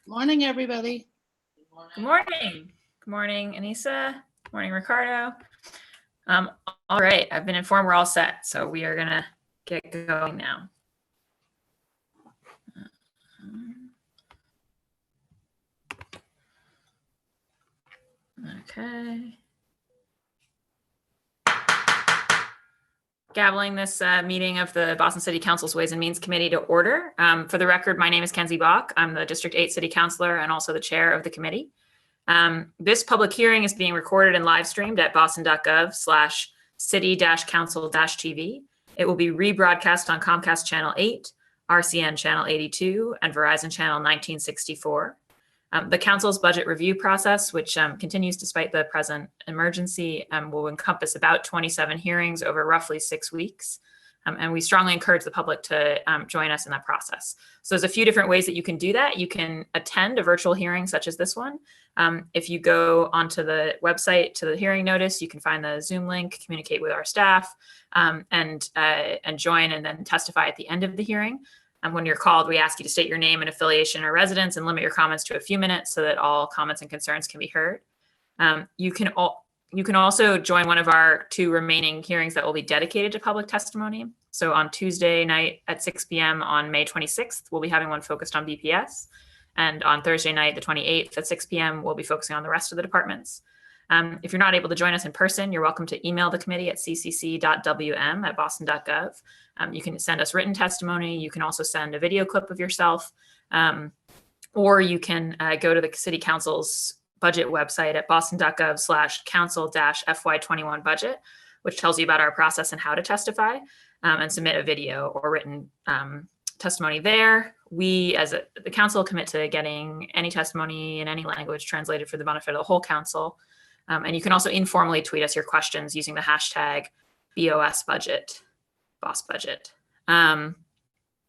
Morning, everybody. Good morning. Good morning, Anissa. Good morning, Ricardo. All right, I've been informed we're all set, so we are gonna get going now. Okay. Gaveling this meeting of the Boston City Council's Ways and Means Committee to order. For the record, my name is Kenzie Bach. I'm the District 8 City Councilor and also the chair of the committee. This public hearing is being recorded and live streamed at boston.gov/city-council-tv. It will be rebroadcast on Comcast Channel 8, RCN Channel 82, and Verizon Channel 1964. The council's budget review process, which continues despite the present emergency, will encompass about 27 hearings over roughly 6 weeks. And we strongly encourage the public to join us in that process. So there's a few different ways that you can do that. You can attend a virtual hearing such as this one. If you go onto the website to the hearing notice, you can find the Zoom link, communicate with our staff, and join and then testify at the end of the hearing. When you're called, we ask you to state your name and affiliation or residence and limit your comments to a few minutes so that all comments and concerns can be heard. You can also join one of our 2 remaining hearings that will be dedicated to public testimony. So on Tuesday night at 6 p.m. on May 26th, we'll be having one focused on BPS. And on Thursday night, the 28th at 6 p.m., we'll be focusing on the rest of the departments. If you're not able to join us in person, you're welcome to email the committee at ccc.wm@boston.gov. You can send us written testimony. You can also send a video clip of yourself, or you can go to the City Council's budget website at boston.gov/council-FY21Budget, which tells you about our process and how to testify, and submit a video or written testimony there. We, as the council, commit to getting any testimony in any language translated for the benefit of the whole council. And you can also informally tweet us your questions using the hashtag BOSBudget, BossBudget.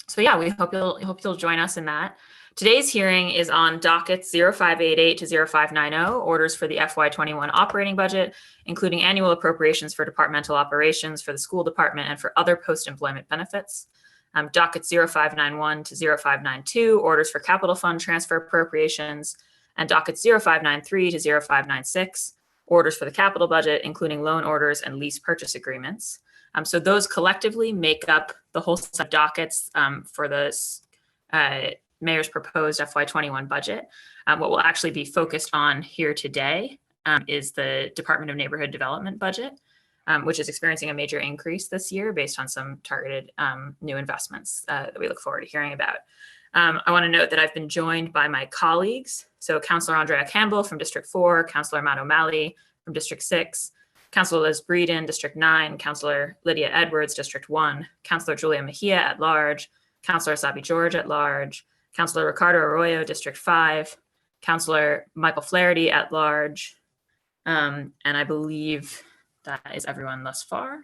So yeah, we hope you'll join us in that. Today's hearing is on Dockets 0588 to 0590, orders for the FY21 operating budget, including annual appropriations for departmental operations for the school department and for other post-employment benefits. Dockets 0591 to 0592, orders for capital fund transfer appropriations, and dockets 0593 to 0596, orders for the capital budget, including loan orders and lease purchase agreements. So those collectively make up the whole set of dockets for the mayor's proposed FY21 budget. What we'll actually be focused on here today is the Department of Neighborhood Development budget, which is experiencing a major increase this year based on some targeted new investments that we look forward to hearing about. I want to note that I've been joined by my colleagues. So Councillor Andrea Campbell from District 4, Councillor Matt O'Malley from District 6, Councillor Liz Breeden, District 9, Councillor Lydia Edwards, District 1, Councillor Julia Mejia at large, Councillor Sabi George at large, Councillor Ricardo Arroyo, District 5, Councillor Michael Flaherty at large, and I believe that is everyone thus far.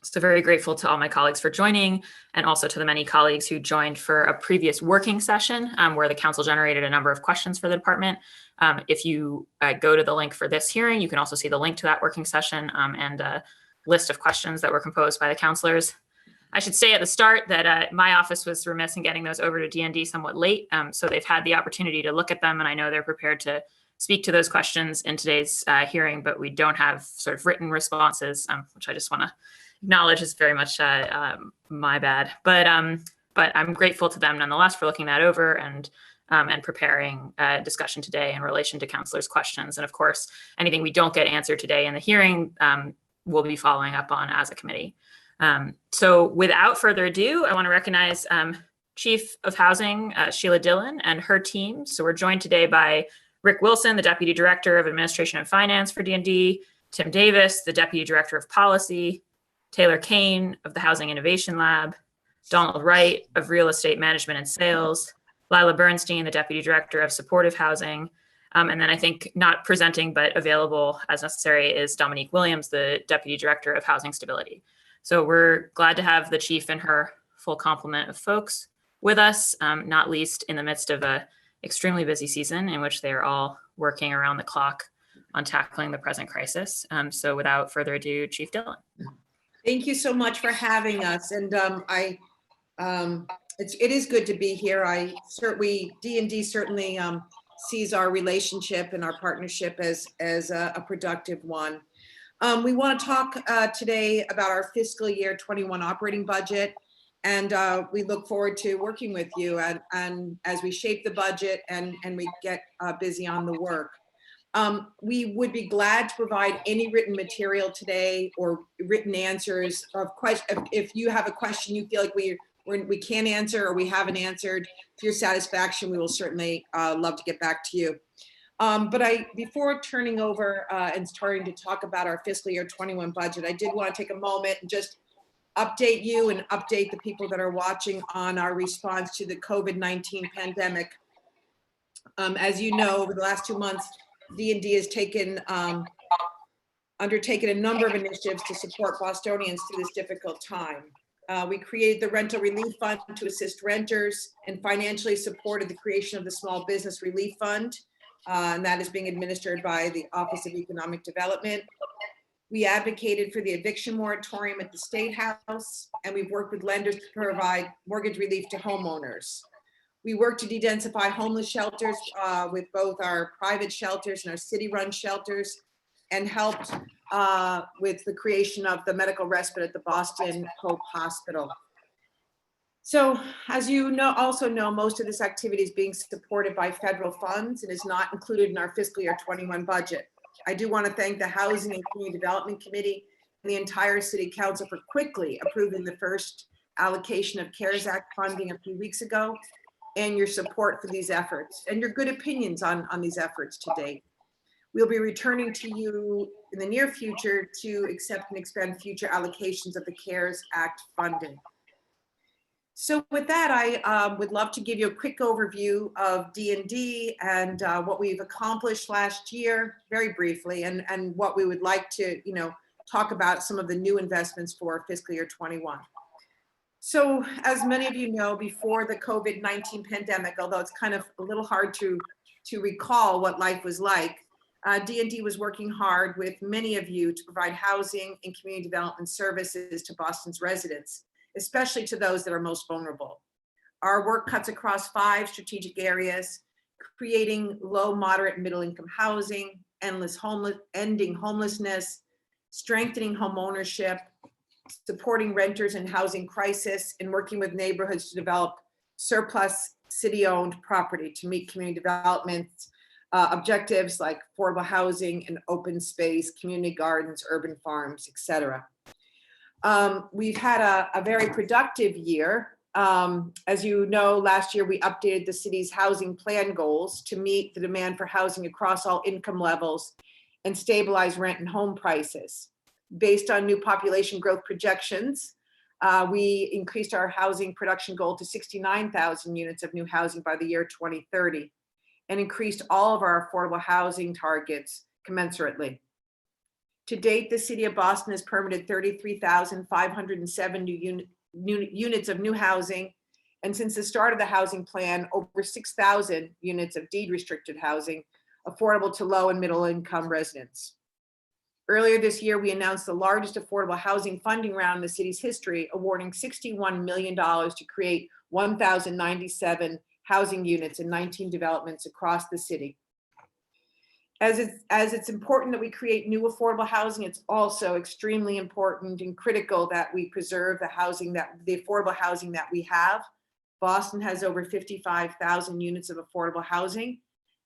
So very grateful to all my colleagues for joining, and also to the many colleagues who joined for a previous working session where the council generated a number of questions for the department. If you go to the link for this hearing, you can also see the link to that working session and a list of questions that were composed by the councilors. I should say at the start that my office was remiss in getting those over to DND somewhat late, so they've had the opportunity to look at them, and I know they're prepared to speak to those questions in today's hearing, but we don't have sort of written responses, which I just want to acknowledge is very much my bad. But I'm grateful to them nonetheless for looking that over and preparing a discussion today in relation to councilors' questions. And of course, anything we don't get answered today in the hearing, we'll be following up on as a committee. So without further ado, I want to recognize Chief of Housing, Sheila Dillon, and her team. So we're joined today by Rick Wilson, the Deputy Director of Administration and Finance for DND, Tim Davis, the Deputy Director of Policy, Taylor Kane of the Housing Innovation Lab, Donald Wright of Real Estate Management and Sales, Lila Bernstein, the Deputy Director of Supportive Housing, and then I think not presenting but available as necessary is Dominique Williams, the Deputy Director of Housing Stability. So we're glad to have the chief and her full complement of folks with us, not least in the midst of a extremely busy season in which they are all working around the clock on tackling the present crisis. So without further ado, Chief Dillon. Thank you so much for having us. And I it is good to be here. DND certainly sees our relationship and our partnership as a productive one. We want to talk today about our fiscal year 21 operating budget, and we look forward to working with you and as we shape the budget and we get busy on the work. We would be glad to provide any written material today or written answers of questions. If you have a question you feel like we can't answer or we haven't answered to your satisfaction, we will certainly love to get back to you. But before turning over and starting to talk about our fiscal year 21 budget, I did want to take a moment and just update you and update the people that are watching on our response to the COVID-19 pandemic. As you know, over the last 2 months, DND has undertaken a number of initiatives to support Bostonians through this difficult time. We created the Rental Relief Fund to assist renters and financially supported the creation of the Small Business Relief Fund, and that is being administered by the Office of Economic Development. We advocated for the eviction moratorium at the State House, and we've worked with lenders to provide mortgage relief to homeowners. We worked to de-densify homeless shelters with both our private shelters and our city-run shelters, and helped with the creation of the medical respite at the Boston Hope Hospital. So as you also know, most of this activity is being supported by federal funds and is not included in our fiscal year 21 budget. I do want to thank the Housing and Community Development Committee and the entire City Council for quickly approving the first allocation of CARES Act funding a few weeks ago, and your support for these efforts and your good opinions on these efforts to date. We'll be returning to you in the near future to accept and expend future allocations of the CARES Act funding. So with that, I would love to give you a quick overview of DND and what we've accomplished last year, very briefly, and what we would like to, talk about some of the new investments for fiscal year 21. So as many of you know, before the COVID-19 pandemic, although it's kind of a little hard to recall what life was like, DND was working hard with many of you to provide housing and community development services to Boston's residents, especially to those that are most vulnerable. Our work cuts across 5 strategic areas: creating low, moderate, middle-income housing, ending homelessness, strengthening homeownership, supporting renters in housing crisis, and working with neighborhoods to develop surplus city-owned property to meet community development objectives like affordable housing and open space, community gardens, urban farms, etc. We've had a very productive year. As you know, last year we updated the city's housing plan goals to meet the demand for housing across all income levels and stabilize rent and home prices. Based on new population growth projections, we increased our housing production goal to 69,000 units of new housing by the year 2030, and increased all of our affordable housing targets commensurately. To date, the city of Boston has permitted 33,570 units of new housing, and since the start of the housing plan, over 6,000 units of deed-restricted housing affordable to low and middle income residents. Earlier this year, we announced the largest affordable housing funding round in the city's history, awarding $61 million to create 1,097 housing units in 19 developments across the city. As it's important that we create new affordable housing, it's also extremely important and critical that we preserve the affordable housing that we have. Boston has over 55,000 units of affordable housing,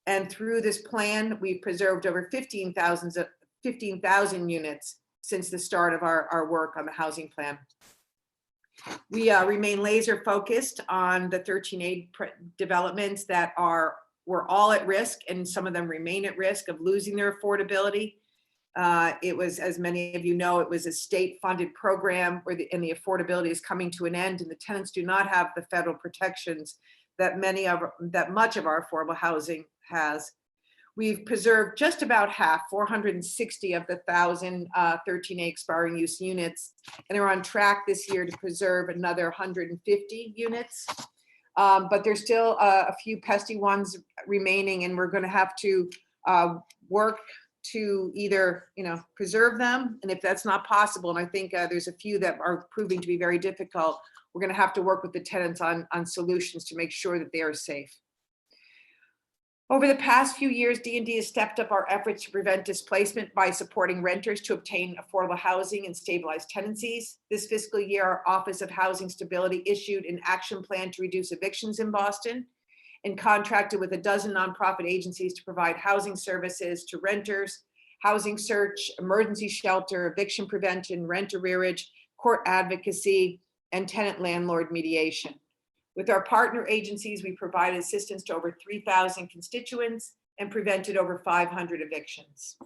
and through this plan, we've preserved over 15,000 units since the start of our work on the housing plan. We remain laser focused on the 13A developments that were all at risk, and some of them remain at risk of losing their affordability. It was, as many of you know, it was a state-funded program where the affordability is coming to an end, and the tenants do not have the federal protections that much of our affordable housing has. We've preserved just about half, 460 of the 1,000 13A expiring use units, and are on track this year to preserve another 150 units. But there's still a few pesky ones remaining, and we're going to have to work to either, preserve them, and if that's not possible, and I think there's a few that are proving to be very difficult, we're going to have to work with the tenants on solutions to make sure that they are safe. Over the past few years, D&D has stepped up our efforts to prevent displacement by supporting renters to obtain affordable housing and stabilized tenancies. This fiscal year, our Office of Housing Stability issued an action plan to reduce evictions in Boston and contracted with a dozen nonprofit agencies to provide housing services to renters, housing search, emergency shelter, eviction prevention, rent arrearage, court advocacy, and tenant landlord mediation. With our partner agencies, we provided assistance to over 3,000 constituents and prevented over 500 evictions.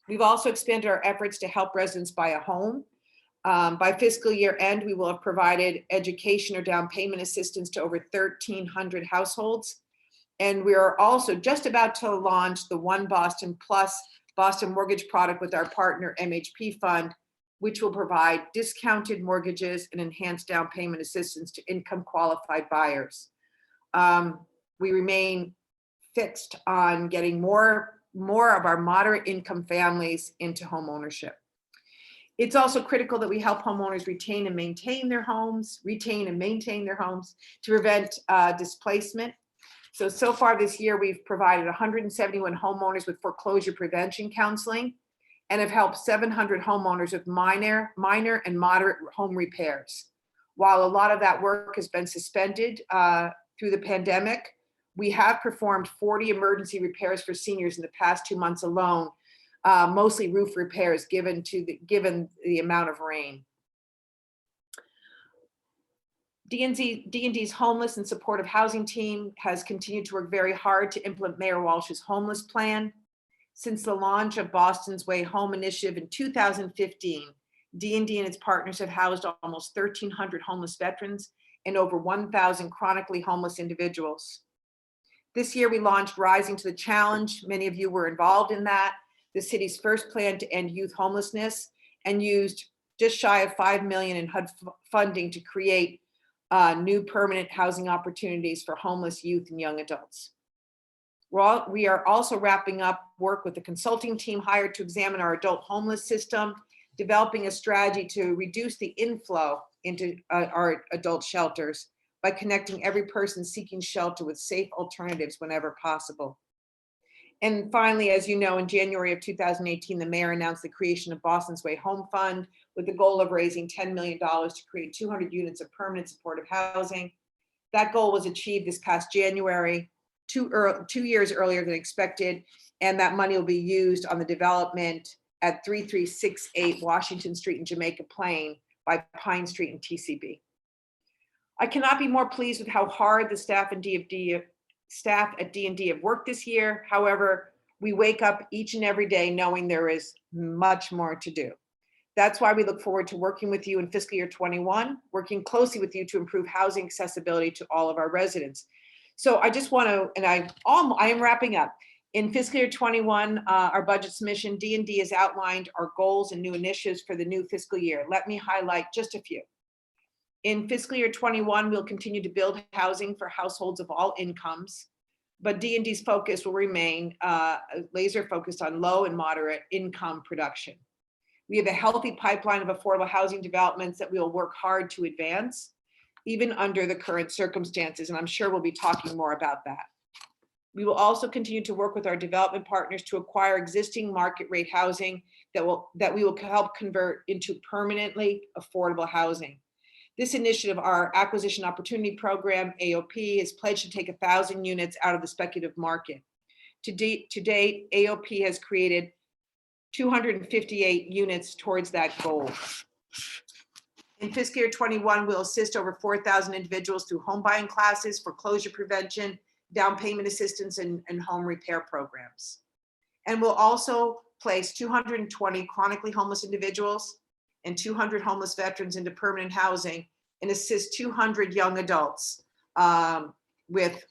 We've also expanded our efforts to help residents buy a home. By fiscal year end, we will have provided education or down payment assistance to over 1,300 households. And we are also just about to launch the One Boston Plus Boston mortgage product with our partner MHP Fund, which will provide discounted mortgages and enhanced down payment assistance to income qualified buyers. We remain fixed on getting more of our moderate income families into homeownership. It's also critical that we help homeowners retain and maintain their homes to prevent displacement. So far this year, we've provided 171 homeowners with foreclosure prevention counseling and have helped 700 homeowners with minor and moderate home repairs. While a lot of that work has been suspended through the pandemic, we have performed 40 emergency repairs for seniors in the past 2 months alone, mostly roof repairs given the amount of rain. D&D's homeless and supportive housing team has continued to work very hard to implement Mayor Walsh's homeless plan. Since the launch of Boston's Way Home initiative in 2015, D&D and its partners have housed almost 1,300 homeless veterans and over 1,000 chronically homeless individuals. This year, we launched Rising to the Challenge. Many of you were involved in that, the city's first plan to end youth homelessness, and used just shy of $5 million in HUD funding to create new permanent housing opportunities for homeless youth and young adults. We are also wrapping up work with the consulting team hired to examine our adult homeless system, developing a strategy to reduce the inflow into our adult shelters by connecting every person seeking shelter with safe alternatives whenever possible. And finally, as you know, in January of 2018, the mayor announced the creation of Boston's Way Home Fund with the goal of raising $10 million to create 200 units of permanent supportive housing. That goal was achieved this past January, 2 years earlier than expected, and that money will be used on the development at 3368 Washington Street in Jamaica Plain by Pine Street and TCB. I cannot be more pleased with how hard the staff at D&D have worked this year. However, we wake up each and every day knowing there is much more to do. That's why we look forward to working with you in fiscal year 21, working closely with you to improve housing accessibility to all of our residents. So I just want to, and I am wrapping up. In fiscal year 21, our budget submission, D&D has outlined our goals and new initiatives for the new fiscal year. Let me highlight just a few. In fiscal year 21, we'll continue to build housing for households of all incomes, but D&D's focus will remain laser focused on low and moderate income production. We have a healthy pipeline of affordable housing developments that we will work hard to advance, even under the current circumstances, and I'm sure we'll be talking more about that. We will also continue to work with our development partners to acquire existing market rate housing that we will help convert into permanently affordable housing. This initiative, our Acquisition Opportunity Program, AOP, is pledged to take 1,000 units out of the speculative market. To date, AOP has created 258 units towards that goal. In fiscal year 21, we'll assist over 4,000 individuals through home buying classes, foreclosure prevention, down payment assistance, and home repair programs. And we'll also place 220 chronically homeless individuals and 200 homeless veterans into permanent housing and assist 200 young adults with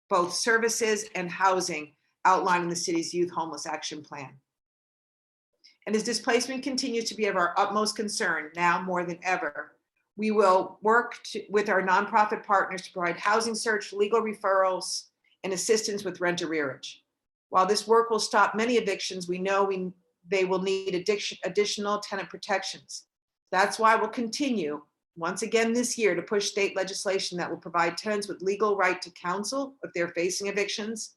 both services and housing outlined in the city's Youth Homeless Action Plan. And as displacement continues to be of our utmost concern now more than ever, we will work with our nonprofit partners to provide housing search, legal referrals, and assistance with rent arrearage. While this work will stop many evictions, we know they will need additional tenant protections. That's why we'll continue once again this year to push state legislation that will provide tenants with legal right to counsel if they're facing evictions,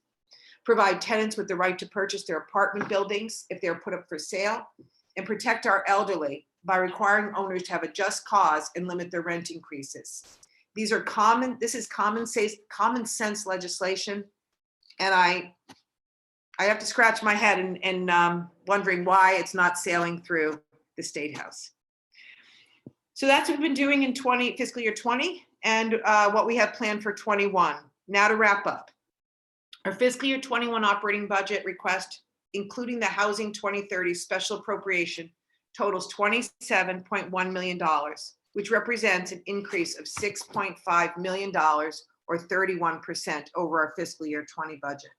provide tenants with the right to purchase their apartment buildings if they're put up for sale, and protect our elderly by requiring owners to have a just cause and limit their rent increases. This is common sense legislation, and I have to scratch my head and wondering why it's not sailing through the State House. So that's what we've been doing in fiscal year 20 and what we have planned for 21. Now to wrap up. Our fiscal year 21 operating budget request, including the Housing 2030 special appropriation, totals $27.1 million, which represents an increase of $6.5 million or 31% over our fiscal year 20 budget.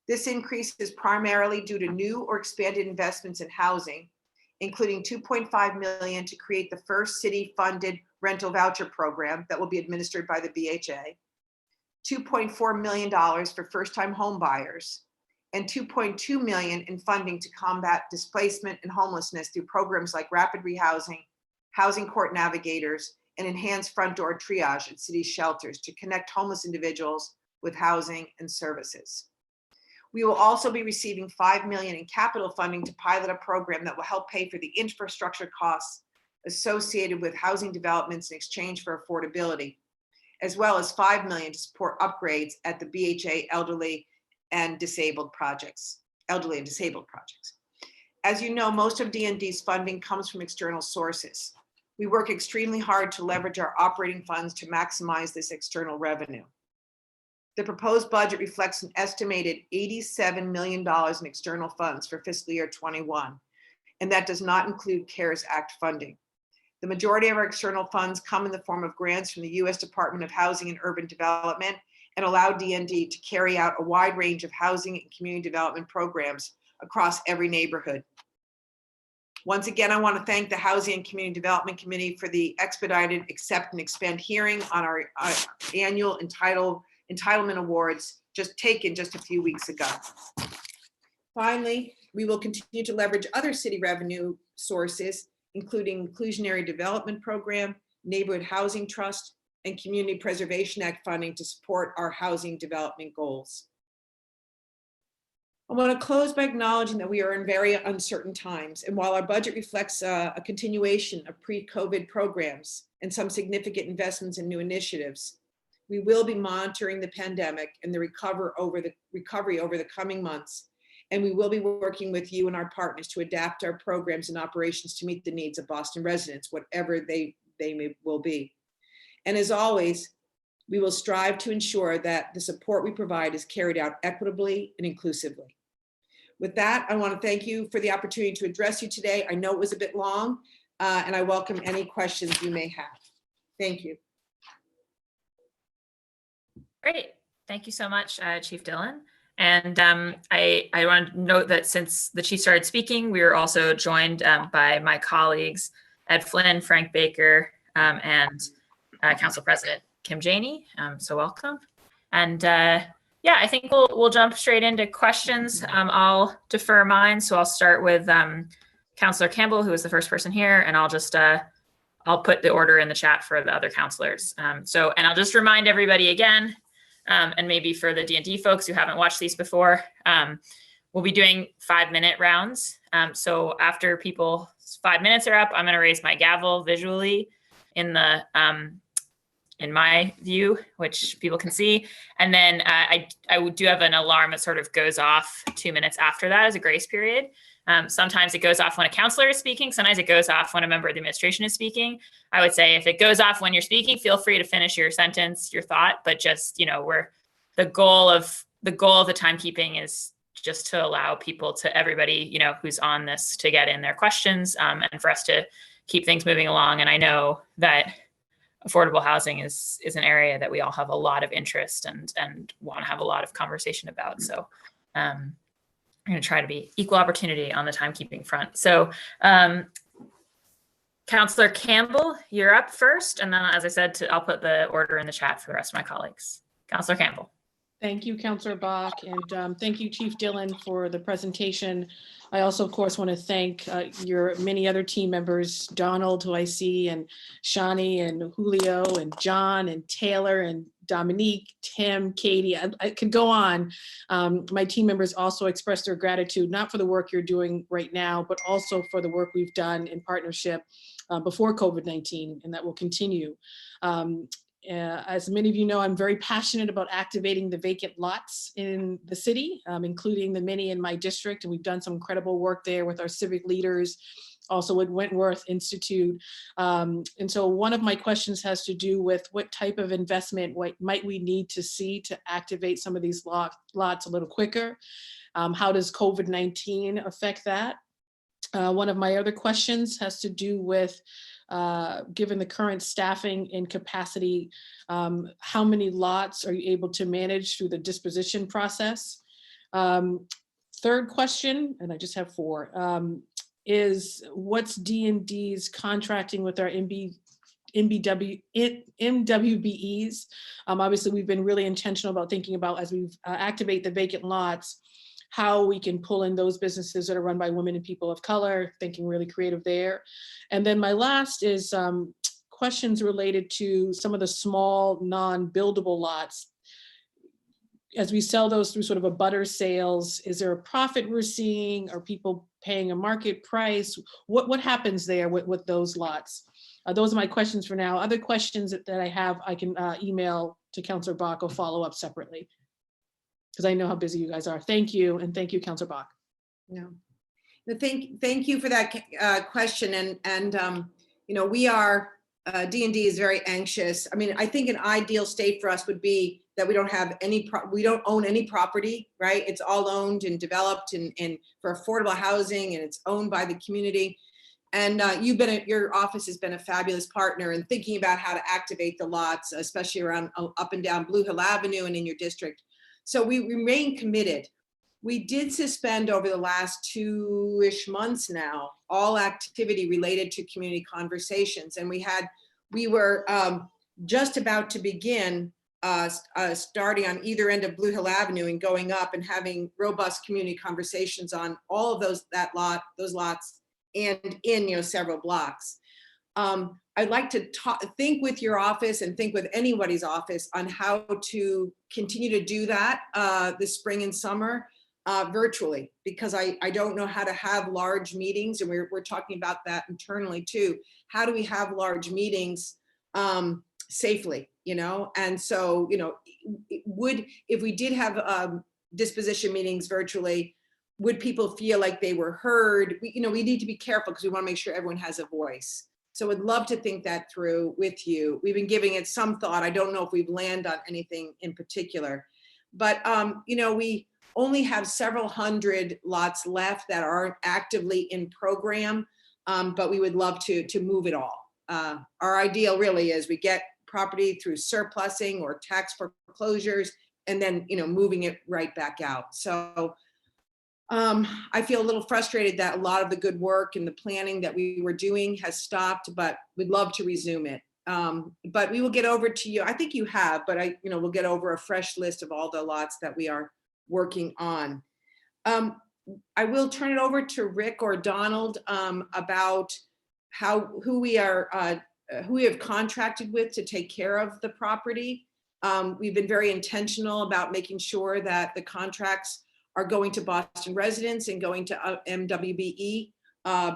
This increase is primarily due to new or expanded investments in housing, including $2.5 million to create the first city-funded rental voucher program that will be administered by the BHA, $2.4 million for first-time home buyers, and $2.2 million in funding to combat displacement and homelessness through programs like rapid rehousing, housing court navigators, and enhanced front door triage at city shelters to connect homeless individuals with housing and services. We will also be receiving $5 million in capital funding to pilot a program that will help pay for the infrastructure costs associated with housing developments in exchange for affordability, as well as $5 million to support upgrades at the BHA elderly and disabled projects. As you know, most of DND's funding comes from external sources. We work extremely hard to leverage our operating funds to maximize this external revenue. The proposed budget reflects an estimated $87 million in external funds for fiscal year 21, and that does not include CARES Act funding. The majority of our external funds come in the form of grants from the U.S. Department of Housing and Urban Development and allow DND to carry out a wide range of housing and community development programs across every neighborhood. Once again, I want to thank the Housing and Community Development Committee for the expedited accept and expend hearing on our annual entitlement awards taken just a few weeks ago. Finally, we will continue to leverage other city revenue sources, including Inclusionary Development Program, Neighborhood Housing Trust, and Community Preservation Act funding to support our housing development goals. I want to close by acknowledging that we are in very uncertain times, and while our budget reflects a continuation of pre-COVID programs and some significant investments in new initiatives, we will be monitoring the pandemic and the recovery over the coming months, and we will be working with you and our partners to adapt our programs and operations to meet the needs of Boston residents, whatever they will be. And as always, we will strive to ensure that the support we provide is carried out equitably and inclusively. With that, I want to thank you for the opportunity to address you today. I know it was a bit long, and I welcome any questions you may have. Thank you. Great. Thank you so much, Chief Dillon. And I want to note that since the chief started speaking, we were also joined by my colleagues, Ed Flynn, Frank Baker, and Council President Kim Janey. So welcome. And yeah, I think we'll jump straight into questions. I'll defer mine. So I'll start with Councilor Campbell, who is the first person here, and I'll just I'll put the order in the chat for the other councilors. And I'll just remind everybody again, and maybe for the DND folks who haven't watched these before, we'll be doing 5-minute rounds. So after people's 5 minutes are up, I'm going to raise my gavel visually in the in my view, which people can see. And then I do have an alarm that sort of goes off 2 minutes after that as a grace period. Sometimes it goes off when a counselor is speaking. Sometimes it goes off when a member of the administration is speaking. I would say if it goes off when you're speaking, feel free to finish your sentence, your thought, but just, the goal of the timekeeping is just to allow people everybody, who's on this to get in their questions, and for us to keep things moving along. And I know that affordable housing is an area that we all have a lot of interest and want to have a lot of conversation about. So I'm going to try to be equal opportunity on the timekeeping front. So Councilor Campbell, you're up first. And then, as I said, I'll put the order in the chat for the rest of my colleagues. Councilor Campbell. Thank you, Councillor Bach, and thank you, Chief Dillon, for the presentation. I also, of course, want to thank your many other team members, Donald, who I see, and Shani, and Julio, and John, and Taylor, and Dominique, Tim, Katie. I could go on. My team members also expressed their gratitude, not for the work you're doing right now, but also for the work we've done in partnership before COVID-19, and that will continue. As many of you know, I'm very passionate about activating the vacant lots in the city, including the many in my district. And we've done some incredible work there with our civic leaders, also with Wentworth Institute. And so one of my questions has to do with what type of investment might we need to see to activate some of these lots a little quicker? How does COVID-19 affect that? One of my other questions has to do with given the current staffing and capacity, how many lots are you able to manage through the disposition process? Third question, and I just have four, is what's DND's contracting with our MWBEs? Obviously, we've been really intentional about thinking about, as we activate the vacant lots, how we can pull in those businesses that are run by women and people of color, thinking really creative there. And then my last is questions related to some of the small non-buildable lots. As we sell those through sort of a butter sales, is there a profit we're seeing? Are people paying a market price? What happens there with those lots? Those are my questions for now. Other questions that I have, I can email to Councillor Bach or follow up separately, because I know how busy you guys are. Thank you, and thank you, Councillor Bach. No, thank you for that question. And you know, we are D&D is very anxious. I mean, I think an ideal state for us would be that we don't have any, we don't own any property, right? It's all owned and developed and for affordable housing, and it's owned by the community. And your office has been a fabulous partner in thinking about how to activate the lots, especially around up and down Blue Hill Avenue and in your district. So we remain committed. We did suspend over the last 2-ish months now, all activity related to community conversations. And we were just about to begin starting on either end of Blue Hill Avenue and going up and having robust community conversations on all of those lots and in several blocks. I'd like to think with your office and think with anybody's office on how to continue to do that this spring and summer virtually, because I don't know how to have large meetings, and we're talking about that internally too. How do we have large meetings safely, And so, if we did have disposition meetings virtually, would people feel like they were heard? We need to be careful because we want to make sure everyone has a voice. So I'd love to think that through with you. We've been giving it some thought. I don't know if we've landed on anything in particular, but we only have several hundred lots left that aren't actively in program, but we would love to move it all. Our ideal really is we get property through surplusing or tax foreclosures, and then moving it right back out. So I feel a little frustrated that a lot of the good work and the planning that we were doing has stopped, but we'd love to resume it. But we will get over to you. I think you have, but we'll get over a fresh list of all the lots that we are working on. I will turn it over to Rick or Donald about who we have contracted with to take care of the property. We've been very intentional about making sure that the contracts are going to Boston residents and going to MWBE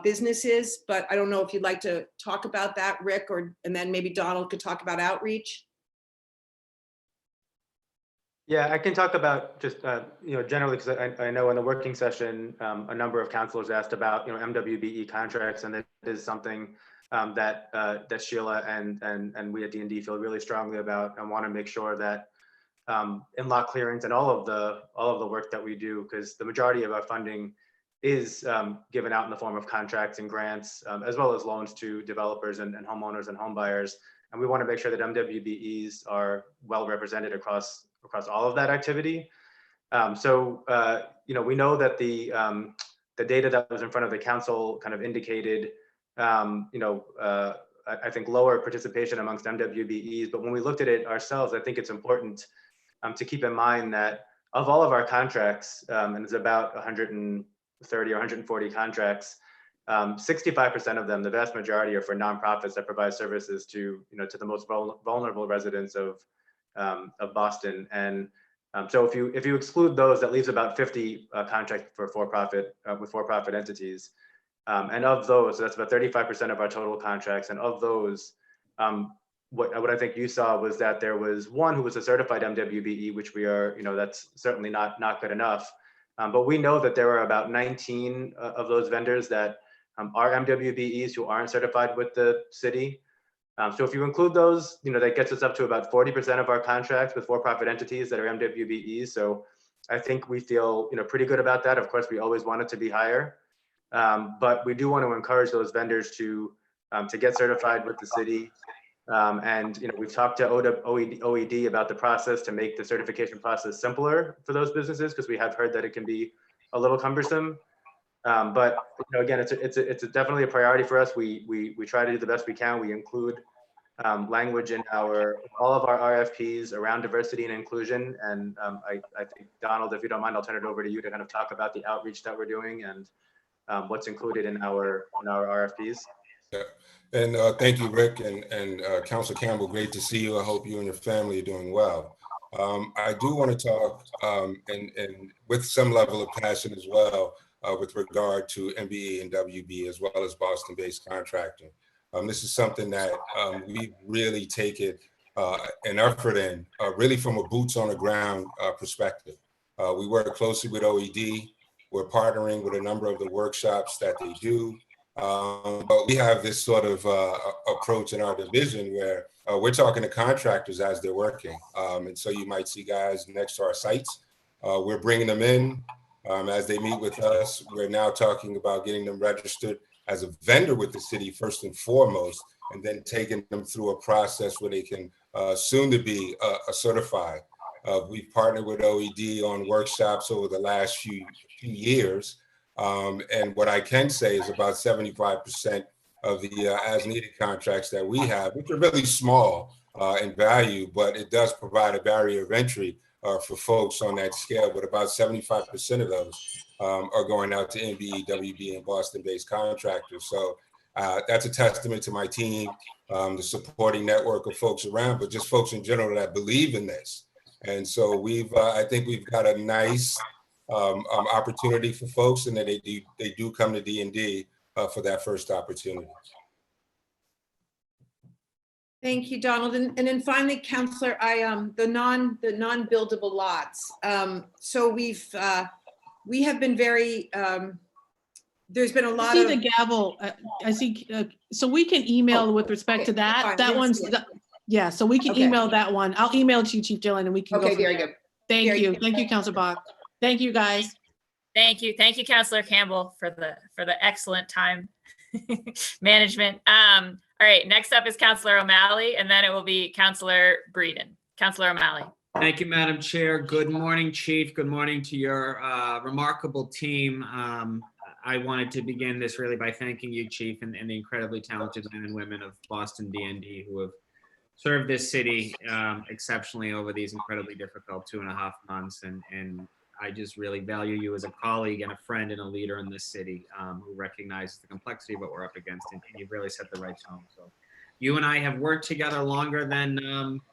businesses, but I don't know if you'd like to talk about that, Rick, and then maybe Donald could talk about outreach. Yeah, I can talk about just generally, because I know in the working session a number of councilors asked about MWBE contracts, and that is something that Sheila and we at D&D feel really strongly about and want to make sure that in-lot clearance and all of the work that we do, because the majority of our funding is given out in the form of contracts and grants, as well as loans to developers and homeowners and home buyers. And we want to make sure that MWBEs are well represented across all of that activity. We know that the data that was in front of the council kind of indicated I think lower participation amongst MWBEs, but when we looked at it ourselves, I think it's important to keep in mind that of all of our contracts, and it's about 130 or 140 contracts, 65% of them, the vast majority, are for nonprofits that provide services to, to the most vulnerable residents of Boston. And so if you exclude those, that leaves about 50 contracts for for-profit with for-profit entities. And of those, so that's about 35% of our total contracts. And of those, what I think you saw was that there was one who was a certified MWBE, which we are, that's certainly not good enough. But we know that there are about 19 of those vendors that are MWBEs who aren't certified with the city. So if you include those, that gets us up to about 40% of our contracts with for-profit entities that are MWBEs. So I think we feel, pretty good about that. Of course, we always want it to be higher, but we do want to encourage those vendors to get certified with the city. And we've talked to OED about the process to make the certification process simpler for those businesses, because we have heard that it can be a little cumbersome. But again, it's definitely a priority for us. We try to do the best we can. We include language in all of our RFPs around diversity and inclusion. And I think, Donald, if you don't mind, I'll turn it over to you to kind of talk about the outreach that we're doing and what's included in our RFPs. Yeah. And thank you, Rick, and Councilor Campbell. Great to see you. I hope you and your family are doing well. I do want to talk and with some level of passion as well with regard to MBE and WB, as well as Boston-based contracting. This is something that we really take it an effort in, really from a boots on the ground perspective. We work closely with OED. We're partnering with a number of the workshops that they do. But we have this sort of approach in our division where we're talking to contractors as they're working. And so you might see guys next to our sites. We're bringing them in as they meet with us. We're now talking about getting them registered as a vendor with the city first and foremost, and then taking them through a process where they can soon to be a certified. We've partnered with OED on workshops over the last few years. And what I can say is about 75% of the as-needed contracts that we have, which are really small in value, but it does provide a barrier of entry for folks on that scale. But about 75% of those are going out to MBE, WB, and Boston-based contractors. So that's a testament to my team, the supporting network of folks around, but just folks in general that believe in this. And so I think we've got a nice opportunity for folks, and that they do come to DND for that first opportunity. Thank you, Donald. And then finally, Counselor, the non-buildable lots. So we have been very, there's been a lot of. I see the gavel. I see. So we can email with respect to that. Fine. That one's. Yeah. So we can email that one. I'll email to you, Chief Dillon, and we can. Okay. Go Very there. good. Thank Very you. good. Thank you, Councilor Bach. Thank you, guys. Thank you, Councilor Campbell, for the excellent time management. All right, next up is Councilor O'Malley, and then it will be Councilor Breeden. Councilor O'Malley. Thank you, Madam Chair. Good morning, Chief. Good morning to your remarkable team. I wanted to begin this really by thanking you, Chief, and the incredibly talented men and women of Boston DND who have served this city exceptionally over these incredibly difficult 2.5 months. And I just really value you as a colleague and a friend and a leader in this city who recognizes the complexity of what we're up against, and you've really set the right tone. So you and I have worked together longer than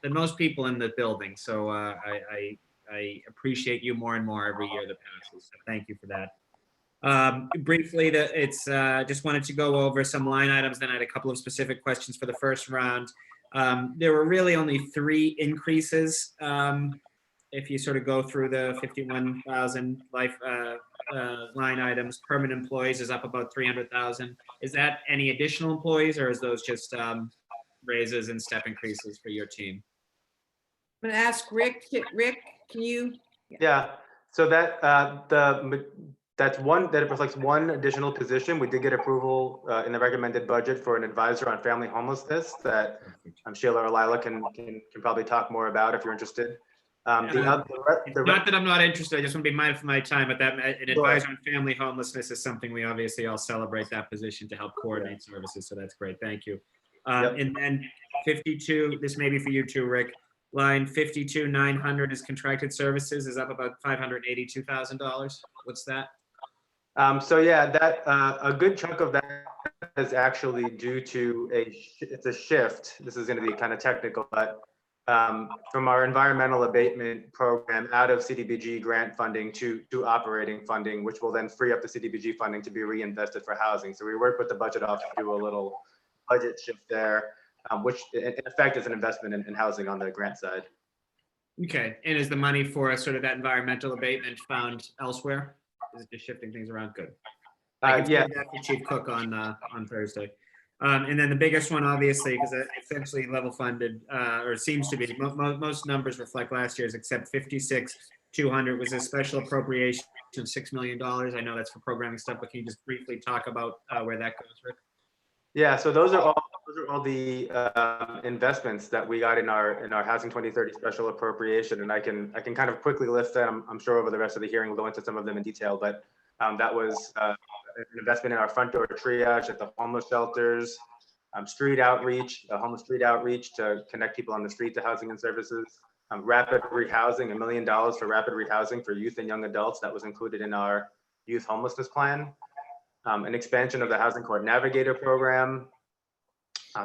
most people in the building. So I appreciate you more and more every year that passes. So thank you for that. Briefly, just wanted to go over some line items. Then I had a couple of specific questions for the first round. There were really only 3 increases. If you sort of go through the 51,000 life line items, permanent employees is up about 300,000. Is that any additional employees, or is those just raises and step increases for your team? I'm going to ask Rick. Rick, can you? Yeah. So that that reflects one additional position. We did get approval in the recommended budget for an advisor on family homelessness that Sheila or Lila can probably talk more about if you're interested. Not that I'm not interested. I just want to be mindful of my time. But an advisor on family homelessness is something we obviously all celebrate that position to help coordinate services. So that's great. Thank you. Yep. And then 52. This may be for you too, Rick. Line 52,900 is contracted services, is up about $582,000. What's that? So yeah, that a good chunk of that is actually due to it's a shift. This is going to be kind of technical, but from our environmental abatement program out of CDBG grant funding to operating funding, which will then free up the CDBG funding to be reinvested for housing. So we work with the budget office to do a little budget shift there, which in effect is an investment in housing on the grant side. Okay, and is the money for sort of that environmental abatement found elsewhere? Is it just shifting things around? Good. I can Yeah. say that for Chief Cook on Thursday. And then the biggest one, obviously, because it essentially level funded, or seems to be, most numbers reflect last year's, except 56,200 was a special appropriation of $6 million. I know that's for programming stuff, but can you just briefly talk about where that goes, Rick? Yeah, so those are all the investments that we got in our Housing 2030 special appropriation, and I can kind of quickly list them. I'm sure over the rest of the hearing we'll go into some of them in detail, but that was an investment in our front door triage at the homeless shelters, street outreach, homeless street outreach to connect people on the street to housing and services, rapid rehousing, $1 million for rapid rehousing for youth and young adults. That was included in our youth homelessness plan. An expansion of the Housing Court Navigator program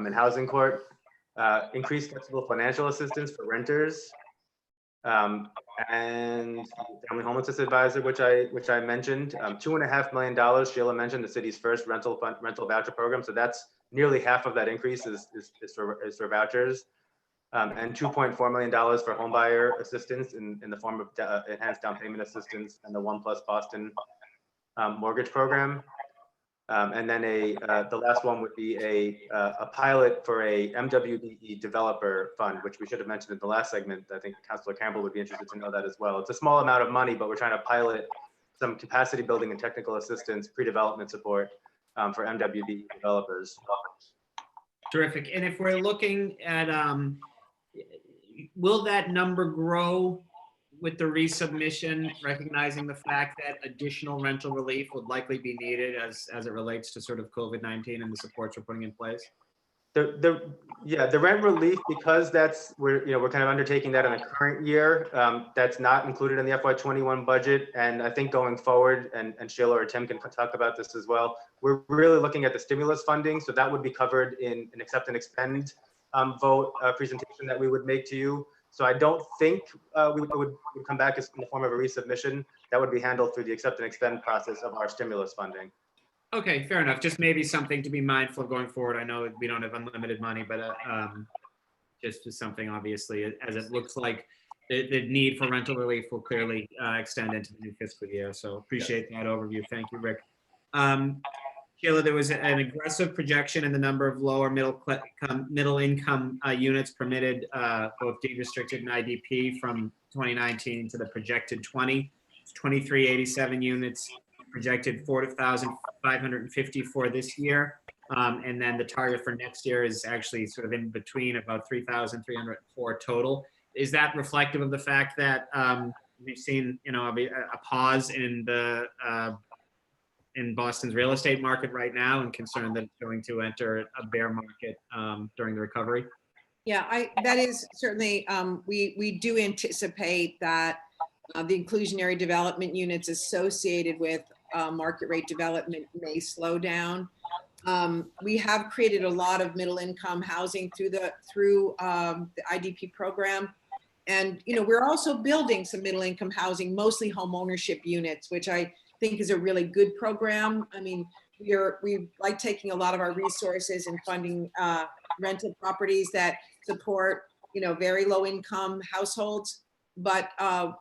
in Housing Court, increased flexible financial assistance for renters, and Family Homelessness Advisor, which I mentioned, $2.5 million. Sheila mentioned the city's first rental voucher program, so that's nearly half of that increase is for vouchers, and $2.4 million for homebuyer assistance in the form of enhanced down payment assistance and the One Plus Boston mortgage program. And then the last one would be a pilot for a MWBE developer fund, which we should have mentioned in the last segment. I think Councilor Campbell would be interested to know that as well. It's a small amount of money, but we're trying to pilot some capacity building and technical assistance, pre-development support for MWBE developers. Terrific. And if we're looking at, will that number grow with the resubmission, recognizing the fact that additional rental relief would likely be needed as it relates to sort of COVID-19 and the supports we're putting in place? The rent relief, because we're kind of undertaking that in the current year. That's not included in the FY21 budget, and I think going forward, and Sheila or Tim can talk about this as well. We're really looking at the stimulus funding, so that would be covered in an accept and expend vote presentation that we would make to you. So I don't think we would come back as in the form of a resubmission. That would be handled through the accept and expend process of our stimulus funding. Okay, fair enough. Just maybe something to be mindful of going forward. I know we don't have unlimited money, but just something, obviously, as it looks like the need for rental relief will clearly extend into the new fiscal year. So appreciate that overview. Thank you, Rick. Sheila, there was an aggressive projection in the number of lower middle income units permitted, both deed restricted and IDP, from 2019 to the projected 20. It's 2,387 units, projected 4,550 for this year. And then the target for next year is actually sort of in between, about 3,304 total. Is that reflective of the fact that we've seen, a pause in the in Boston's real estate market right now, and concerned that it's going to enter a bear market during the recovery? Yeah, that is certainly, we do anticipate that the inclusionary development units associated with market rate development may slow down. We have created a lot of middle income housing through the IDP program. And, we're also building some middle income housing, mostly home ownership units, which I think is a really good program. I mean, we like taking a lot of our resources and funding rental properties that support, very low income households. But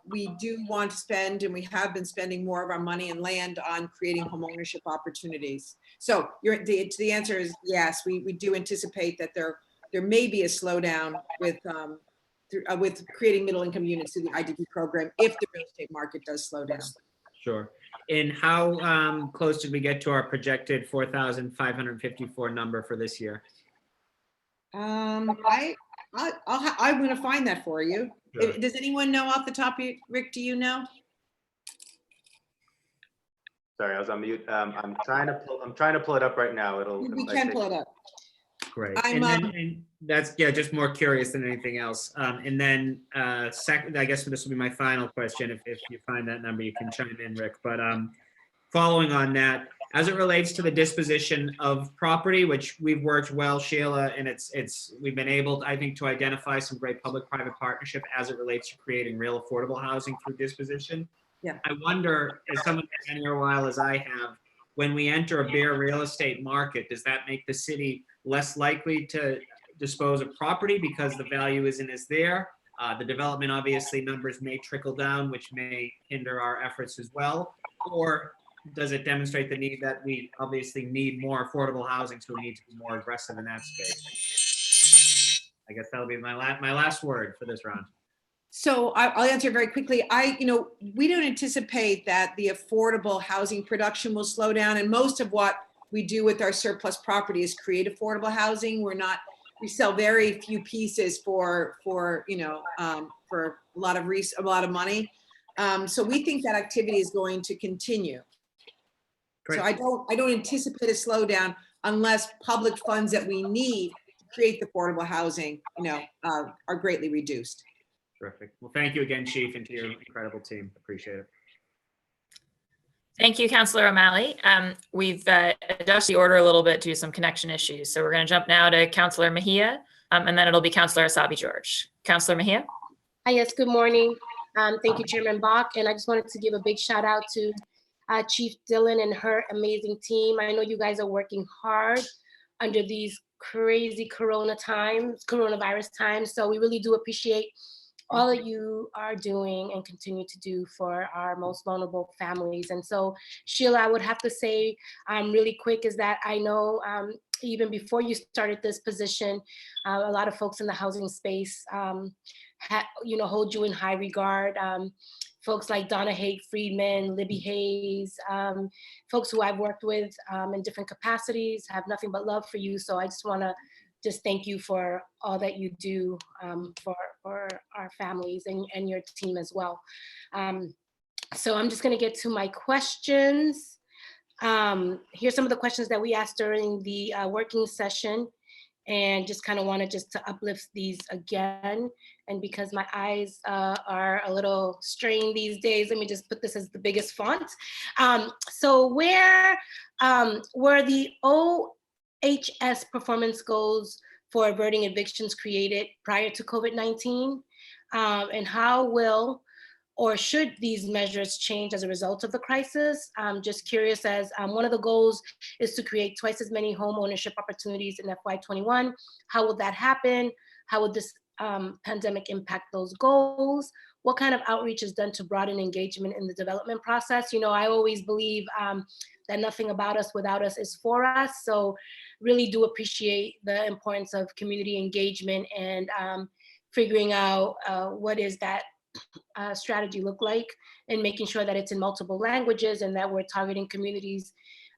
we do want to spend, and we have been spending more of our money and land on creating home ownership opportunities. So the answer is yes, we do anticipate that there may be a slowdown with creating middle income units through the IDP program if the real estate market does slow down. Sure. And how close did we get to our projected 4,554 number for this year? I'm going to find that for you. Sure. Does anyone know off the top of Rick? Do you know? Sorry, I was on mute. I'm trying to pull it up right now. We can pull it up. Great. I'm, And that's, yeah, just more curious than anything else. And then second, I guess this will be my final question. If you find that number, you can chime in, Rick. But following on that, as it relates to the disposition of property, which we've worked well, Sheila, and we've been able, I think, to identify some great public-private partnership as it relates to creating real affordable housing through disposition. Yeah. I wonder, as someone who's been here a while as I have, when we enter a bare real estate market, does that make the city less likely to dispose of property because the value isn't as there? The development, obviously, numbers may trickle down, which may hinder our efforts as well. Or does it demonstrate the need that we obviously need more affordable housing, so we need to be more aggressive in that space? I guess that'll be my last word for this round. So I'll answer very quickly. We don't anticipate that the affordable housing production will slow down. And most of what we do with our surplus property is create affordable housing. We sell very few pieces for a lot of money. So we think that activity is going to continue. Great. So I don't anticipate a slowdown unless public funds that we need to create the affordable housing, are greatly reduced. Terrific. Well, thank you again, Chief, and to your incredible team. Appreciate it. Thank you, Councillor O'Malley. We've adjusted the order a little bit due to some connection issues. So we're going to jump now to Councillor Mejia, and then it'll be Councillor Asabi George. Councillor Mejia. Hi, yes, good morning. Thank you, Chairman Bach. And I just wanted to give a big shout out to Chief Dillon and her amazing team. I know you guys are working hard under these crazy coronavirus times. So we really do appreciate all that you are doing and continue to do for our most vulnerable families. And so, Sheila, I would have to say really quick is that I know even before you started this position, a lot of folks in the housing space hold you in high regard. Folks like Donna Haig Friedman, Libby Hayes, folks who I've worked with in different capacities, have nothing but love for you. So I just want to thank you for all that you do for our families and your team as well. So I'm just going to get to my questions. Here's some of the questions that we asked during the working session, and just kind of wanted to uplift these again. And because my eyes are a little strained these days, let me just put this as the biggest font. So where were the OHS performance goals for averting evictions created prior to COVID-19? And how will or should these measures change as a result of the crisis? I'm just curious, as one of the goals is to create twice as many home ownership opportunities in FY21. How will that happen? How would this pandemic impact those goals? What kind of outreach is done to broaden engagement in the development process? I always believe that nothing about us without us is for us. So really do appreciate the importance of community engagement and figuring out what is that strategy look like, and making sure that it's in multiple languages and that we're targeting communities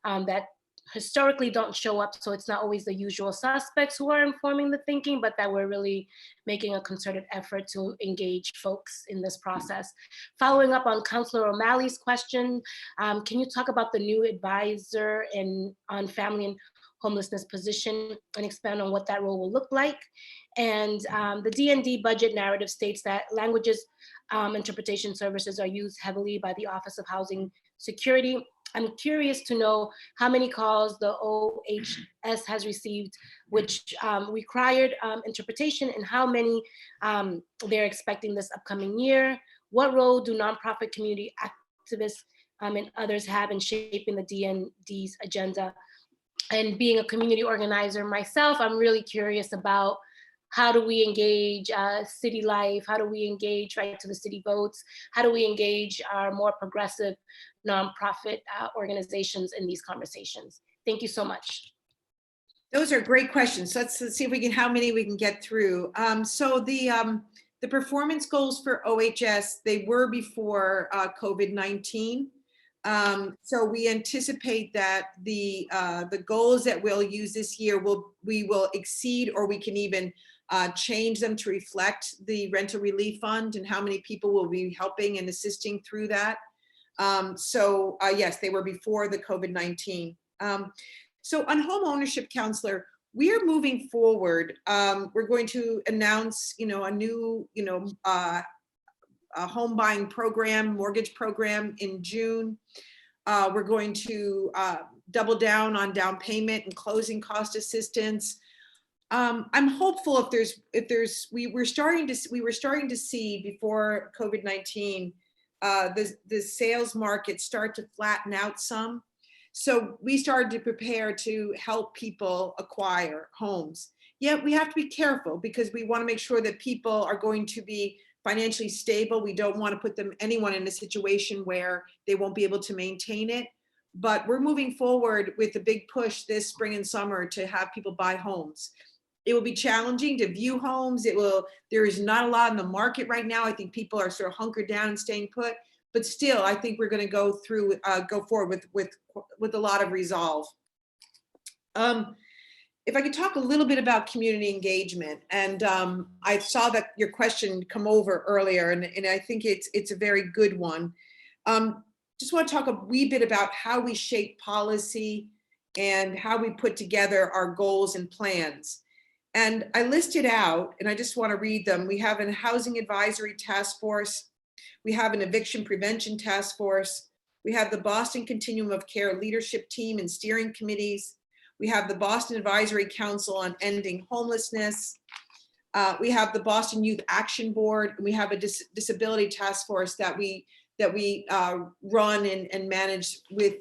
that historically don't show up. So it's not always the usual suspects who are informing the thinking, but that we're really making a concerted effort to engage folks in this process. Following up on Councillor O'Malley's question, can you talk about the new advisor on family and homelessness position and expand on what that role will look like? And the DND budget narrative states that languages interpretation services are used heavily by the Office of Housing Security. I'm curious to know how many calls the OHS has received which required interpretation, and how many they're expecting this upcoming year. What role do nonprofit community activists and others have in shaping the DND's agenda? And being a community organizer myself, I'm really curious about how do we engage city life? How do we engage right to the city votes? How do we engage our more progressive nonprofit organizations in these conversations? Thank you so much. Those are great questions. Let's see if how many we can get through. So the performance goals for OHS, they were before COVID-19. So we anticipate that the goals that we'll use this year we will exceed, or we can even change them to reflect the rental relief fund and how many people will be helping and assisting through that. Yes, they were before the COVID-19. So on Homeownership Counselor, we are moving forward. We're going to announce, a new, a home buying program, mortgage program in June. We're going to double down on down payment and closing cost assistance. I'm hopeful we were starting to see before COVID-19 the sales market start to flatten out some. So we started to prepare to help people acquire homes. Yet we have to be careful because we want to make sure that people are going to be financially stable. We don't want to put anyone in a situation where they won't be able to maintain it. But we're moving forward with a big push this spring and summer to have people buy homes. It will be challenging to view homes. There is not a lot in the market right now. I think people are sort of hunkered down and staying put. But still, I think we're going to go forward with a lot of resolve. If I could talk a little bit about community engagement, and I saw that your question come over earlier, and I think it's a very good one. Just want to talk a wee bit about how we shape policy and how we put together our goals and plans. And I listed out, and I just want to read them. We have a housing advisory task force. We have an eviction prevention task force. We have the Boston Continuum of Care leadership team and steering committees. We have the Boston Advisory Council on Ending Homelessness. We have the Boston Youth Action Board. And we have a disability task force that we run and manage with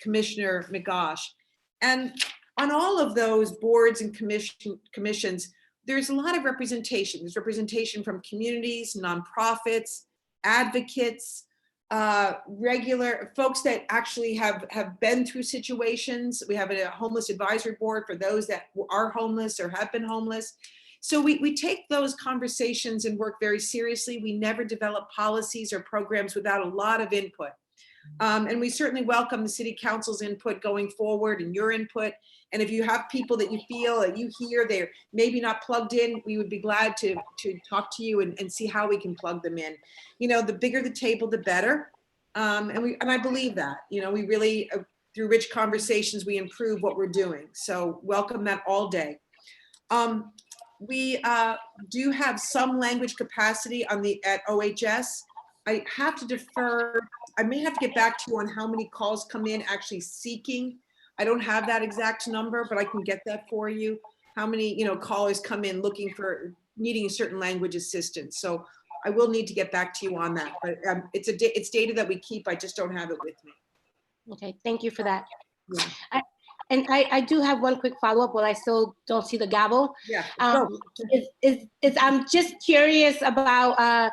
Commissioner McGosh. And on all of those boards and commissions, there's a lot of representation. There's representation from communities, nonprofits, advocates, regular folks that actually have been through situations. We have a homeless advisory board for those that are homeless or have been homeless. So we take those conversations and work very seriously. We never develop policies or programs without a lot of input. And we certainly welcome the City Council's input going forward and your input. And if you have people that you feel that you hear they're maybe not plugged in, we would be glad to talk to you and see how we can plug them in. The bigger the table, the better. And I believe that, we really, through rich conversations, we improve what we're doing. So welcome that all day. We do have some language capacity at OHS. I have to defer. I may have to get back to you on how many calls come in actually seeking. I don't have that exact number, but I can get that for you. How many, callers come in needing a certain language assistance. So I will need to get back to you on that, but it's data that we keep. I just don't have it with me. Okay, thank you for that. Yeah. I do have one quick follow-up while I still don't see the gavel. Yeah. I'm just curious about,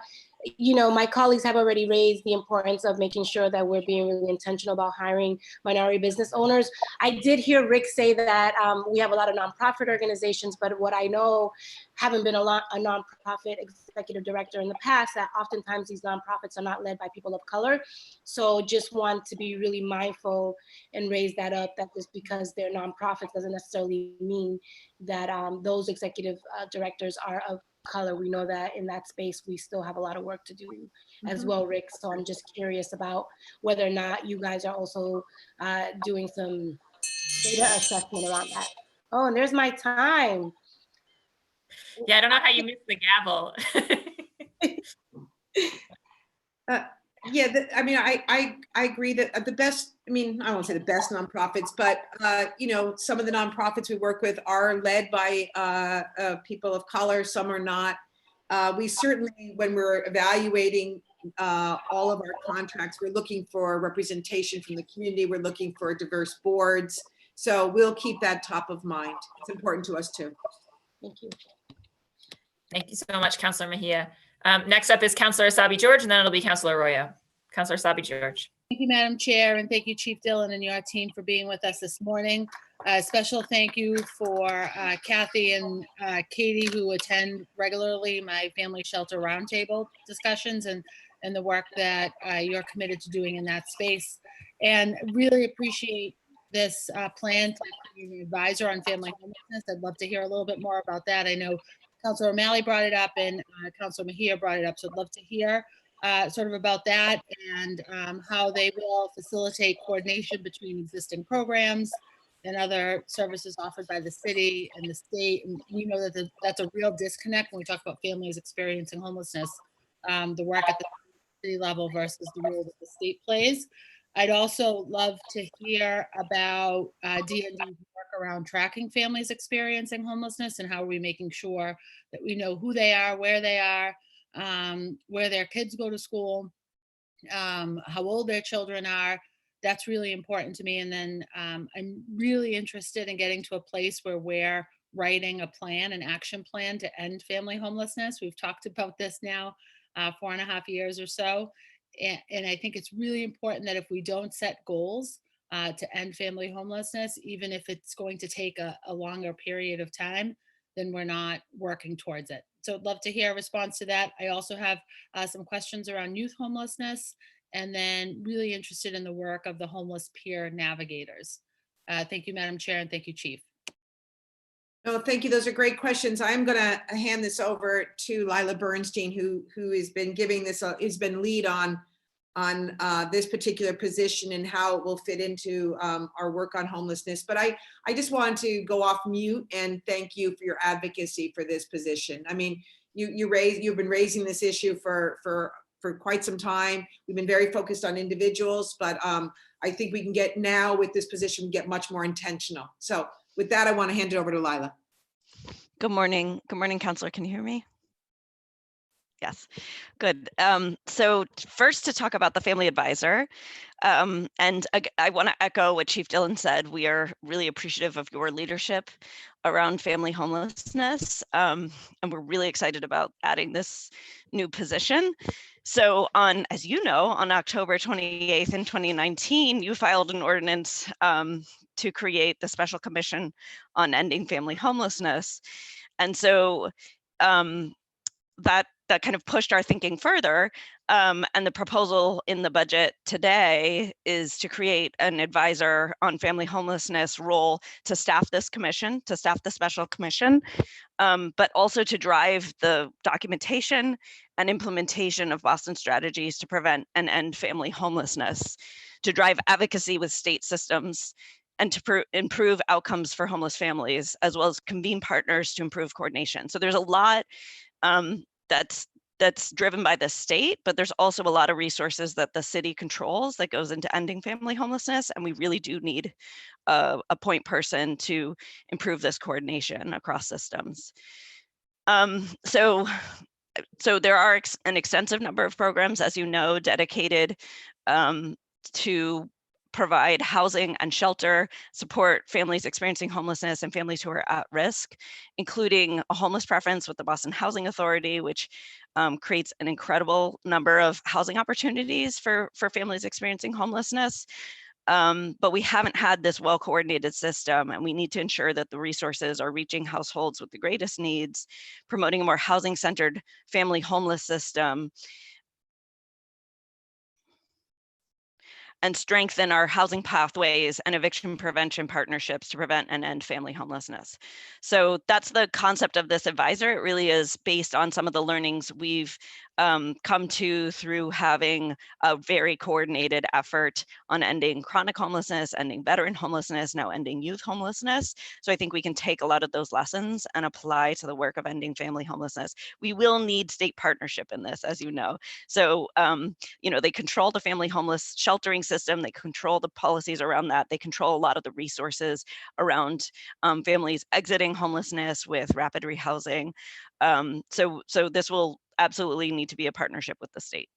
my colleagues have already raised the importance of making sure that we're being really intentional about hiring minority business owners. I did hear Rick say that we have a lot of nonprofit organizations, but what I know, having been a nonprofit executive director in the past, that oftentimes these nonprofits are not led by people of color. So just want to be really mindful and raise that up, that just because they're nonprofits doesn't necessarily mean that those executive directors are of color. We know that in that space, we still have a lot of work to do as well, Rick. So I'm just curious about whether or not you guys are also doing some data assessment around that. Oh, and there's my time. Yeah, I don't know how you missed the gavel. Yeah, I agree that the best, I won't say the best nonprofits, but some of the nonprofits we work with are led by people of color, some are not. We certainly, when we're evaluating all of our contracts, we're looking for representation from the community, we're looking for diverse boards. So we'll keep that top of mind. It's important to us too. Thank you. Thank you so much, Councilor Mejia. Next up is Councilor Asabi George, and then it'll be Councilor Arroyo. Councilor Asabi George. Thank you, Madam Chair, and thank you, Chief Dillon and your team for being with us this morning. A special thank you for Kathy and Katie, who attend regularly my family shelter roundtable discussions and the work that you're committed to doing in that space. And really appreciate this plan to be an advisor on family homelessness. I'd love to hear a little bit more about that. I know Councilor O'Malley brought it up and Councilor Mejia brought it up, so I'd love to hear sort of about that and how they will facilitate coordination between existing programs and other services offered by the city and the state. And we know that that's a real disconnect when we talk about families experiencing homelessness, the work at the city level versus the role that the state plays. I'd also love to hear about DND's work around tracking families experiencing homelessness and how are we making sure that we know who they are, where their kids go to school, how old their children are. That's really important to me. And then I'm really interested in getting to a place where we're writing a plan, an action plan to end family homelessness. We've talked about this now 4.5 years or so. And I think it's really important that if we don't set goals to end family homelessness, even if it's going to take a longer period of time, then we're not working towards it. So I'd love to hear a response to that. I also have some questions around youth homelessness, and then really interested in the work of the homeless peer navigators. Thank you, Madam Chair, and thank you, Chief. No, thank you. Those are great questions. I'm going to hand this over to Lila Bernstein, who has been giving this, has been lead on this particular position and how it will fit into our work on homelessness. But I just wanted to go off mute and thank you for your advocacy for this position. I mean, you've been raising this issue for quite some time. We've been very focused on individuals, but I think we can get now with this position, get much more intentional. So with that, I want to hand it over to Lila. Good morning. Good morning, Counselor. Can you hear me? Yes, good. So first to talk about the family advisor, and I want to echo what Chief Dillon said. We are really appreciative of your leadership around family homelessness, and we're really excited about adding this new position. So as you know, on October 28th in 2019, you filed an ordinance to create the Special Commission on Ending Family Homelessness. And so that kind of pushed our thinking further. And the proposal in the budget today is to create an advisor on family homelessness role to staff this commission, to staff the special commission, but also to drive the documentation and implementation of Boston strategies to prevent and end family homelessness, to drive advocacy with state systems, and to improve outcomes for homeless families, as well as convene partners to improve coordination. So there's a lot that's driven by the state, but there's also a lot of resources that the city controls that goes into ending family homelessness, and we really do need a point person to improve this coordination across systems. So there are an extensive number of programs, as you know, dedicated to provide housing and shelter, support families experiencing homelessness and families who are at risk, including a homeless preference with the Boston Housing Authority, which creates an incredible number of housing opportunities for families experiencing homelessness. But we haven't had this well-coordinated system, and we need to ensure that the resources are reaching households with the greatest needs, promoting a more housing-centered family homeless system, and strengthen our housing pathways and eviction prevention partnerships to prevent and end family homelessness. So that's the concept of this advisor. It really is based on some of the learnings we've come to through having a very coordinated effort on ending chronic homelessness, ending veteran homelessness, now ending youth homelessness. So I think we can take a lot of those lessons and apply to the work of ending family homelessness. We will need state partnership in this, as you know. So, they control the family homeless sheltering system, they control the policies around that, they control a lot of the resources around families exiting homelessness with rapid rehousing. So this will absolutely need to be a partnership with the state.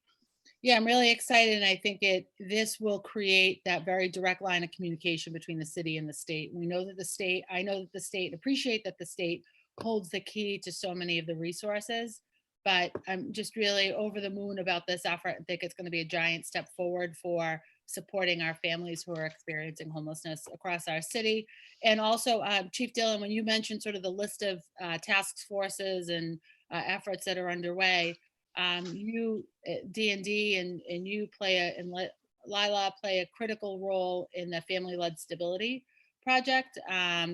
Yeah, I'm really excited, and I think this will create that very direct line of communication between the city and the state. We know that I know that the state, appreciate that the state holds the key to so many of the resources, but I'm just really over the moon about this effort. I think it's going to be a giant step forward for supporting our families who are experiencing homelessness across our city. And also, Chief Dillon, when you mentioned sort of the list of task forces and efforts that are underway, you, DND, and you and Lila play a critical role in the family-led stability project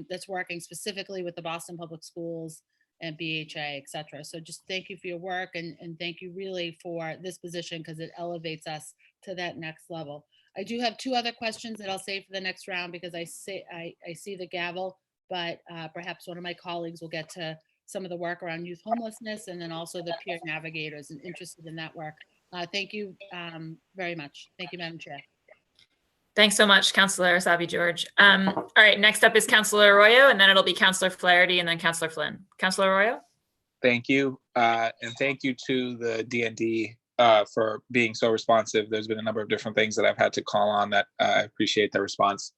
that's working specifically with the Boston Public Schools and BHA, et cetera. So just thank you for your work, and thank you really for this position, because it elevates us to that next level. I do have two other questions that I'll save for the next round because I see the gavel, but perhaps one of my colleagues will get to some of the work around youth homelessness and then also the peer navigators and interested in that work. Thank you very much. Thank you, Madam Chair. Thanks so much, Councillor Sabi George. All right, next up is Councillor Arroyo, and then it'll be Councillor Flaherty and then Councillor Flynn. Councillor Arroyo? Thank you. And thank you to the DND for being so responsive. There's been a number of different things that I've had to call on that I appreciate the response.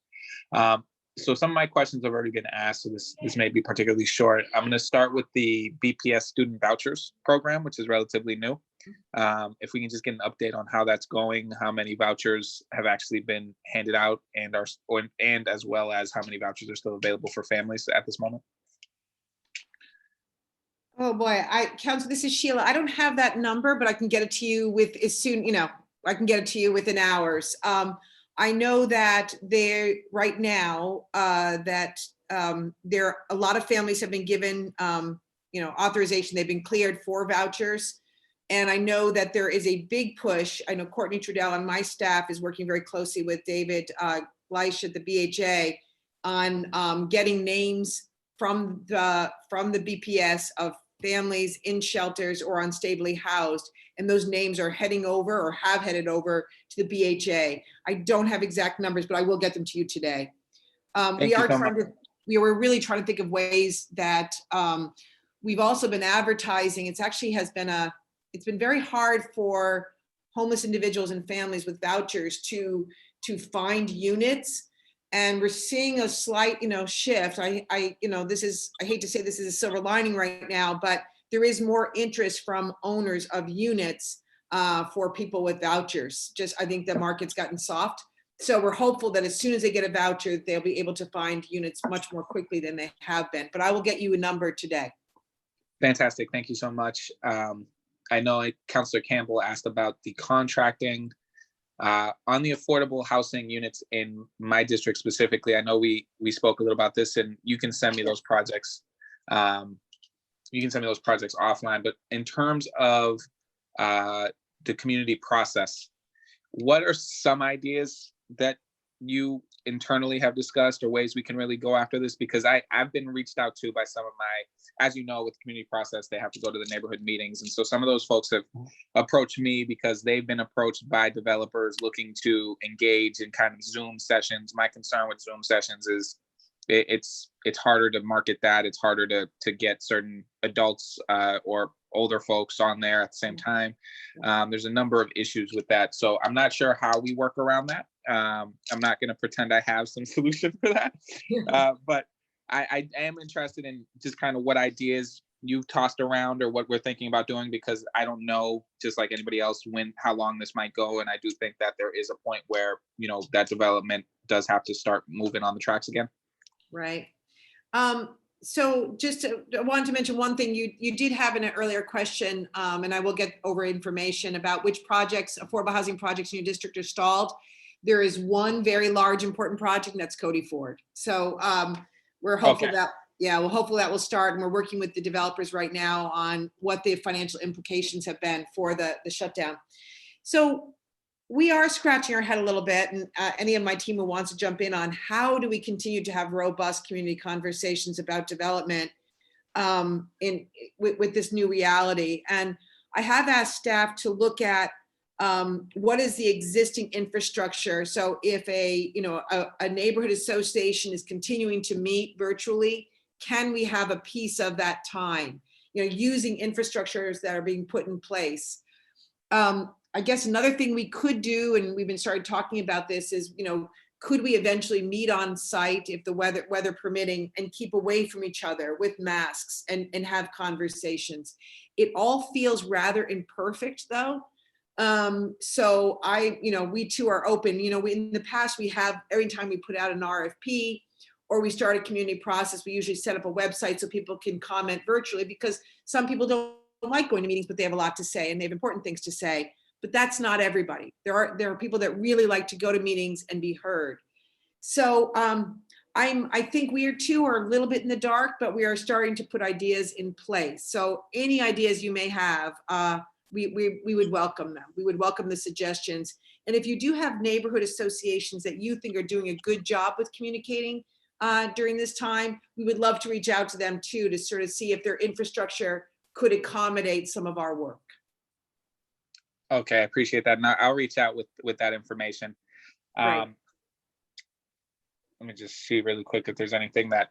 So some of my questions have already been asked, so this may be particularly short. I'm going to start with the BPS Student Vouchers Program, which is relatively new. If we can just get an update on how that's going, how many vouchers have actually been handed out, and as well as how many vouchers are still available for families at this moment. Oh boy, Council, this is Sheila. I don't have that number, but I can get it to you with as soon, I can get it to you within hours. I know that right now that there a lot of families have been given authorization. They've been cleared for vouchers. And I know that there is a big push. I know Courtney Trudell on my staff is working very closely with David Gleisch at the BHA on getting names from the BPS of families in shelters or unstably housed. And those names are heading over or have headed over to the BHA. I don't have exact numbers, but I will get them to you today. We were really trying to think of ways that we've also been advertising. It's been very hard for homeless individuals and families with vouchers to find units. And we're seeing a slight, shift. I hate to say this is a silver lining right now, but there is more interest from owners of units for people with vouchers. I think the market's gotten soft. So we're hopeful that as soon as they get a voucher, they'll be able to find units much more quickly than they have been. But I will get you a number today. Fantastic. Thank you so much. I know Councillor Campbell asked about the contracting on the affordable housing units in my district specifically. I know we spoke a little about this, and you can send me those projects. You can send me those projects offline. But in terms of the community process, what are some ideas that you internally have discussed or ways we can really go after this? Because I've been reached out to by some of my, as you know, with the community process, they have to go to the neighborhood meetings. And so some of those folks have approached me because they've been approached by developers looking to engage in kind of Zoom sessions. My concern with Zoom sessions is it's harder to market that. It's harder to get certain adults or older folks on there at the same time. There's a number of issues with that. So I'm not sure how we work around that. I'm not going to pretend I have some solution for that. But I am interested in just kind of what ideas you've tossed around or what we're thinking about doing, because I don't know, just like anybody else, how long this might go. And I do think that there is a point where, that development does have to start moving on the tracks again. Right. So I wanted to mention one thing you did have in an earlier question, and I will get over information about which projects, affordable housing projects in your district are stalled. There is one very large, important project, and that's Cody Ford. So we're hopeful that will start, and we're working with the developers right now on what the financial implications have been for the shutdown. So we are scratching our head a little bit, and any of my team who wants to jump in on how do we continue to have robust community conversations about development with this new reality. And I have asked staff to look at what is the existing infrastructure. So if a neighborhood association is continuing to meet virtually, can we have a piece of that time, using infrastructures that are being put in place? I guess another thing we could do, and we've been started talking about this, is, could we eventually meet on site if the weather permitting, and keep away from each other with masks and have conversations? It all feels rather imperfect though. So we too are open. In the past, every time we put out an RFP or we start a community process, we usually set up a website so people can comment virtually, because some people don't like going to meetings, but they have a lot to say and they have important things to say. But that's not everybody. There are people that really like to go to meetings and be heard. So I think we are a little bit in the dark, but we are starting to put ideas in place. So any ideas you may have, we would welcome them. We would welcome the suggestions. And if you do have neighborhood associations that you think are doing a good job with communicating during this time, we would love to reach out to them too, to sort of see if their infrastructure could accommodate some of our work. Okay, I appreciate that. And I'll reach out with that information. Great. Let me just see really quick if there's anything that,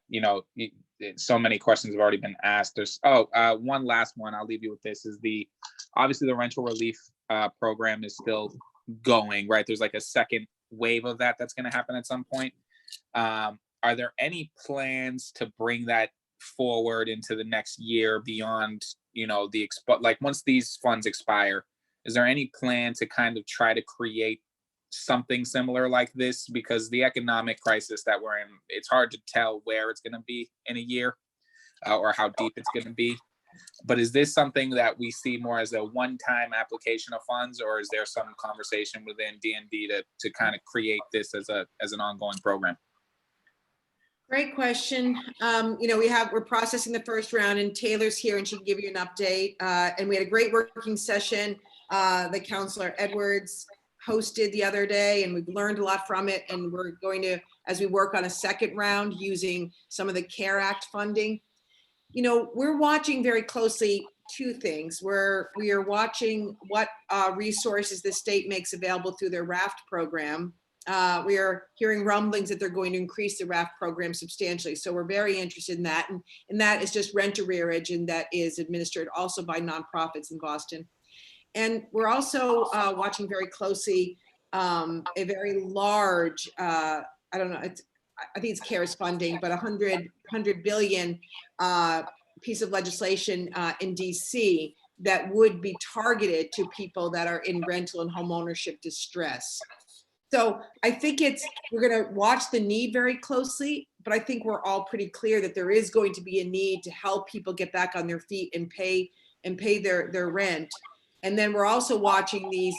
so many questions have already been asked. There's, one last one, I'll leave you with this, is obviously the rental relief program is still going, right? There's like a second wave of that's going to happen at some point. Are there any plans to bring that forward into the next year beyond, like once these funds expire? Is there any plan to kind of try to create something similar like this? Because the economic crisis that we're in, it's hard to tell where it's going to be in a year or how deep it's going to be. But is this something that we see more as a one-time application of funds, or is there some conversation within DND to kind of create this as an ongoing program? Great question. We're processing the first round, and Taylor's here and she can give you an update. And we had a great working session that Counselor Edwards hosted the other day, and we've learned a lot from it. And we're going to, as we work on a second round using some of the CARE Act funding, we're watching very closely two things. We are watching what resources the state makes available through their RAFT program. We are hearing rumblings that they're going to increase the RAFT program substantially. So we're very interested in that. And that is just rent arrearage, and that is administered also by nonprofits in Boston. And we're also watching very closely a very large, I think it's CARES funding, but 100 billion piece of legislation in DC that would be targeted to people that are in rental and home ownership distress. So I think we're going to watch the need very closely, but I think we're all pretty clear that there is going to be a need to help people get back on their feet and pay their rent. And then we're also watching these,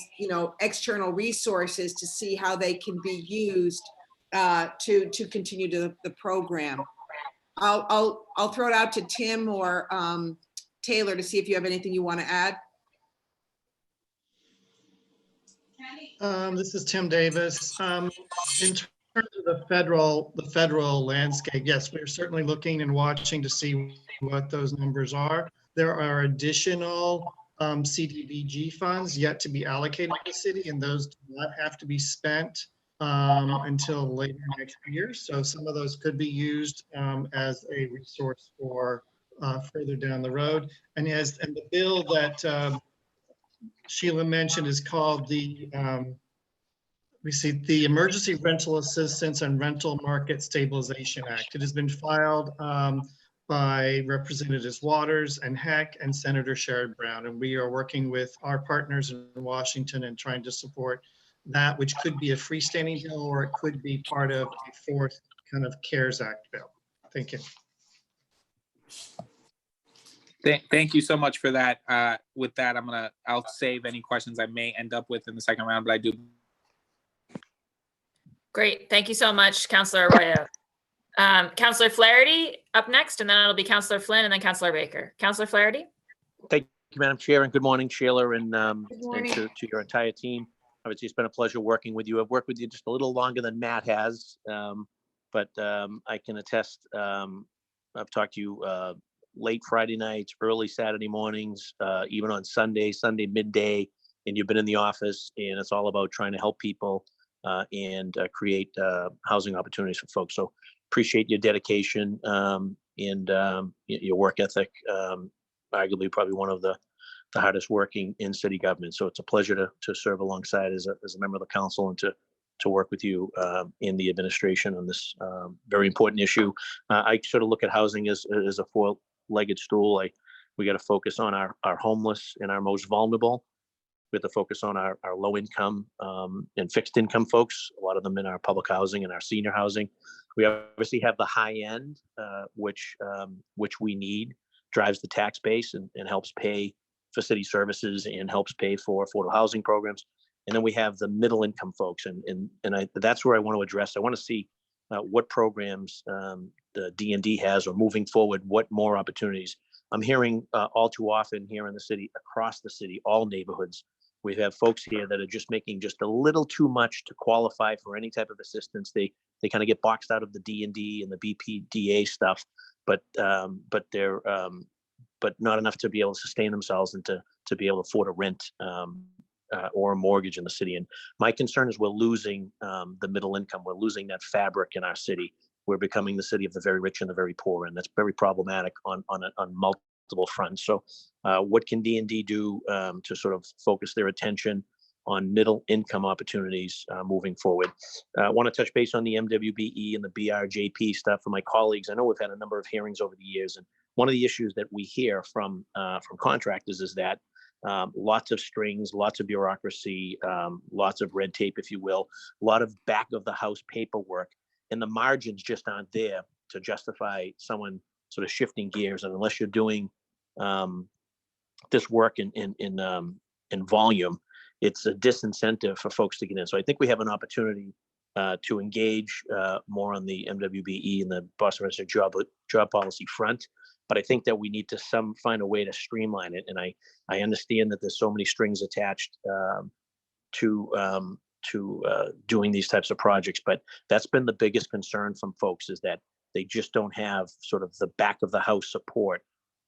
external resources to see how they can be used to continue the program. I'll throw it out to Tim or Taylor to see if you have anything you want to add. This is Tim Davis. In terms of the federal landscape, yes, we're certainly looking and watching to see what those numbers are. There are additional CDBG funds yet to be allocated to the city, and those do not have to be spent until later next year. So some of those could be used as a resource for further down the road. And the bill that Sheila mentioned is called the Emergency Rental Assistance and Rental Market Stabilization Act. It has been filed by Representatives Waters and Heck and Senator Sherrod Brown, and we are working with our partners in Washington and trying to support that, which could be a freestanding bill or it could be part of a fourth kind of CARES Act bill. Thank you. Thank you so much for that. With that, I'll save any questions I may end up with in the second round, but I do. Great. Thank you so much, Councilor Arroyo. Councilor Flaherty up next, and then it'll be Councilor Flynn and then Councilor Baker. Councilor Flaherty. Thank you, Madam Chair, and good morning, Sheila, and morning. to your entire team. Obviously, it's been a pleasure working with you. I've worked with you just a little longer than Matt has, but I can attest, I've talked to you late Friday nights, early Saturday mornings, even on Sunday midday, and you've been in the office, and it's all about trying to help people and create housing opportunities for folks. So appreciate your dedication and your work ethic, arguably probably one of the hardest working in city government. So it's a pleasure to serve alongside as a member of the council and to work with you in the administration on this very important issue. I sort of look at housing as a four-legged stool. We got to focus on our homeless and our most vulnerable. We have to focus on our low income and fixed income folks, a lot of them in our public housing and our senior housing. We obviously have the high end, which we need, drives the tax base and helps pay for city services and helps pay for affordable housing programs. And then we have the middle income folks. And that's where I want to address. I want to see what programs the DND has, or moving forward, what more opportunities. I'm hearing all too often here in the city, across the city, all neighborhoods, We have folks here that are just making just a little too much to qualify for any type of assistance. They kind of get boxed out of the DND and the BPDA stuff, but not enough to be able to sustain themselves and to be able to afford a rent or a mortgage in the city. And my concern is we're losing the middle income. We're losing that fabric in our city. We're becoming the city of the very rich and the very poor, and that's very problematic on multiple fronts. So what can DND do to sort of focus their attention on middle income opportunities moving forward? I want to touch base on the MWBE and the BRJP stuff for my colleagues. I know we've had a number of hearings over the years, and one of the issues that we hear from contractors is that lots of strings, lots of bureaucracy, lots of red tape, if you will, a lot of back of the house paperwork, and the margins just aren't there to justify someone sort of shifting gears. And unless you're doing this work in volume, it's a disincentive for folks to get in. So I think we have an opportunity to engage more on the MWBE and the Boston Resident job policy front. But I think that we need to find a way to streamline it. And I understand that there's so many strings attached to doing these types of projects. But that's been the biggest concern from folks, is that they just don't have sort of the back of the house support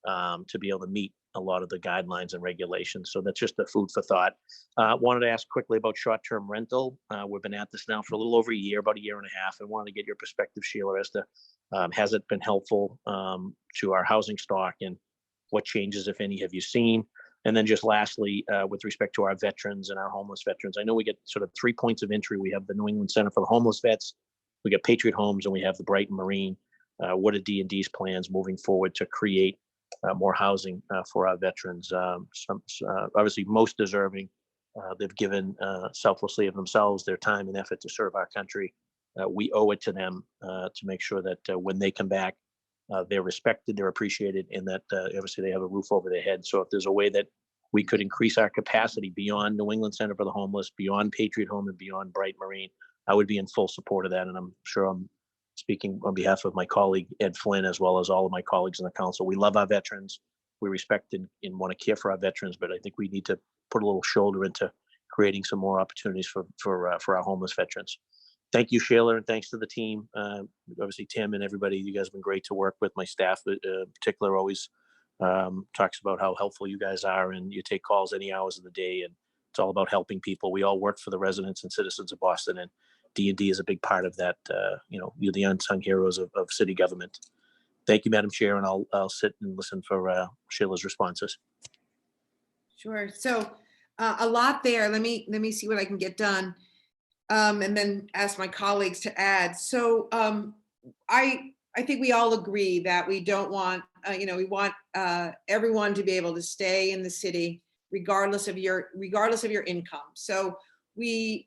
to be able to meet a lot of the guidelines and regulations. So that's just a food for thought. Wanted to ask quickly about short-term rental. We've been at this now for a little over a year, about a year and a half. I wanted to get your perspective, Sheila, as to has it been helpful to our housing stock, and what changes, if any, have you seen? And then just lastly, with respect to our veterans and our homeless veterans, I know we get sort of 3 points of entry. We have the New England Center for the Homeless Vets, we got Patriot Homes, and we have the Brighton Marine. What are D&D's plans moving forward to create more housing for our veterans? Obviously most deserving. They've given selflessly of themselves, their time and effort to serve our country. We owe it to them to make sure that when they come back, they're respected, they're appreciated, and that obviously they have a roof over their head. So if there's a way that we could increase our capacity beyond New England Center for the Homeless, beyond Patriot Home, and beyond Bright Marine, I would be in full support of that. And I'm sure I'm speaking on behalf of my colleague, Ed Flynn, as well as all of my colleagues in the council. We love our veterans. We respect and want to care for our veterans, but I think we need to put a little shoulder into creating some more opportunities for our homeless veterans. Thank you, Sheila, and thanks to the team. Obviously, Tim and everybody, you guys have been great to work with. My staff in particular always talks about how helpful you guys are, and you take calls any hours of the day, and it's all about helping people. We all work for the residents and citizens of Boston, and D&D is a big part of that. You're the unsung heroes of city government. Thank you, Madam Chair, and I'll sit and listen for Sheila's responses. Sure. So a lot there. Let me see what I can get done, and then ask my colleagues to add. So I think we all agree that we don't want, we want everyone to be able to stay in the city regardless of your income. So we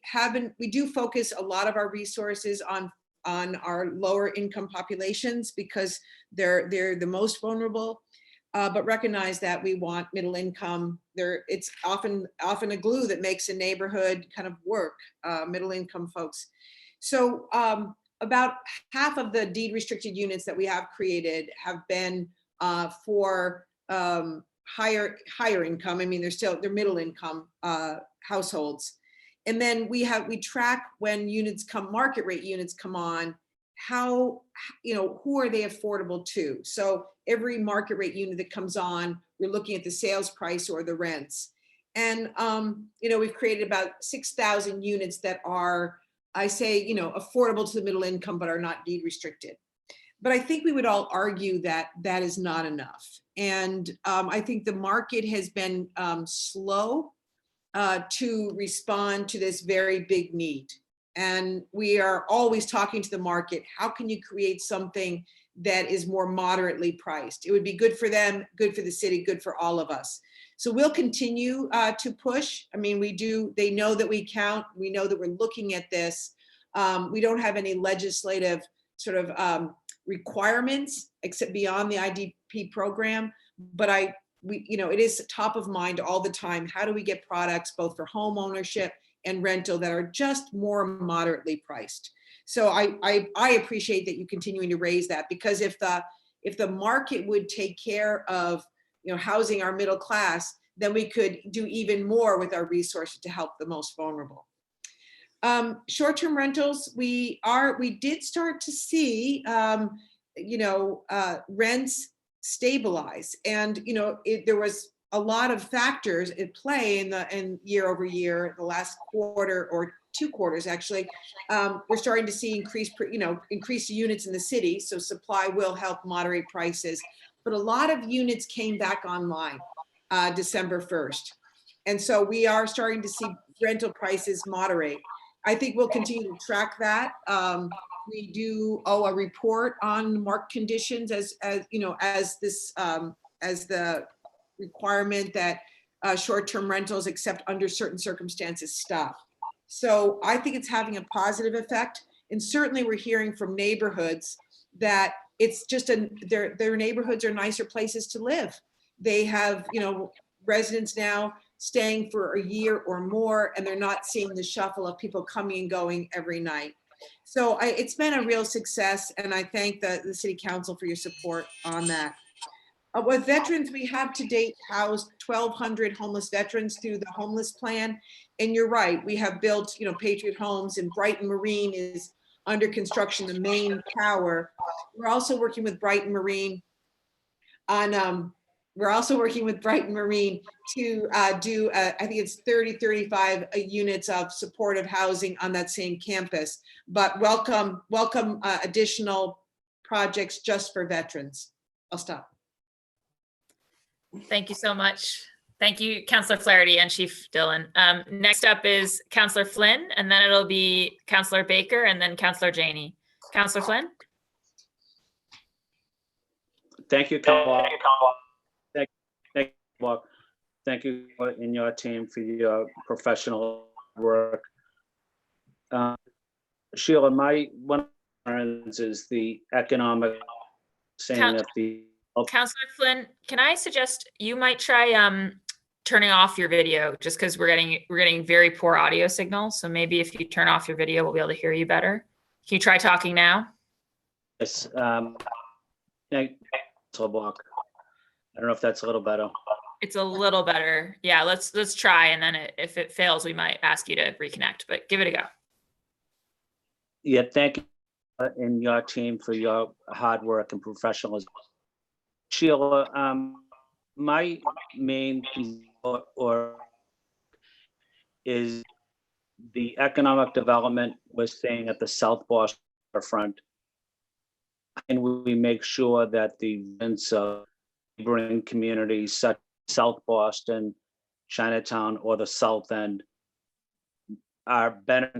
do focus a lot of our resources on our lower income populations because they're the most vulnerable, but recognize that we want middle income. It's often a glue that makes a neighborhood kind of work, middle income folks. So about half of the deed restricted units that we have created have been for higher income. I mean, they're middle income households. And then we track when market rate units come on, who are they affordable to? So every market rate unit that comes on, we're looking at the sales price or the rents. And, we've created about 6,000 units that are, I say, affordable to the middle income, but are not deed restricted. But I think we would all argue that that is not enough. And I think the market has been slow to respond to this very big need. And we are always talking to the market. How can you create something that is more moderately priced? It would be good for them, good for the city, good for all of us. So we'll continue to push. I mean, they know that we count. We know that we're looking at this. We don't have any legislative sort of requirements except beyond the IDP program, but it is top of mind all the time. How do we get products both for home ownership and rental that are just more moderately priced? So I appreciate that you continuing to raise that, because if the market would take care of housing our middle class, then we could do even more with our resources to help the most vulnerable. Short-term rentals, we did start to see, rents stabilize, and there was a lot of factors at play in year over year, the last quarter or 2 quarters actually. We're starting to see increased units in the city, so supply will help moderate prices. But a lot of units came back online December 1st, and so we are starting to see rental prices moderate. I think we'll continue to track that. We do owe a report on market conditions as the requirement that short-term rentals, except under certain circumstances, stop. So I think it's having a positive effect. And certainly we're hearing from neighborhoods that it's just their neighborhoods are nicer places to live. They have, residents now staying for a year or more, and they're not seeing the shuffle of people coming and going every night. So it's been a real success, and I thank the City Council for your support on that. With veterans, we have to date housed 1,200 homeless veterans through the homeless plan. And you're right, we have built, Patriot Homes, and Brighton Marine is under construction, the main tower. We're also working with Brighton Marine on, to do, I think it's 35 units of supportive housing on that same campus. But welcome additional projects just for veterans. I'll stop. Thank you so much. Thank you, Councillor Flaherty and Chief Dillon. Next up is Councillor Flynn, and then it'll be Councillor Baker and then Councillor Janey. Councillor Flynn? Thank you, Kamala. Thank you and your team for your professional work. Sheila, one of my concerns is the economic saying that the Councillor Flynn, can I suggest you might try turning off your video, just because we're getting very poor audio signal. So maybe if you turn off your video, we'll be able to hear you better. Can you try talking now? Yes. I don't know if that's a little better. It's a little better. Yeah, let's try, and then if it fails, we might ask you to reconnect, but give it a go. Yeah, thank you and your team for your hard work and professionalism. Sheila, my main is the economic development we're seeing at the South Boston front, and we make sure that the events of neighboring communities such as South Boston, Chinatown, or the South End are better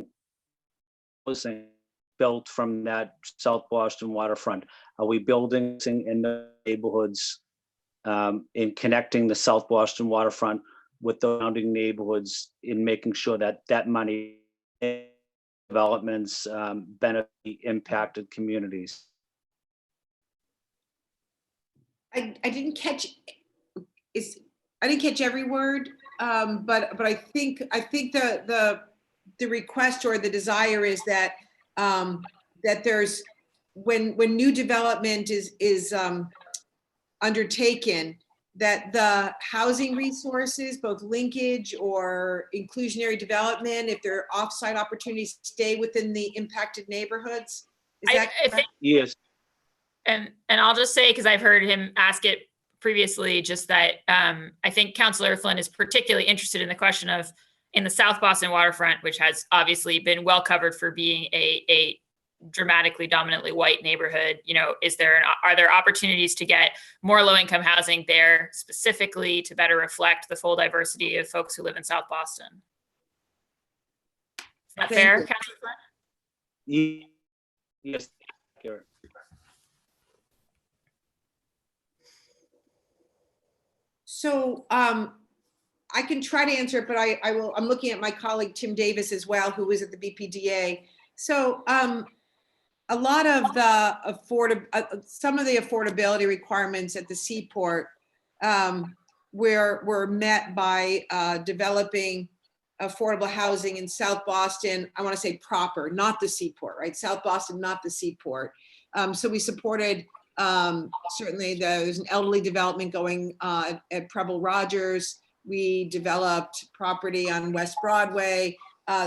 built from that South Boston waterfront. Are we building in the neighborhoods in connecting the South Boston waterfront with the surrounding neighborhoods in making sure that that money developments benefit impacted communities? I didn't catch every word, but I think the request or the desire is that that there's when new development is undertaken, that the housing resources, both linkage or inclusionary development, if there are offsite opportunities, stay within the impacted neighborhoods. Is that I think, yes. And I'll just say, because I've heard him ask it previously, just that I think Councillor Flynn is particularly interested in the question of, in the South Boston waterfront, which has obviously been well covered for being a dramatically dominantly white neighborhood, are there opportunities to get more low-income housing there specifically to better reflect the full diversity of folks who live in South Boston? Is that fair, Councillor Flynn? Yes. So I can try to answer it, but I'm looking at my colleague Tim Davis as well, who was at the BPDA. So a lot of the some of the affordability requirements at the Seaport were met by developing affordable housing in South Boston. I want to say proper, not the Seaport, right? South Boston, not the Seaport. So we supported certainly there's an elderly development going at Preble Rogers. We developed property on West Broadway.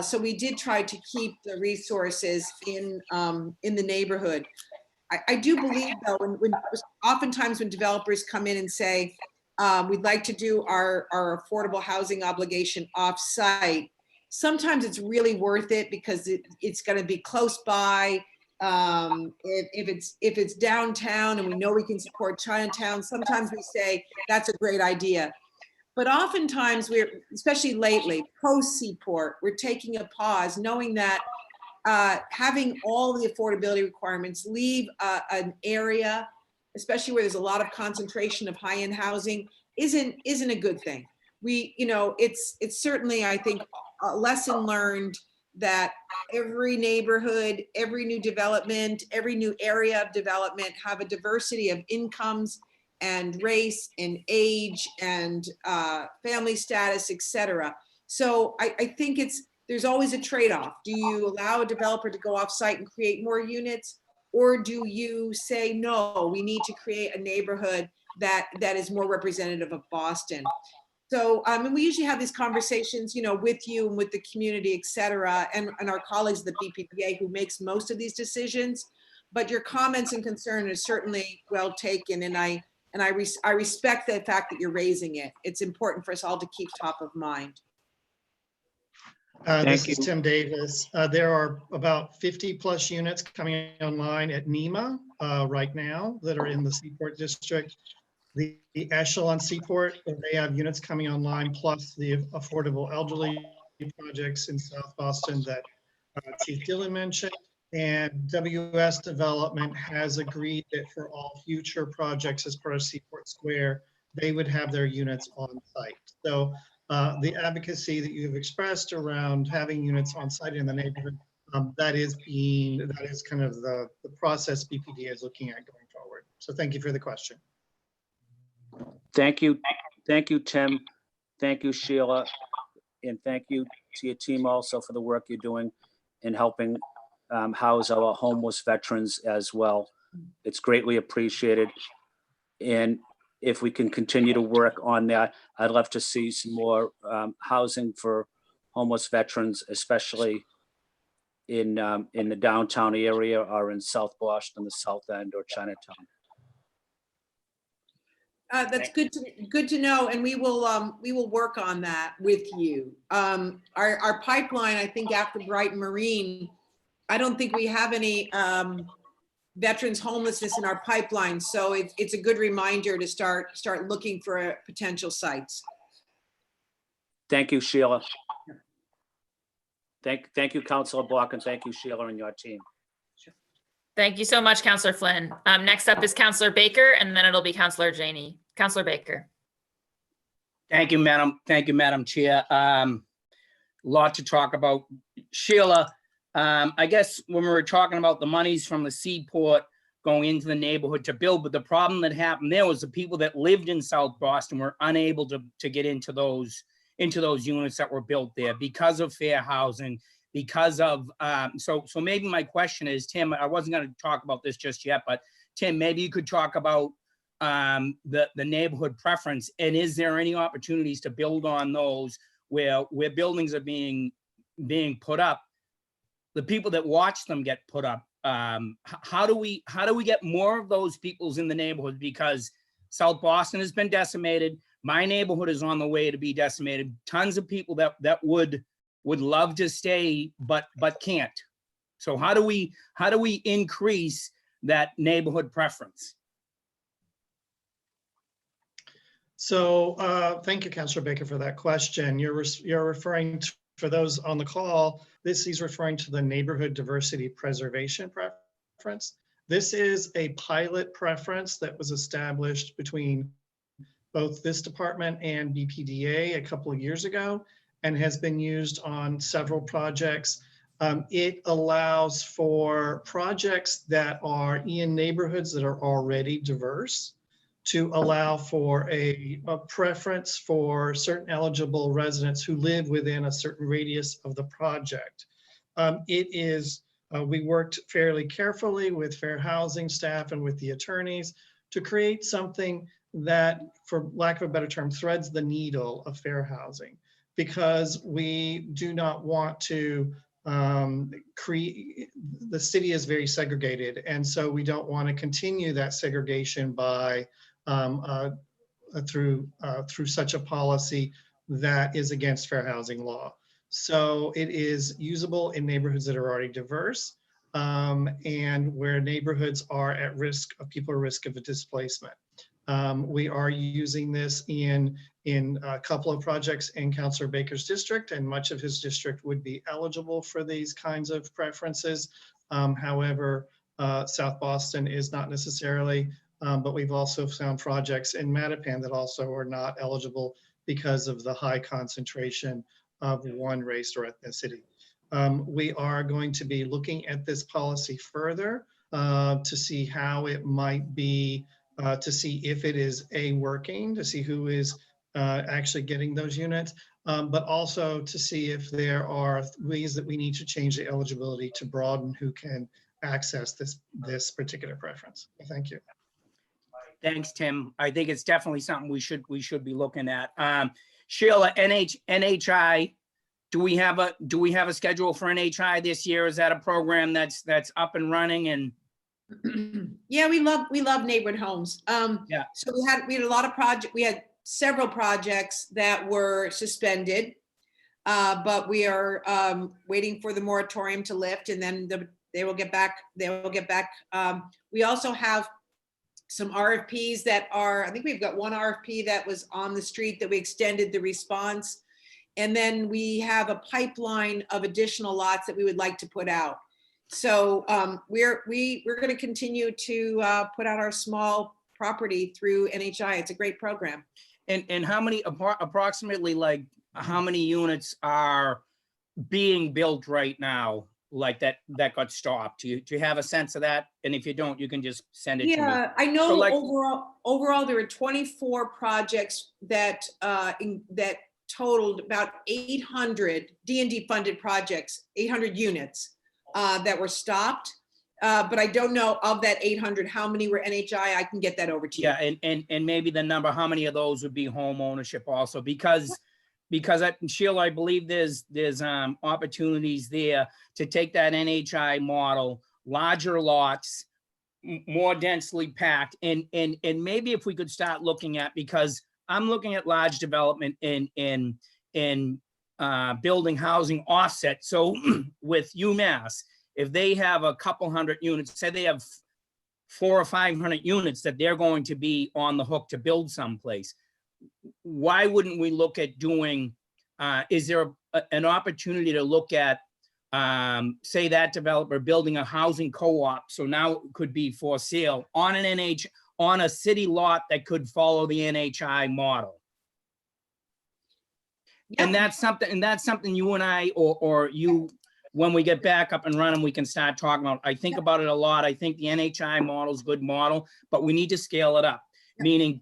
So we did try to keep the resources in the neighborhood. I do believe though, oftentimes when developers come in and say, we'd like to do our affordable housing obligation off-site, sometimes it's really worth it because it's going to be close by. If it's downtown and we know we can support Chinatown, sometimes we say that's a great idea. But oftentimes especially lately, post-Seaport, we're taking a pause, knowing that having all the affordability requirements leave an area, especially where there's a lot of concentration of high-end housing, isn't a good thing. It's certainly, I think, a lesson learned that every neighborhood, every new development, every new area of development have a diversity of incomes and race and age and family status, et cetera. So I think there's always a trade-off. Do you allow a developer to go off-site and create more units? Or do you say, no, we need to create a neighborhood that is more representative of Boston? So, and we usually have these conversations, with you and with the community, et cetera, and our colleagues at the BPPA who makes most of these decisions. But your comments and concern is certainly well taken, and I respect the fact that you're raising it. It's important for us all to keep top of mind. This is Tim Davis. There are about 50 plus units coming online at NEMA right now that are in the Seaport District. The Echelon Seaport, they have units coming online, plus the affordable elderly projects in South Boston that Chief Dillon mentioned. And WS Development has agreed that for all future projects as part of Seaport Square, they would have their units on site. So the advocacy that you have expressed around having units on site in the neighborhood, that is kind of the process BPD is looking at going forward. So thank you for the question. Thank you, Tim. Thank you, Sheila. And thank you to your team also for the work you're doing in helping house our homeless veterans as well. It's greatly appreciated. And if we can continue to work on that, I'd love to see some more housing for homeless veterans, especially in the downtown area or in South Boston, the South End, or Chinatown. That's good to know, and we will work on that with you. Our pipeline, I think, after Brighton Marine, I don't think we have any veterans homelessness in our pipeline, so it's a good reminder to start looking for potential sites. Thank you, Sheila. Thank you, Councilor Block, and thank you, Sheila, and your team. Thank you so much, Councilor Flynn. Next up is Councilor Baker, and then it'll be Councilor Janey. Councilor Baker. Thank you, Madam Chair. Lot to talk about. Sheila, I guess when we were talking about the monies from the Seaport going into the neighborhood to build, but the problem that happened there was the people that lived in South Boston were unable to get into those units that were built there because of fair housing, because of, so maybe my question is, Tim, I wasn't going to talk about this just yet, but Tim, maybe you could talk about the neighborhood preference, and is there any opportunities to build on those where buildings are being put up, the people that watch them get put up? How do we get more of those peoples in the neighborhood? Because South Boston has been decimated. My neighborhood is on the way to be decimated. Tons of people that would love to stay, but can't. So how do we increase that neighborhood preference? So thank you, Councilor Baker, for that question. You're referring to, for those on the call, he's referring to the neighborhood diversity preservation preference. This is a pilot preference that was established between both this department and BPDA a couple of years ago and has been used on several projects. It allows for projects that are in neighborhoods that are already diverse to allow for a preference for certain eligible residents who live within a certain radius of the project. We worked fairly carefully with fair housing staff and with the attorneys to create something that, for lack of a better term, threads the needle of fair housing, because we do not want to create, the city is very segregated, and so we don't want to continue that segregation by through such a policy that is against fair housing law. So it is usable in neighborhoods that are already diverse, and where neighborhoods are at risk of, people are at risk of a displacement. We are using this in a couple of projects in Councilor Baker's district, and much of his district would be eligible for these kinds of preferences. However, South Boston is not necessarily, but we've also found projects in Mattapan that also are not eligible because of the high concentration of one race or ethnicity. We are going to be looking at this policy further to see how it might be, to see if it is working, to see who is actually getting those units, but also to see if there are ways that we need to change the eligibility to broaden who can access this particular preference. Thank you. Thanks, Tim. I think it's definitely something we should be looking at. Sheila, NHI, do we have a schedule for NHI this year? Is that a program that's up and running? And yeah, we love neighborhood homes. Yeah. So we had a lot of projects. We had several projects that were suspended, but we are waiting for the moratorium to lift, and then they will get back. We also have some RFPs that are, I think we've got one RFP that was on the street that we extended the response. And then we have a pipeline of additional lots that we would like to put out. So we're going to continue to put out our small property through NHI. It's a great program. And how many, approximately, like, how many units are being built right now, like that got stopped? Do you have a sense of that? And if you don't, you can just send it to me. Yeah, I know. So, like, overall there were 24 projects that that totaled about 800 DND funded projects, 800 units that were stopped. But I don't know, of that 800, how many were NHI. I can get that over to you. Yeah, and maybe the number, how many of those would be home ownership also? Because Sheila, I believe there's opportunities there to take that NHI model, larger lots, more densely packed, and maybe if we could start looking at, because I'm looking at large development in building housing offset. So with UMass, if they have a couple hundred units, say they have 400 or 500 units that they're going to be on the hook to build someplace, why wouldn't we look at doing, is there an opportunity to look at, say that developer building a housing co-op, so now it could be for sale on on a city lot that could follow the NHI model? Yeah. And that's something you and I, or you, when we get back up and running, we can start talking about. I think about it a lot. I think the NHI model is a good model, but we need to scale it up, meaning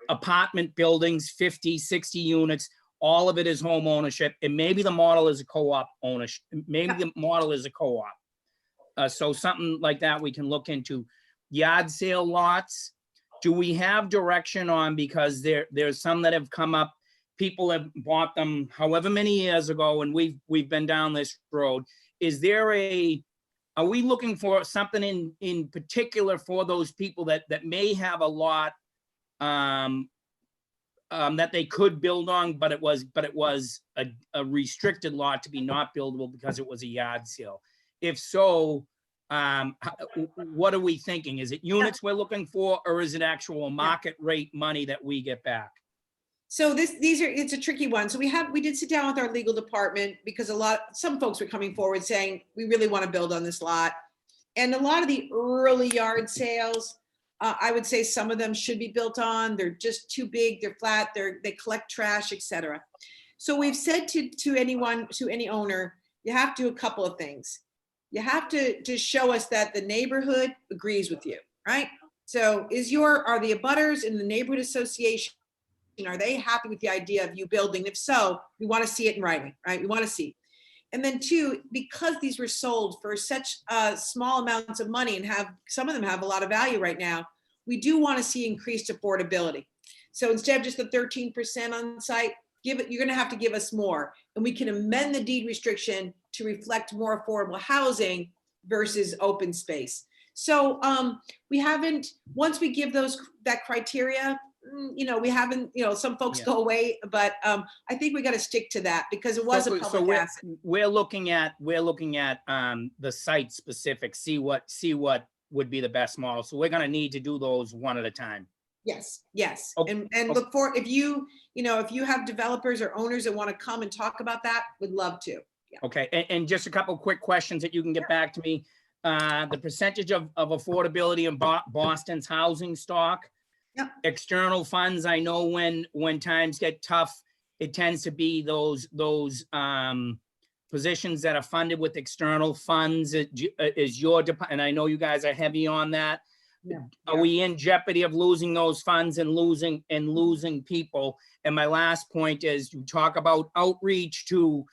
apartment buildings, 50, 60 units, all of it is home ownership. And maybe the model is a co-op ownership. Maybe the model is a co-op. So something like that we can look into. Yard sale lots, do we have direction on, because there's some that have come up, people have bought them however many years ago, and we've been down this road. Is there are we looking for something in particular for those people that may have a lot that they could build on, but it was a restricted lot to be not buildable because it was a yard sale? If so, what are we thinking? Is it units we're looking for, or is it actual market rate money that we get back? So it's a tricky one. So we did sit down with our legal department, because some folks were coming forward saying, we really want to build on this lot. And a lot of the early yard sales, I would say some of them should be built on. They're just too big, they're flat, they collect trash, etc. So we've said to any owner, you have to do a couple of things. You have to show us that the neighborhood agrees with you, right? So are the abutters in the neighborhood association, are they happy with the idea of you building? If so, we want to see it in writing, right? We want to see. And then two, because these were sold for such small amounts of money and some of them have a lot of value right now, we do want to see increased affordability. So instead of just the 13% on site, you're going to have to give us more, and we can amend the deed restriction to reflect more affordable housing versus open space. So we haven't, once we give that criteria, we haven't, some folks go away, but I think we got to stick to that because it was a public asset. We're looking at the site specific, see what would be the best model. So we're going to need to do those one at a time. Yes. Okay. And look for, if you have developers or owners that want to come and talk about that, would love to. Yeah. Okay, and just a couple quick questions that you can get back to me. The percentage of affordability in Boston's housing stock. Yep. External funds, I know when times get tough, it tends to be those positions that are funded with external funds. Is your department, and I know you guys are heavy on that. Yeah. Are we in jeopardy of losing those funds and losing people? And my last point is, you talk about outreach to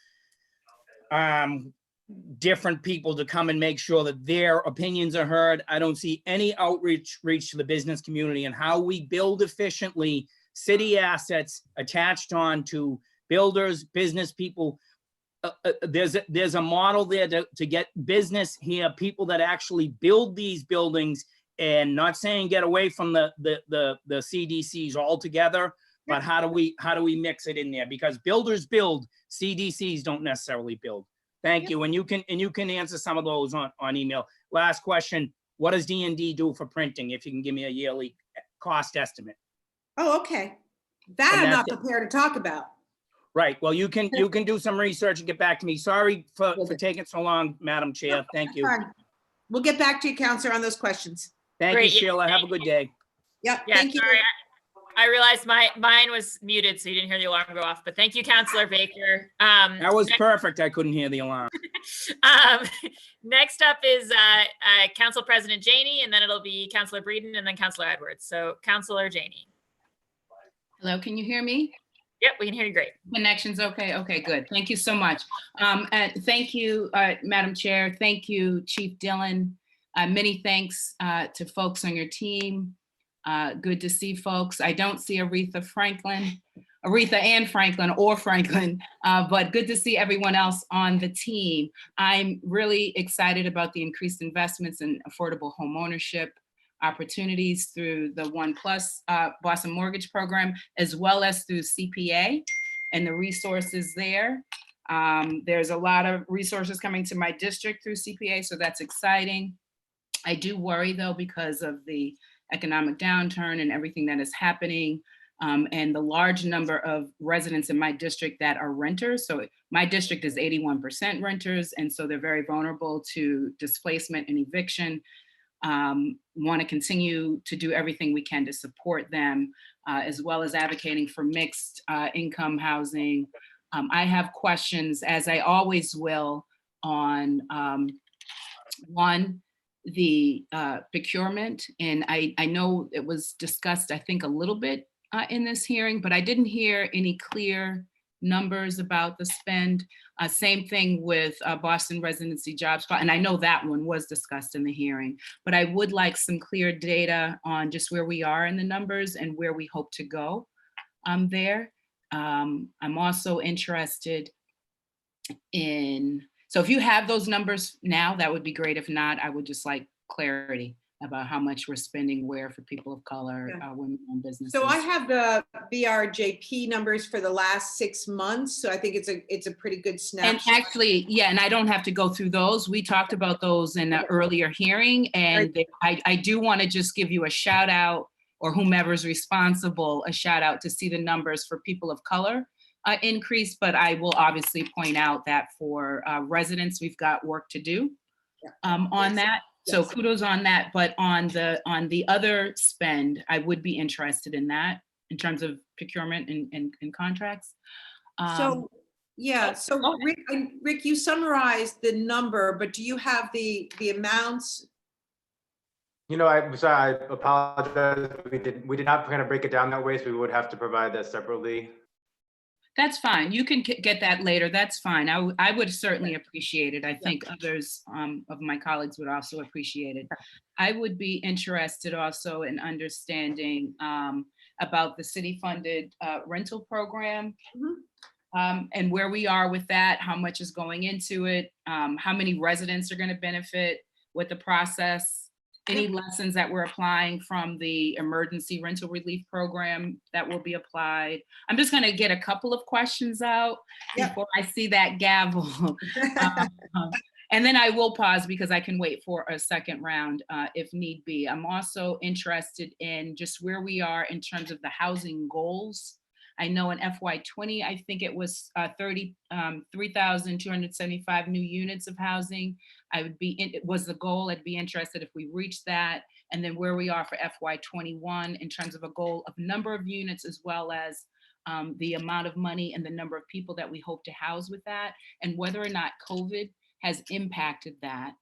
different people to come and make sure that their opinions are heard. I don't see any outreach to the business community, and how we build efficiently city assets attached on to builders, business people. There's a model there to get business here, people that actually build these buildings, and not saying get away from the CDCs altogether, but how do we mix it in there? Because builders build, CDCs don't necessarily build. Thank you. And you can answer some of those on email. Last question, what does DND do for printing? If you can give me a yearly cost estimate. Oh, okay. That I'm not prepared to talk about. Right. Well, you can do some research and get back to me. Sorry for taking so long, Madam Chair. Thank you. We'll get back to you, Counselor, on those questions. Thank you, Sheila. Have a good day. Yep. Yeah, thank you. Sorry. I realized mine was muted, so you didn't hear the alarm go off, but thank you, Counselor Baker. That was perfect. I couldn't hear the alarm. Next up is Council President Janey, and then it'll be Counselor Breeden and then Counselor Edwards. So Counselor Janey. Hello, can you hear me? Yep, we can hear you great. Connection's okay. Okay, good. Thank you so much. And thank you, Madam Chair. Thank you, Chief Dillon. Many thanks to folks on your team. Good to see folks. I don't see Aretha and Franklin, but good to see everyone else on the team. I'm really excited about the increased investments in affordable homeownership opportunities through the One Plus Boston Mortgage Program, as well as through CPA and the resources there. There's a lot of resources coming to my district through CPA, so that's exciting. I do worry though, because of the economic downturn and everything that is happening, and the large number of residents in my district that are renters. So my district is 81% renters, and so they're very vulnerable to displacement and eviction. Want to continue to do everything we can to support them, as well as advocating for mixed income housing. I have questions, as I always will, on one, the procurement. And I know it was discussed, I think, a little bit in this hearing, but I didn't hear any clear numbers about the spend. Same thing with Boston Residency Jobs. And I know that one was discussed in the hearing, but I would like some clear data on just where we are in the numbers and where we hope to go there. I'm also interested in, so if you have those numbers now, that would be great. If not, I would just like clarity about how much we're spending where for people of color, women-owned businesses. So I have the BRJP numbers for the last 6 months. So I think it's a pretty good snapshot. And actually, yeah, and I don't have to go through those. We talked about those in the earlier hearing, and I do want to just give you a shout out, or whomever's responsible, a shout out to see the numbers for people of color increase, but I will obviously point out that for residents, we've got work to do on that. So kudos on that, but on the other spend, I would be interested in that in terms of procurement and contracts. So Rick, you summarized the number, but do you have the amounts? I'm sorry, I apologize. We did not kind of break it down that way, so we would have to provide that separately. That's fine. You can get that later. That's fine. I would certainly appreciate it. I think others of my colleagues would also appreciate it. I would be interested also in understanding about the city-funded rental program and where we are with that, how much is going into it, how many residents are going to benefit with the process, any lessons that we're applying from the emergency rental relief program that will be applied. I'm just going to get a couple of questions out before I see that gavel. And then I will pause because I can wait for a second round if need be. I'm also interested in just where we are in terms of the housing goals. I know in FY20, I think it was 3,275 new units of housing. It was the goal. I'd be interested if we reach that. And then where we are for FY21 in terms of a goal of number of units, as well as the amount of money and the number of people that we hope to house with that, and whether or not COVID has impacted that,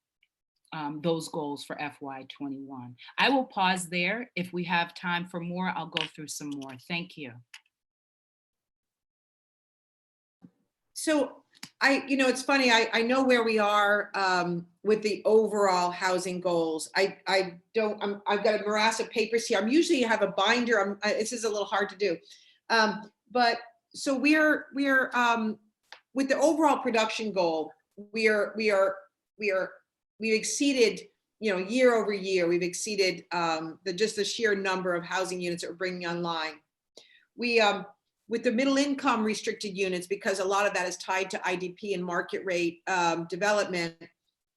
those goals for FY21. I will pause there. If we have time for more, I'll go through some more. Thank you. So it's funny, I know where we are with the overall housing goals. I've got a morass of papers here. I'm usually have a binder. This is a little hard to do. But so we're with the overall production goal, we've exceeded, year over year, we've exceeded just the sheer number of housing units that we're bringing online. We with the middle income restricted units, because a lot of that is tied to IDP and market rate development,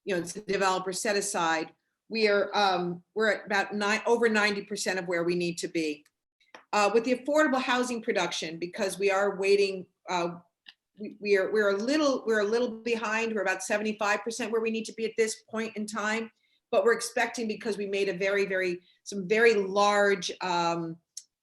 it's the developer set aside. We're at about over 90% of where we need to be. With the affordable housing production, because we are waiting, we're a little behind. We're about 75% where we need to be at this point in time, but we're expecting, because we made some very large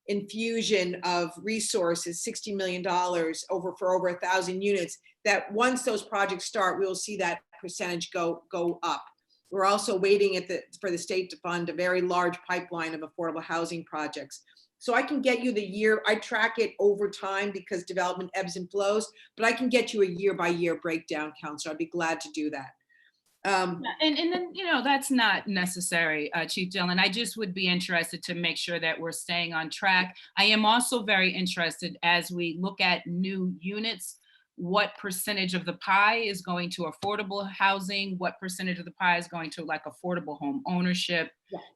infusion of resources, $60 million for over 1,000 units, that once those projects start, we will see that percentage go up. We're also waiting for the state to fund a very large pipeline of affordable housing projects. So I can get you the year, I track it over time because development ebbs and flows, but I can get you a year by year breakdown, Counselor. I'd be glad to do that. And then, that's not necessary, Chief Dillon. I just would be interested to make sure that we're staying on track. I am also very interested, as we look at new units, what percentage of the pie is going to affordable housing, what percentage of the pie is going to like affordable home ownership,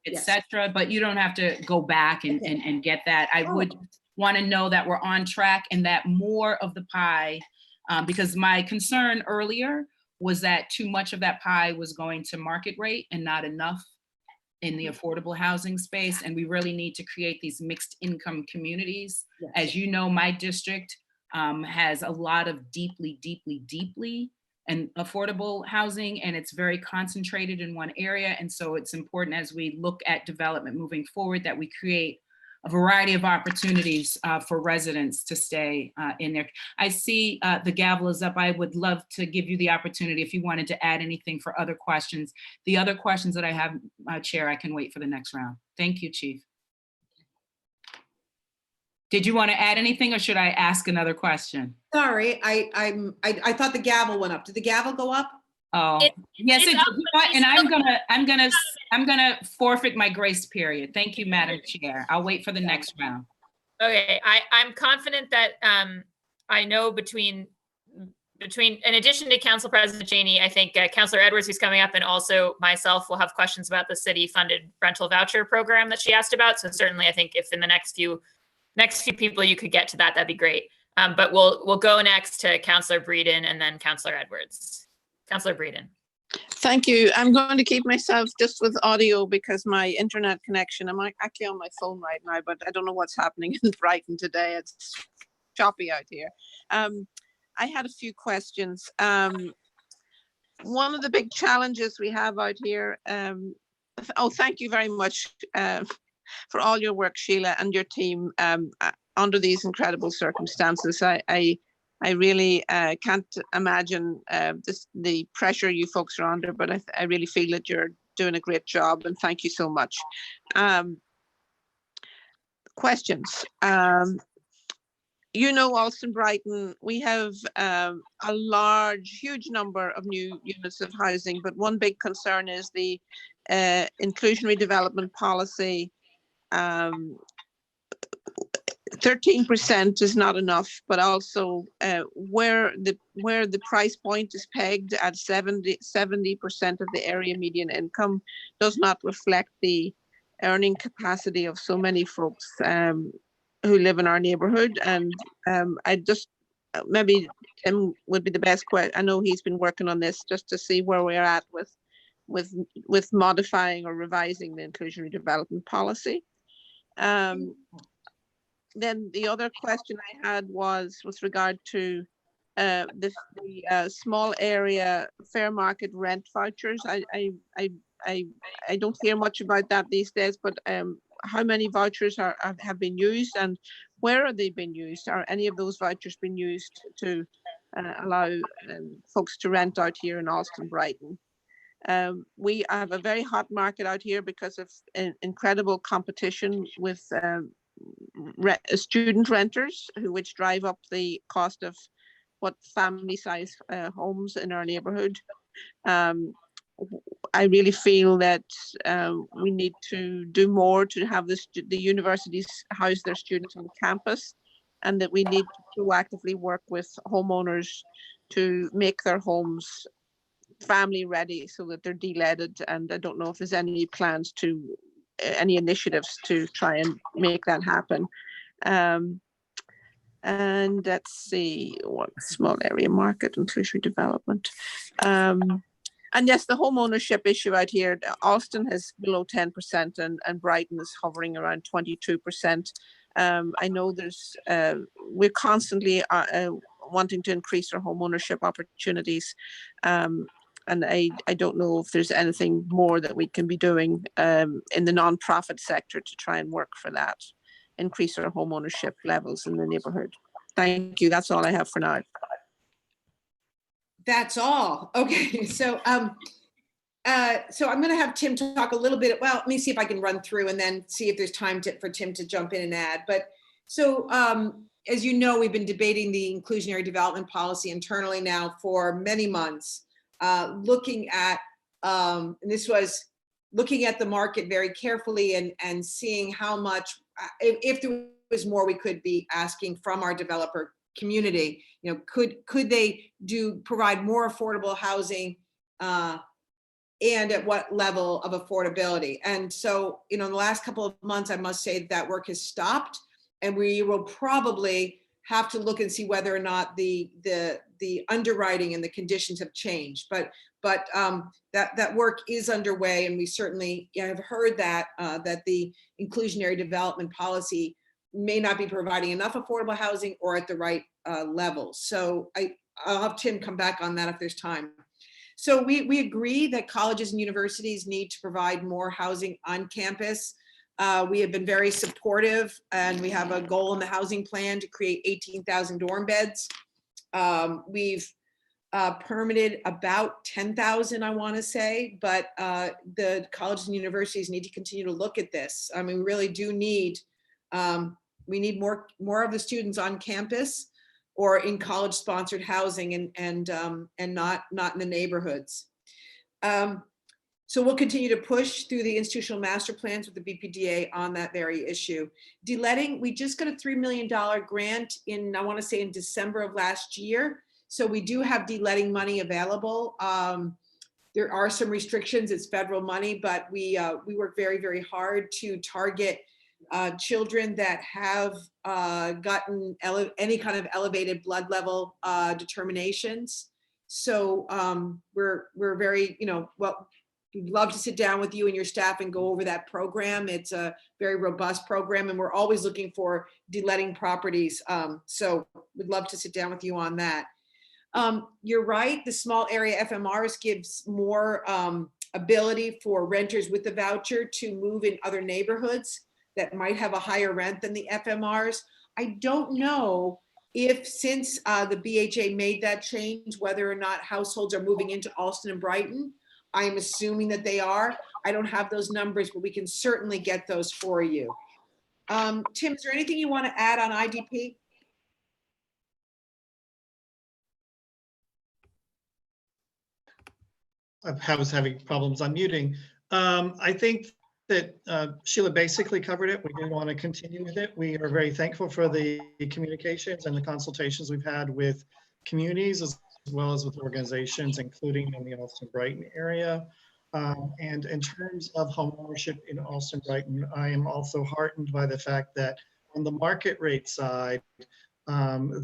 etc. But you don't have to go back and get that. I would want to know that we're on track and that more of the pie, because my concern earlier was that too much of that pie was going to market rate and not enough in the affordable housing space. And we really need to create these mixed income communities. Yes. As you know, my district has a lot of deeply and affordable housing, and it's very concentrated in one area. And so it's important, as we look at development moving forward, that we create a variety of opportunities for residents to stay in there. I see the gavel is up. I would love to give you the opportunity if you wanted to add anything for other questions. The other questions that I have, Chair, I can wait for the next round. Thank you, Chief. Did you want to add anything, or should I ask another question? Sorry, I thought the gavel went up. Did the gavel go up? Oh, yes, it did. And I'm gonna forfeit my grace period. Thank you, Madam Chair. I'll wait for the next round. Okay, I'm confident that I know between in addition to Council President Janey, I think Councilor Edwards, who's coming up, and also myself will have questions about the city-funded rental voucher program that she asked about. So certainly, I think if in the next few people you could get to that, that'd be great. But we'll go next to Councilor Breeden and then Councilor Edwards. Councilor Breeden. Thank you. I'm going to keep myself just with audio because my internet connection, I'm actually on my phone right now, but I don't know what's happening in Brighton today. It's choppy out here. I had a few questions. One of the big challenges we have out here, thank you very much for all your work, Sheila, and your team under these incredible circumstances. I really can't imagine the pressure you folks are under, but I really feel that you're doing a great job, and thank you so much. Questions. you know, Alston Brighton, we have a huge number of new units of housing, but one big concern is the inclusionary development policy. 13% is not enough, but also where the price point is pegged at 70% of the area median income does not reflect the earning capacity of so many folks who live in our neighborhood. And I just, maybe Tim would be the best question. I know he's been working on this just to see where we're at with modifying or revising the inclusionary development policy. Then the other question I had was with regard to the small area fair market rent vouchers. I don't hear much about that these days, but how many vouchers have been used, and where are they being used? Are any of those vouchers being used to allow folks to rent out here in Alston Brighton? We have a very hot market out here because of incredible competition with student renters, which drive up the cost of what family size homes in our neighborhood. I really feel that we need to do more to have the universities house their students on campus, and that we need to proactively work with homeowners to make their homes family ready so that they're de-leaded. And I don't know if there's any plans to any initiatives to try and make that happen. And let's see, what small area market, inclusionary development. And yes, the home ownership issue out here, Alston is below 10% and Brighton is hovering around 22%. I know there's, we're constantly wanting to increase our home ownership opportunities. And I don't know if there's anything more that we can be doing in the nonprofit sector to try and work for that, increase our home ownership levels in the neighborhood. Thank you. That's all I have for now. That's all. Okay, so I'm going to have Tim talk a little bit. Well, let me see if I can run through and then see if there's time for Tim to jump in and add. But so as you know, we've been debating the inclusionary development policy internally now for many months. Looking at, and this was looking at the market very carefully and seeing how much, if there was more we could be asking from our developer community. You know, could they provide more affordable housing and at what level of affordability? And so, you know, in the last couple of months, I must say that work has stopped, and we will probably have to look and see whether or not the underwriting and the conditions have changed. But that work is underway, and we certainly have heard that that the inclusionary development policy may not be providing enough affordable housing or at the right levels. So I'll have Tim come back on that if there's time. So we agree that colleges and universities need to provide more housing on campus. We have been very supportive, and we have a goal in the housing plan to create 18,000 dorm beds. We've permitted about 10,000, I want to say, but the colleges and universities need to continue to look at this. I mean, we really do need, we need more of the students on campus or in college-sponsored housing and not in the neighborhoods. So we'll continue to push through the institutional master plans with the BPDA on that very issue. Deletting, we just got a $3 million grant in, I want to say in December of last year. So we do have deletting money available. There are some restrictions, it's federal money, but we work very, very hard to target children that have gotten any kind of elevated blood level determinations. So we're very, you know, well, we'd love to sit down with you and your staff and go over that program. It's a very robust program, and we're always looking for deletting properties. So we'd love to sit down with you on that. You're right, the small area FMRs gives more ability for renters with the voucher to move in other neighborhoods that might have a higher rent than the FMRs. I don't know if since the BHA made that change, whether or not households are moving into Alston and Brighton. I am assuming that they are. I don't have those numbers, but we can certainly get those for you. Tim, is there anything you want to add on IDP? I was having problems unmuting. I think that Sheila basically covered it. We do want to continue with it. We are very thankful for the communications and the consultations we've had with communities as well as with organizations, including in the Allston-Brighton area. And in terms of homeownership in Allston-Brighton, I am also heartened by the fact that on the market rate side,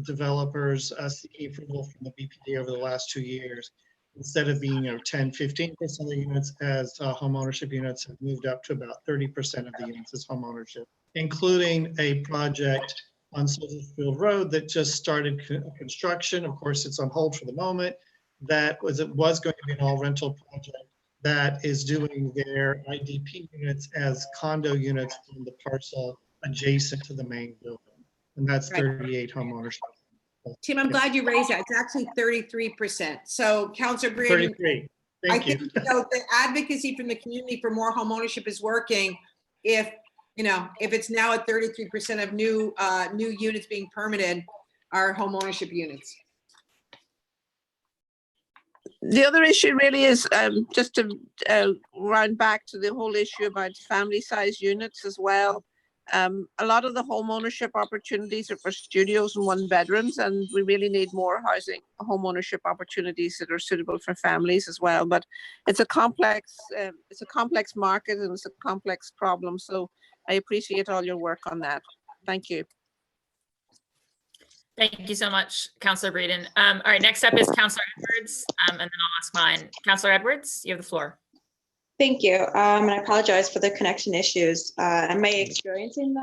developers seeking approval from the BPD over the last 2 years, instead of being 10, 15% of the units as homeownership units, have moved up to about 30% of the units as homeownership, including a project on Silverfield Road that just started construction. Of course, it's on hold for the moment. It was going to be an all rental project that is doing their IDP units as condo units on the parcel adjacent to the main building. And that's 38 homeowners. Tim, I'm glad you raised that. It's actually 33%. So Councilor Breeden, 33. I Thank you. think the advocacy from the community for more homeownership is working. If it's now at 33% of new units being permitted are homeownership units. The other issue really is just to round back to the whole issue about family size units as well. A lot of the home ownership opportunities are for studios and 1 bedrooms, and we really need more home ownership opportunities that are suitable for families as well. But it's a complex market and it's a complex problem. So I appreciate all your work on that. Thank you. Thank you so much, Councilor Breeden. All right, next up is Councilor Edwards, and then I'll ask mine. Councilor Edwards, you have the floor. Thank you, and I apologize for the connection issues. I may experience them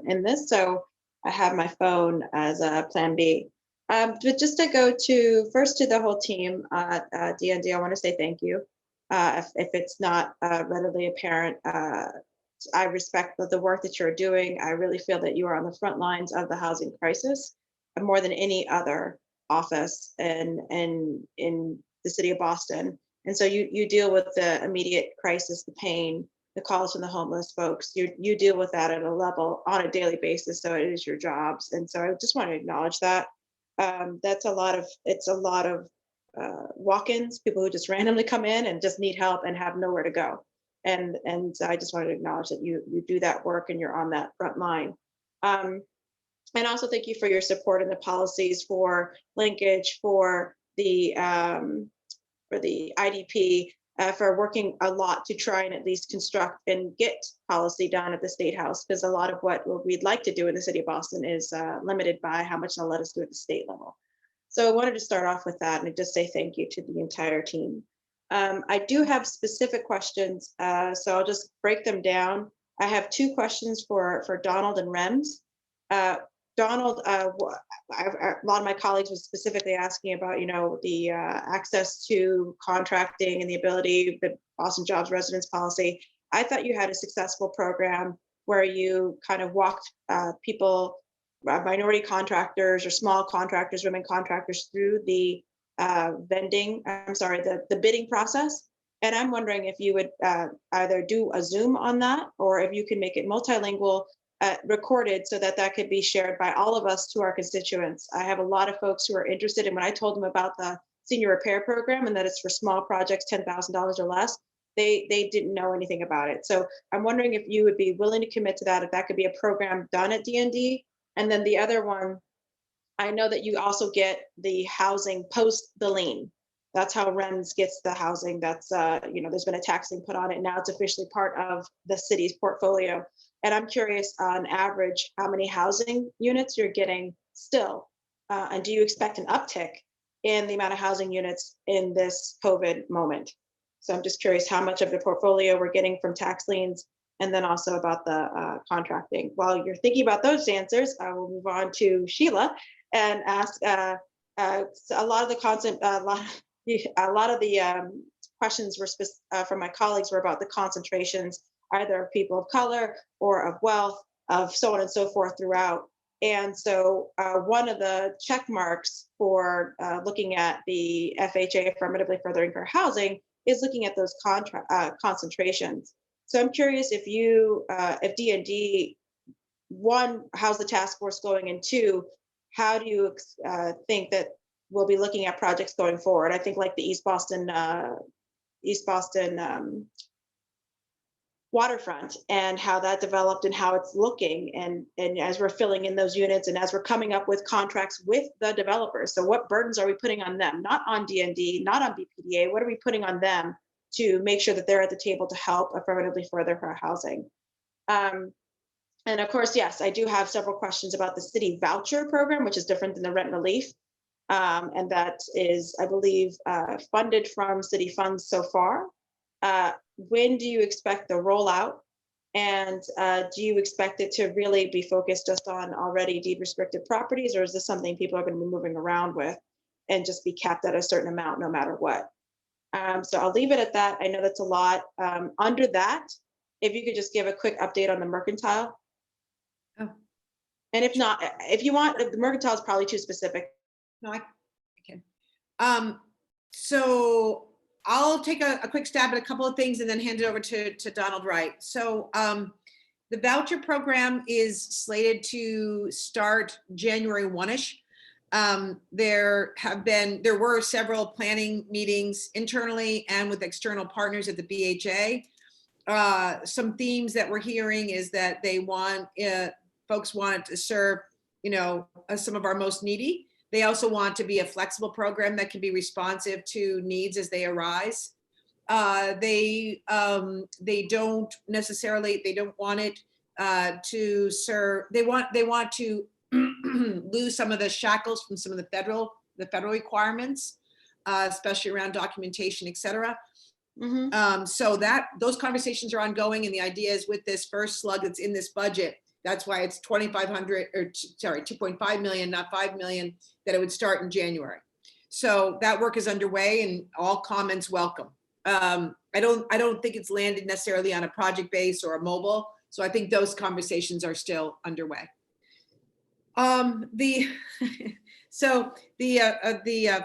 in this, so I have my phone as a plan B. But just to go first to the whole team at DND, I want to say thank you. If it's not readily apparent, I respect the work that you're doing. I really feel that you are on the front lines of the housing crisis more than any other office in the city of Boston. And so you deal with the immediate crisis, the pain, the calls from the homeless folks. You deal with that at a level on a daily basis. So it is your jobs. And so I just want to acknowledge that. It's a lot of walk-ins, people who just randomly come in and just need help and have nowhere to go. And I just wanted to acknowledge that you do that work and you're on that front line. And also thank you for your support in the policies for linkage, for the IDP, for working a lot to try and at least construct and get policy done at the State House, because a lot of what we'd like to do in the city of Boston is limited by how much they'll let us do at the state level. So I wanted to start off with that and just say thank you to the entire team. I do have specific questions, so I'll just break them down. I have 2 questions for Donald and Rems. Donald, a lot of my colleagues were specifically asking about, the access to contracting and the ability, the Boston Jobs Residence Policy. I thought you had a successful program where you kind of walked people, minority contractors or small contractors, women contractors through the the bidding process. And I'm wondering if you would either do a Zoom on that, or if you can make it multilingual, recorded, so that could be shared by all of us to our constituents. I have a lot of folks who are interested, and when I told them about the senior repair program and that it's for small projects, $10,000 or less, they didn't know anything about it. So I'm wondering if you would be willing to commit to that, if that could be a program done at DND. And then the other one, I know that you also get the housing post the lien. That's how REMS gets the housing. That's, there's been a tax lien put on it. Now it's officially part of the city's portfolio. And I'm curious, on average, how many housing units you're getting still? And do you expect an uptick in the amount of housing units in this COVID moment? So I'm just curious how much of the portfolio we're getting from tax liens, and then also about the contracting. While you're thinking about those answers, I will move on to Sheila and ask a lot of the questions were from my colleagues were about the concentrations, either of people of color or of wealth, of so on and so forth throughout. And so one of the check marks for looking at the FHA, affirmatively furthering fair housing, is looking at those concentrations. So I'm curious if DND, 1, how's the task force going, and 2, how do you think that we'll be looking at projects going forward. I think like the East Boston waterfront and how that developed and how it's looking, and as we're filling in those units and as we're coming up with contracts with the developers. So what burdens are we putting on them? Not on DND, not on BPDA. What are we putting on them to make sure that they're at the table to help affirmatively further our housing? And of course, yes, I do have several questions about the city voucher program, which is different than the rent relief. And that is, I believe, funded from city funds so far. When do you expect the rollout? And do you expect it to really be focused just on already deed restricted properties, or is this something people are going to be moving around with and just be capped at a certain amount no matter what? So I'll leave it at that. I know that's a lot. Under that, if you could just give a quick update on the Mercantile. Oh. And if not, if you want, the Mercantile is probably too specific. No, I can. So I'll take a quick stab at a couple of things and then hand it over to Donald Wright. So the voucher program is slated to start January 1-ish. There were several planning meetings internally and with external partners at the BHA. Some themes that we're hearing is that they want, folks want to serve, some of our most needy. They also want to be a flexible program that can be responsive to needs as they arise. They don't want it to serve. They want to lose some of the shackles from some of the federal requirements, especially around documentation, et cetera. So those conversations are ongoing, and the idea is with this first slug that's in this budget, that's why it's 2.5 million, not 5 million, that it would start in January. So that work is underway, and all comments welcome. I don't think it's landed necessarily on a project base or a mobile. So I think those conversations are still underway. The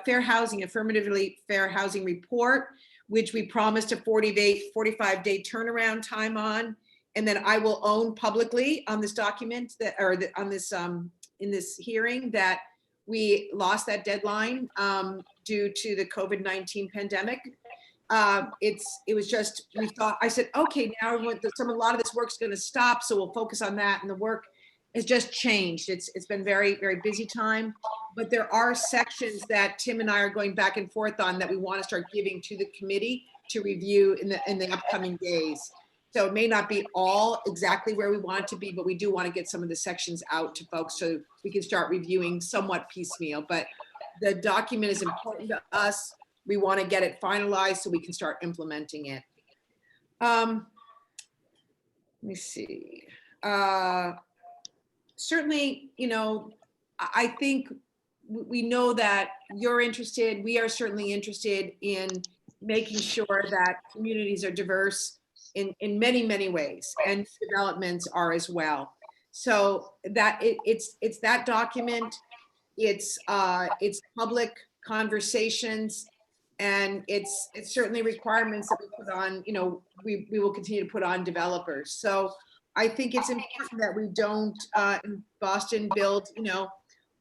fair housing, affirmatively fair housing report, which we promised a 45-day turnaround time on. And then I will own publicly on this document in this hearing that we lost that deadline due to the COVID-19 pandemic. It was just, I said, okay, now a lot of this work's going to stop, so we'll focus on that, and the work has just changed. It's been very, very busy time, but there are sections that Tim and I are going back and forth on that we want to start giving to the committee to review in the upcoming days. So it may not be all exactly where we want it to be, but we do want to get some of the sections out to folks so we can start reviewing somewhat piecemeal. But the document is important to us. We want to get it finalized so we can start implementing it. Let me see. Certainly, I think we know that you're interested. We are certainly interested in making sure that communities are diverse in many, many ways, and developments are as well. So that it's that document, it's public conversations, and it's certainly requirements that we put on, we will continue to put on developers. So I think it's important that we don't in Boston build,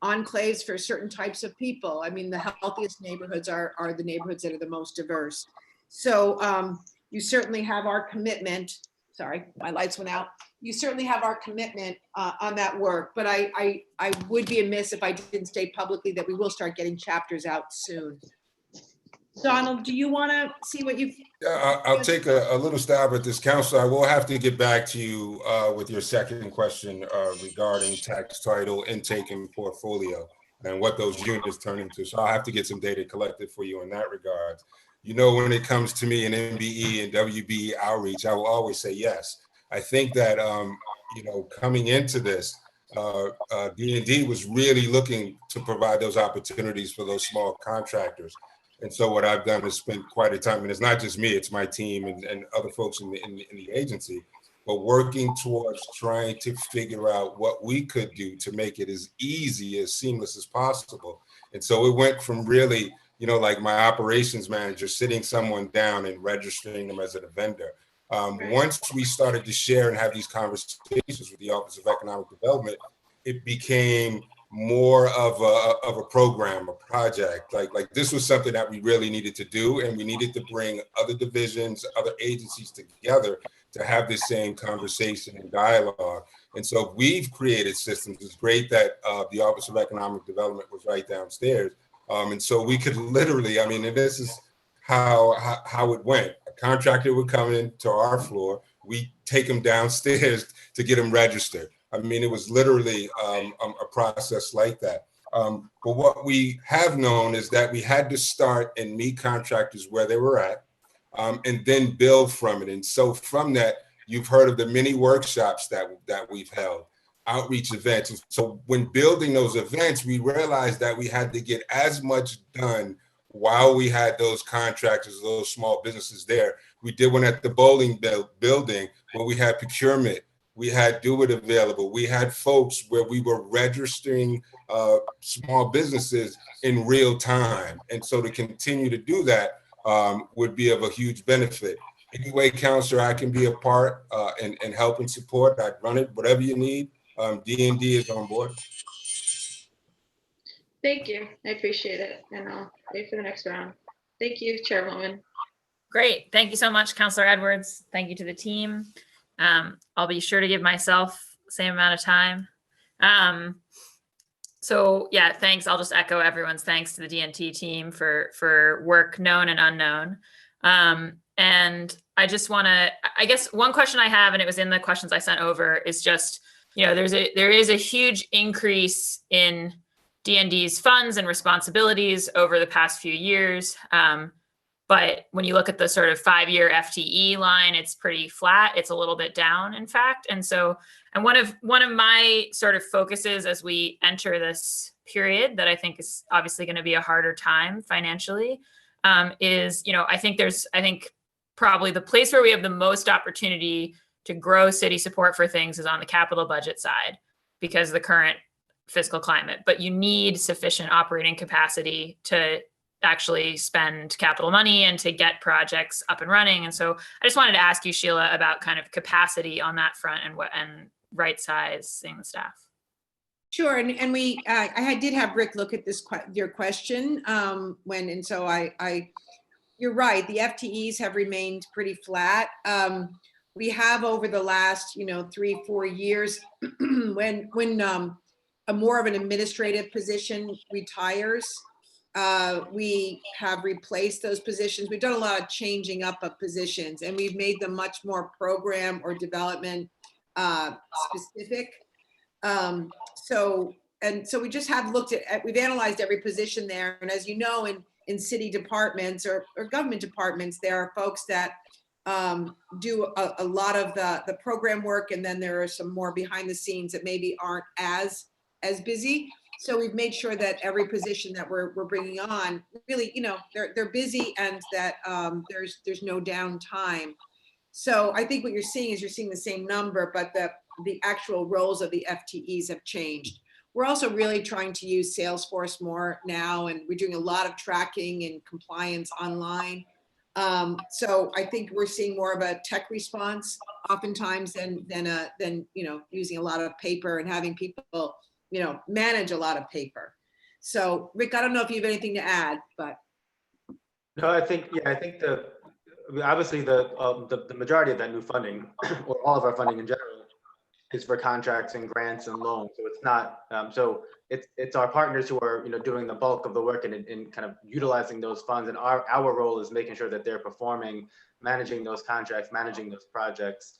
enclaves for certain types of people. I mean, the healthiest neighborhoods are the neighborhoods that are the most diverse. So you certainly have our commitment. Sorry, my lights went out. You certainly have our commitment on that work, but I would be amiss if I didn't state publicly that we will start getting chapters out soon. Donald, do you want to see what you've? Yeah, I'll take a little stab at this, Counselor. I will have to get back to you with your second question regarding tax title, intake, and portfolio, and what those units turn into. So I'll have to get some data collected for you in that regard. When it comes to me and MBE and WBE outreach, I will always say yes. I think that, coming into this, DND was really looking to provide those opportunities for those small contractors. And so what I've done is spent quite a time, and it's not just me, it's my team and other folks in the agency, but working towards trying to figure out what we could do to make it as easy, as seamless as possible. And so it went from really, like my operations manager sitting someone down and registering them as a vendor. Once we started to share and have these conversations with the Office of Economic Development, it became more of a program, a project. Like this was something that we really needed to do, and we needed to bring other divisions, other agencies together to have this same conversation and dialogue. And so we've created systems. It's great that the Office of Economic Development was right downstairs. And so we could literally, I mean, and this is how it went. A contractor would come into our floor, we take them downstairs to get them registered. I mean, it was literally a process like that. But what we have known is that we had to start and meet contractors where they were at, and then build from it. And so from that, you've heard of the many workshops that we've held, outreach events. And so when building those events, we realized that we had to get as much done while we had those contractors, those small businesses there. We did one at the bowling building where we had procurement. We had Do It available. We had folks where we were registering small businesses in real time. And so to continue to do that would be of a huge benefit. Any way, Counselor, I can be a part and help and support. I'd run it, whatever you need. DND is on board. Thank you. I appreciate it. And I'll wait for the next round. Thank you, Chairwoman. Great. Thank you so much, Counselor Edwards. Thank you to the team. I'll be sure to give myself the same amount of time. So yeah, thanks. I'll just echo everyone's thanks to the DNT team for work known and unknown. And I just want to, I guess one question I have, and it was in the questions I sent over, is just, you know, there is a huge increase in DND's funds and responsibilities over the past few years. But when you look at the sort of 5-year FTE line, it's pretty flat. It's a little bit down, in fact. And so, and one of my sort of focuses as we enter this period that I think is obviously going to be a harder time financially, is, you know, I think probably the place where we have the most opportunity to grow city support for things is on the capital budget side because of the current fiscal climate. But you need sufficient operating capacity to actually spend capital money and to get projects up and running. And so I just wanted to ask you, Sheila, about kind of capacity on that front and right sizing the staff. Sure, and we I did have Rick look at this your question you're right, the FTEs have remained pretty flat. We have over the last 3-4 years when a more of an administrative position retires, we have replaced those positions. We've done a lot of changing up of positions, and we've made them much more program or development specific. So we just have looked at, we've analyzed every position there. And as you know, in city departments or government departments, there are folks that do a lot of the program work. And then there are some more behind the scenes that maybe aren't as busy. So we've made sure that every position that we're bringing on really, they're busy and that there's no downtime. So I think what you're seeing is the same number, but the actual roles of the FTEs have changed. We're also really trying to use Salesforce more now, and we're doing a lot of tracking and compliance online. So I think we're seeing more of a tech response oftentimes than using a lot of paper and having people manage a lot of paper. So Rick, I don't know if you have anything to add, but. No, I think obviously the majority of that new funding, or all of our funding in general, is for contracts and grants and loans. So it's not, it's our partners who are doing the bulk of the work and kind of utilizing those funds. And our role is making sure that they're performing, managing those contracts, managing those projects.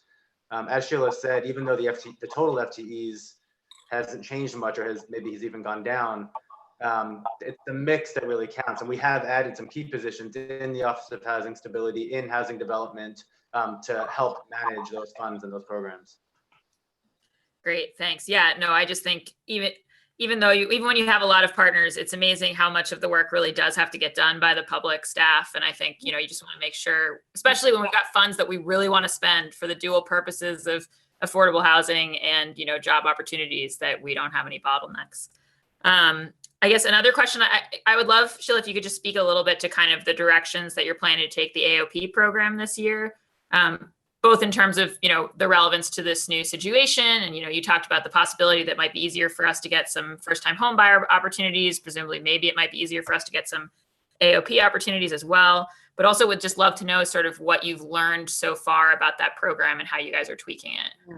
As Sheila said, even though the total FTEs hasn't changed much or has even gone down, it's the mix that really counts. And we have added some key positions in the Office of Housing Stability, in Housing Development, to help manage those funds and those programs. Great, thanks. Yeah, no, I just think even when you have a lot of partners, it's amazing how much of the work really does have to get done by the public staff. And I think, you just want to make sure, especially when we've got funds that we really want to spend for the dual purposes of affordable housing and, job opportunities, that we don't have any bottlenecks. I guess another question I would love, Sheila, if you could just speak a little bit to kind of the directions that you're planning to take the AOP program this year. both in terms of, the relevance to this new situation. And, you talked about the possibility that it might be easier for us to get some first-time home buyer opportunities. Presumably, maybe it might be easier for us to get some AOP opportunities as well. But also would just love to know sort of what you've learned so far about that program and how you guys are tweaking it.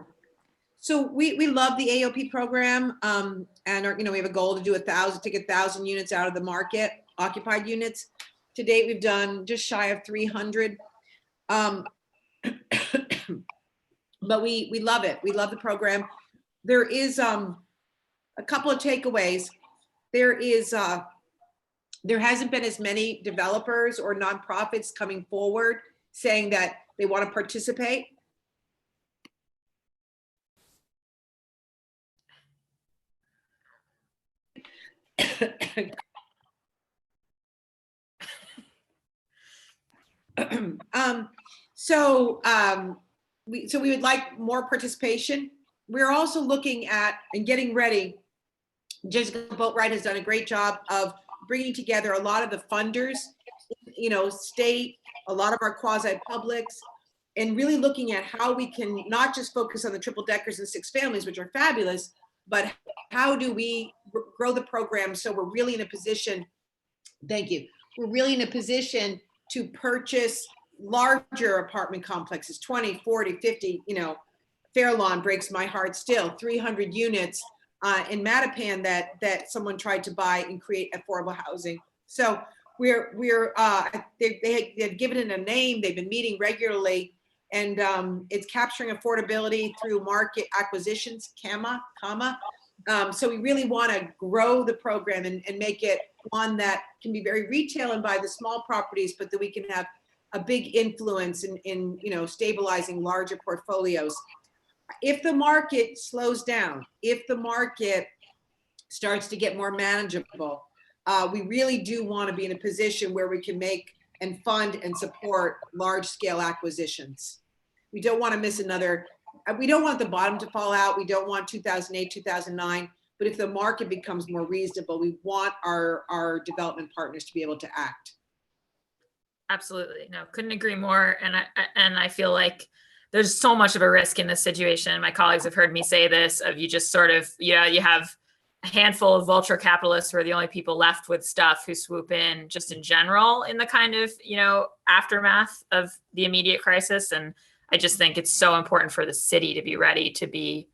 So we love the AOP program, and we have a goal to do 1,000 units out of the market, occupied units. To date, we've done just shy of 300. But we love it. We love the program. There is a couple of takeaways. There hasn't been as many developers or nonprofits coming forward saying that they want to participate. We would like more participation. We're also looking at and getting ready. Jessica Boatwright has done a great job of bringing together a lot of the funders, state, a lot of our quasi-publics, and really looking at how we can not just focus on the triple deckers and 6 families, which are fabulous, but how do we grow the program so we're really in a position, thank you, we're really in a position to purchase larger apartment complexes, 20, 40, 50, Fair Lawn breaks my heart still, 300 units in Mattapan that someone tried to buy and create affordable housing. So they've given it a name, they've been meeting regularly, and it's capturing affordability through market acquisitions, comma. So we really want to grow the program and make it one that can be very retail and buy the small properties, but that we can have a big influence in stabilizing larger portfolios. If the market slows down, if the market starts to get more manageable, we really do want to be in a position where we can make and fund and support large scale acquisitions. We don't want to miss we don't want the bottom to fall out. We don't want 2008, 2009, but if the market becomes more reasonable, we want our development partners to be able to act. Absolutely. No, couldn't agree more. And I feel like there's so much of a risk in this situation. My colleagues have heard me say this, of you just sort of, you have a handful of vulture capitalists who are the only people left with stuff who swoop in just in general in the kind of, aftermath of the immediate crisis. And I just think it's so important for the city to be ready to be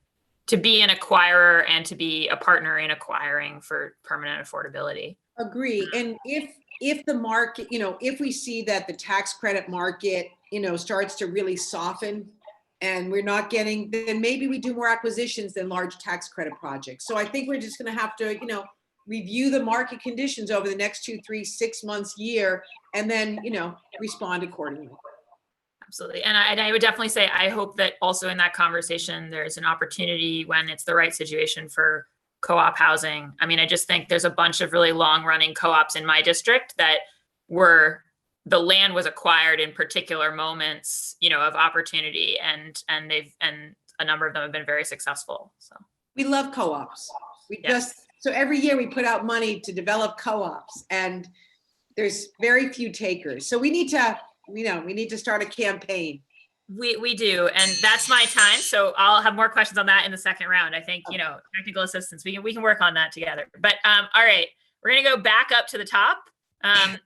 an acquirer and to be a partner in acquiring for permanent affordability. Agree. And if the market, if we see that the tax credit market, starts to really soften and we're not getting, then maybe we do more acquisitions than large tax credit projects. So I think we're just going to have to, review the market conditions over the next 2, 3, 6 months, year, and then, respond accordingly. Absolutely. And I would definitely say, I hope that also in that conversation, there's an opportunity when it's the right situation for co-op housing. I mean, I just think there's a bunch of really long running co-ops in my district that the land was acquired in particular moments, of opportunity, and a number of them have been very successful. So we love co-ops. So every year we put out money to develop co-ops, and there's very few takers. So we need to start a campaign. We do, and that's my time. So I'll have more questions on that in the second round. I think, technical assistance, we can work on that together. But all right, we're gonna go back up to the top. And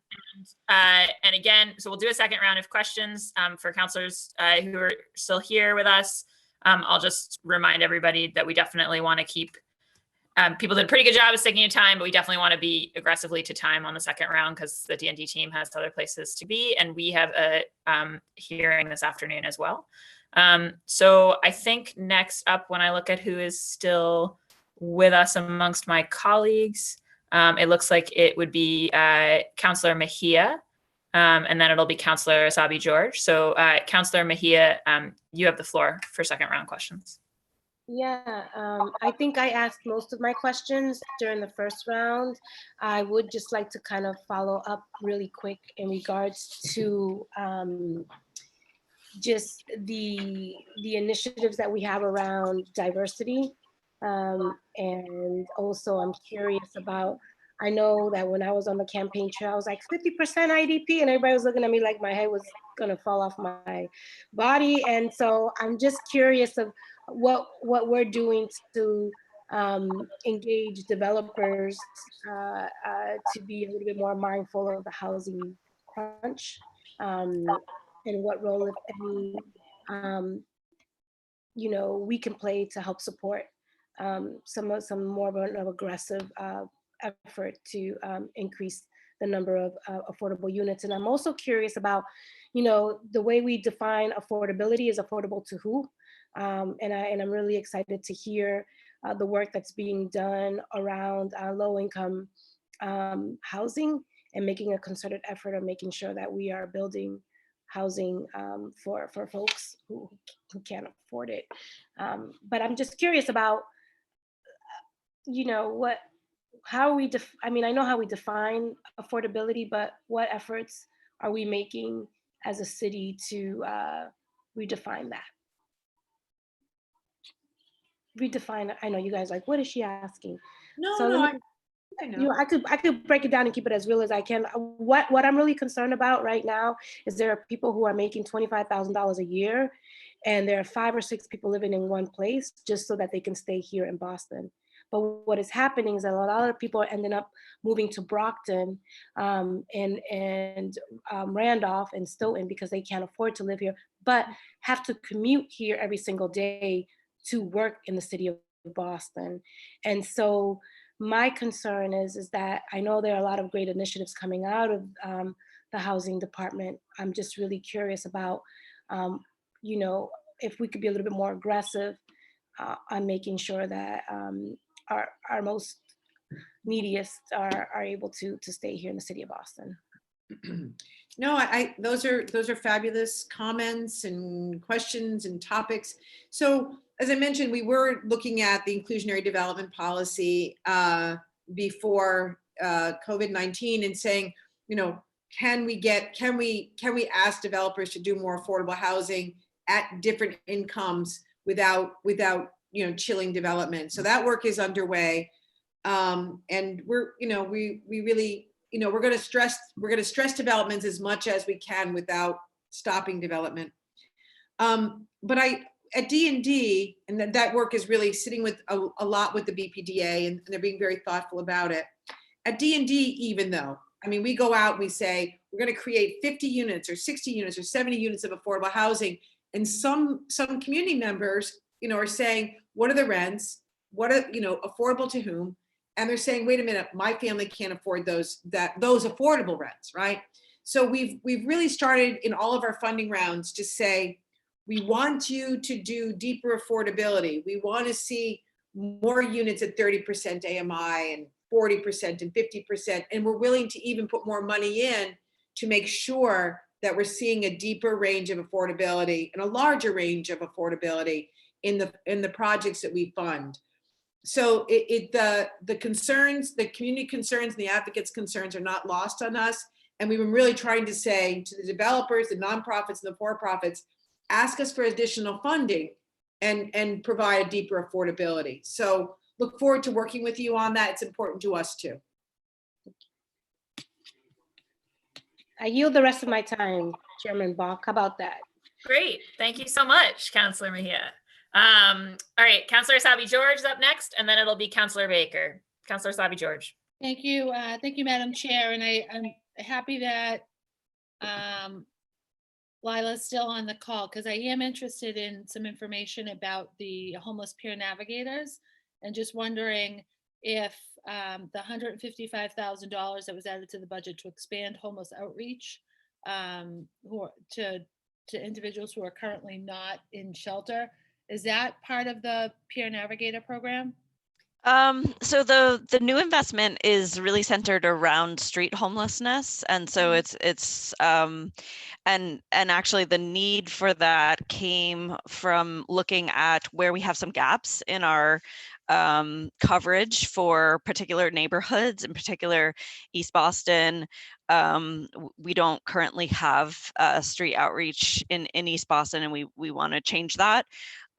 again, so we'll do a second round of questions for counselors who are still here with us. I'll just remind everybody that we definitely want to keep, people did a pretty good job of sticking to time, but we definitely want to be aggressively to time on the second round because the DND team has other places to be, and we have a hearing this afternoon as well. So I think next up, when I look at who is still with us amongst my colleagues, it looks like it would be Counselor Mejia, and then it'll be Counselor Asabi George. So Counselor Mejia, you have the floor for second round questions. Yeah, I think I asked most of my questions during the first round. I would just like to kind of follow up really quick in regards to just the initiatives that we have around diversity. And also I'm curious about, I know that when I was on the campaign trail, I was like 50% IDP, and everybody was looking at me like my head was gonna fall off my body. And so I'm just curious of what we're doing to engage developers to be a little bit more mindful of the housing crunch, and what role, if any, you know, we can play to help support some more of an aggressive effort to increase the number of affordable units. And I'm also curious about, you know, the way we define affordability is affordable to who? And I'm really excited to hear the work that's being done around low-income housing and making a concerted effort of making sure that we are building housing for folks who can't afford it. But I'm just curious about, you know, how are we, I mean, I know how we define affordability, but what efforts are we making as a city to redefine that? Redefine, I know you guys like, what is she asking? No, So no, let me, I know. you know, I could break it down and keep it as real as I can. What I'm really concerned about right now is there are people who are making $25,000 a year, and there are 5 or 6 people living in one place just so that they can stay here in Boston. But what is happening is that a lot of people are ending up moving to Brockton and Randolph and Stoughton because they can't afford to live here, but have to commute here every single day to work in the city of Boston. And so my concern is that I know there are a lot of great initiatives coming out of the housing department. I'm just really curious about, you know, if we could be a little bit more aggressive on making sure that our most neediest are able to stay here in the city of Boston. No, those are fabulous comments and questions and topics. So as I mentioned, we were looking at the inclusionary development policy before COVID-19 and saying, you know, can we ask developers to do more affordable housing at different incomes without you know, chilling development. So that work is underway, and we're, you know, we really, you know, we're going to stress developments as much as we can without stopping development. But at DND, and that work is really sitting with a lot with the BPDA, and they're being very thoughtful about it. At DND, even though, I mean, we go out and we say, we're going to create 50 units or 60 units or 70 units of affordable housing. And some community members, you know, are saying, what are the rents? What are, you know, affordable to whom? And they're saying, wait a minute, my family can't afford those affordable rents, right? So we've really started in all of our funding rounds to say, we want you to do deeper affordability. We want to see more units at 30% AMI and 40% and 50%. And we're willing to even put more money in to make sure that we're seeing a deeper range of affordability and a larger range of affordability in the projects that we fund. So the concerns, the community concerns, and the advocates' concerns are not lost on us. And we've been really trying to say to the developers, the nonprofits, and the for-profits, ask us for additional funding and provide deeper affordability. So look forward to working with you on that. It's important to us too. I yield the rest of my time, Chairman Bach. How about that? Great. Thank you so much, Councilor Mejia. All right, Councilor Sabi George is up next, and then it'll be Councilor Baker. Councilor Sabi George. Thank you, Madam Chair, and I'm happy that Lila's still on the call because I am interested in some information about the homeless peer navigators, and just wondering if the $155,000 that was added to the budget to expand homeless outreach to individuals who are currently not in shelter, is that part of the peer navigator program? So the new investment is really centered around street homelessness, and so it's and actually the need for that came from looking at where we have some gaps in our coverage for particular neighborhoods, in particular East Boston. We don't currently have street outreach in East Boston, and we want to change that.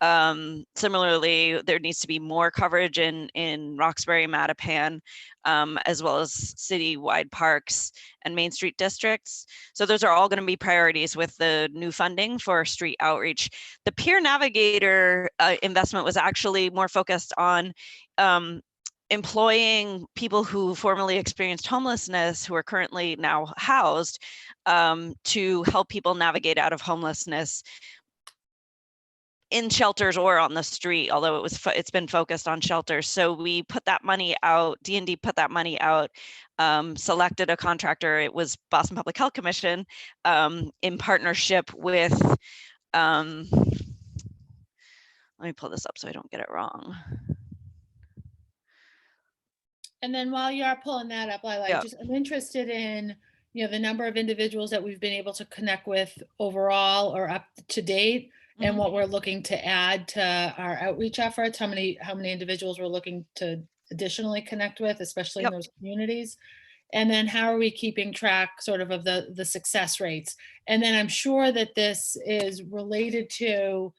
Similarly, there needs to be more coverage in Roxbury, Mattapan, as well as citywide parks and Main Street districts. So those are all going to be priorities with the new funding for street outreach. The Peer Navigator investment was actually more focused on employing people who formerly experienced homelessness, who are currently now housed, to help people navigate out of homelessness in shelters or on the street, although it's been focused on shelters. So we put that money out, DND put that money out, selected a contractor. It was Boston Public Health Commission, in partnership with, let me pull this up so I don't get it wrong. And then while you are pulling that up, Lila, I'm interested in, the number of individuals that we've been able to connect with overall or up to date, and what we're looking to add to our outreach efforts, how many individuals we're looking to additionally connect with, especially in those communities. And then how are we keeping track sort of the success rates? And then I'm sure that this is related to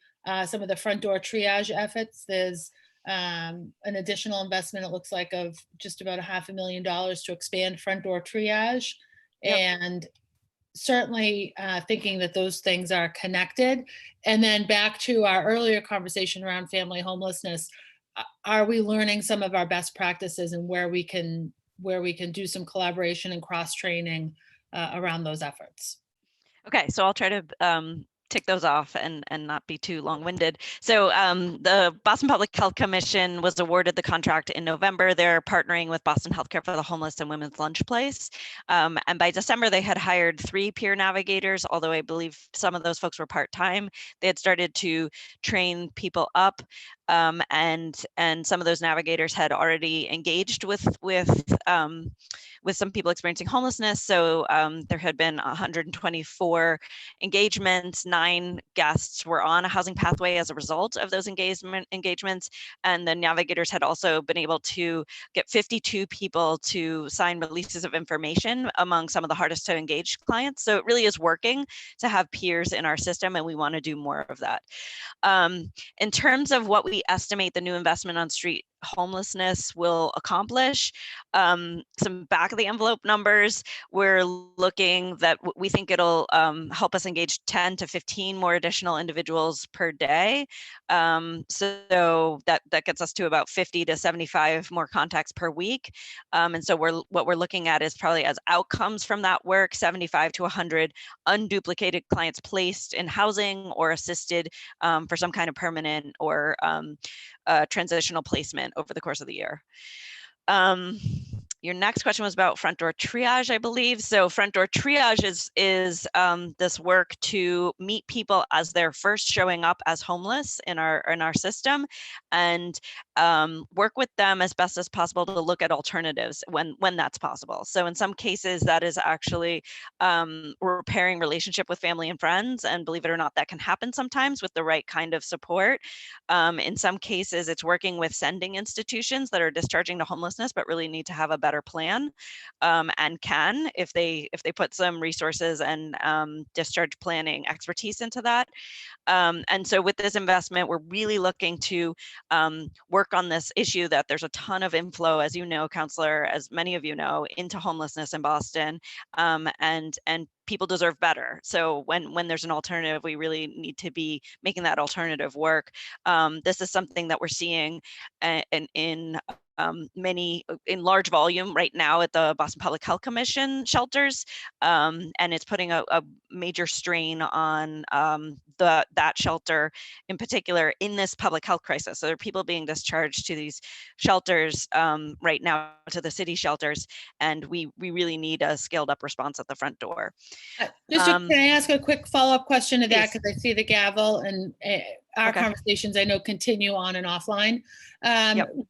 some of the front door triage efforts. There's an additional investment, it looks like, of just about $500,000 to expand front door triage. And certainly thinking that those things are connected. And then back to our earlier conversation around family homelessness, are we learning some of our best practices and where we can do some collaboration and cross-training around those efforts? Okay, so I'll try to tick those off and not be too long-winded. So the Boston Public Health Commission was awarded the contract in November. They're partnering with Boston Healthcare for the Homeless and Women's Lunch Place. And by December, they had hired 3 peer navigators, although I believe some of those folks were part-time. They had started to train people up, and some of those navigators had already engaged with some people experiencing homelessness. So there had been 124 engagements. 9 guests were on a housing pathway as a result of those engagements. And the navigators had also been able to get 52 people to sign releases of information among some of the hardest to engage clients. So it really is working to have peers in our system, and we want to do more of that. In terms of what we estimate the new investment on street homelessness will accomplish, some back of the envelope numbers, we're looking that we think it'll help us engage 10 to 15 more additional individuals per day. So that gets us to about 50 to 75 more contacts per week. And so what we're looking at is probably as outcomes from that work, 75 to 100 unduplicated clients placed in housing or assisted for some kind of permanent or transitional placement over the course of the year. Your next question was about front door triage, I believe. So front door triage is this work to meet people as they're first showing up as homeless in our system, and work with them as best as possible to look at alternatives when that's possible. So in some cases, that is actually repairing relationship with family and friends, and believe it or not, that can happen sometimes with the right kind of support. In some cases, it's working with sending institutions that are discharging to homelessness but really need to have a better plan, and can if they put some resources and discharge planning expertise into that. And so with this investment, we're really looking to work on this issue that there's a ton of inflow, as you know, Counselor, as many of you know, into homelessness in Boston, and people deserve better. So when there's an alternative, we really need to be making that alternative work. This is something that we're seeing in large volume right now at the Boston Public Health Commission shelters, and it's putting a major strain on that shelter in particular in this public health crisis. So there are people being discharged to these shelters right now, to the city shelters, and we really need a scaled up response at the front door. Can I ask a quick follow-up question to that, because I see the gavel, and our conversations I know continue on and offline.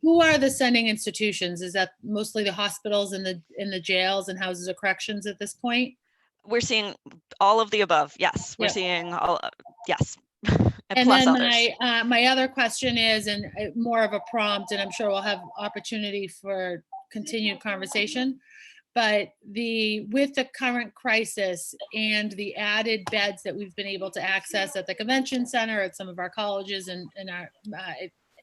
Who are the sending institutions? Is that mostly the hospitals and the jails and houses of corrections at this point? We're seeing all of the above. Yes, we're seeing all. Yes. And then my other question is, and more of a prompt, and I'm sure we'll have opportunity for continued conversation, But with the current crisis and the added beds that we've been able to access at the convention center, at some of our colleges, and our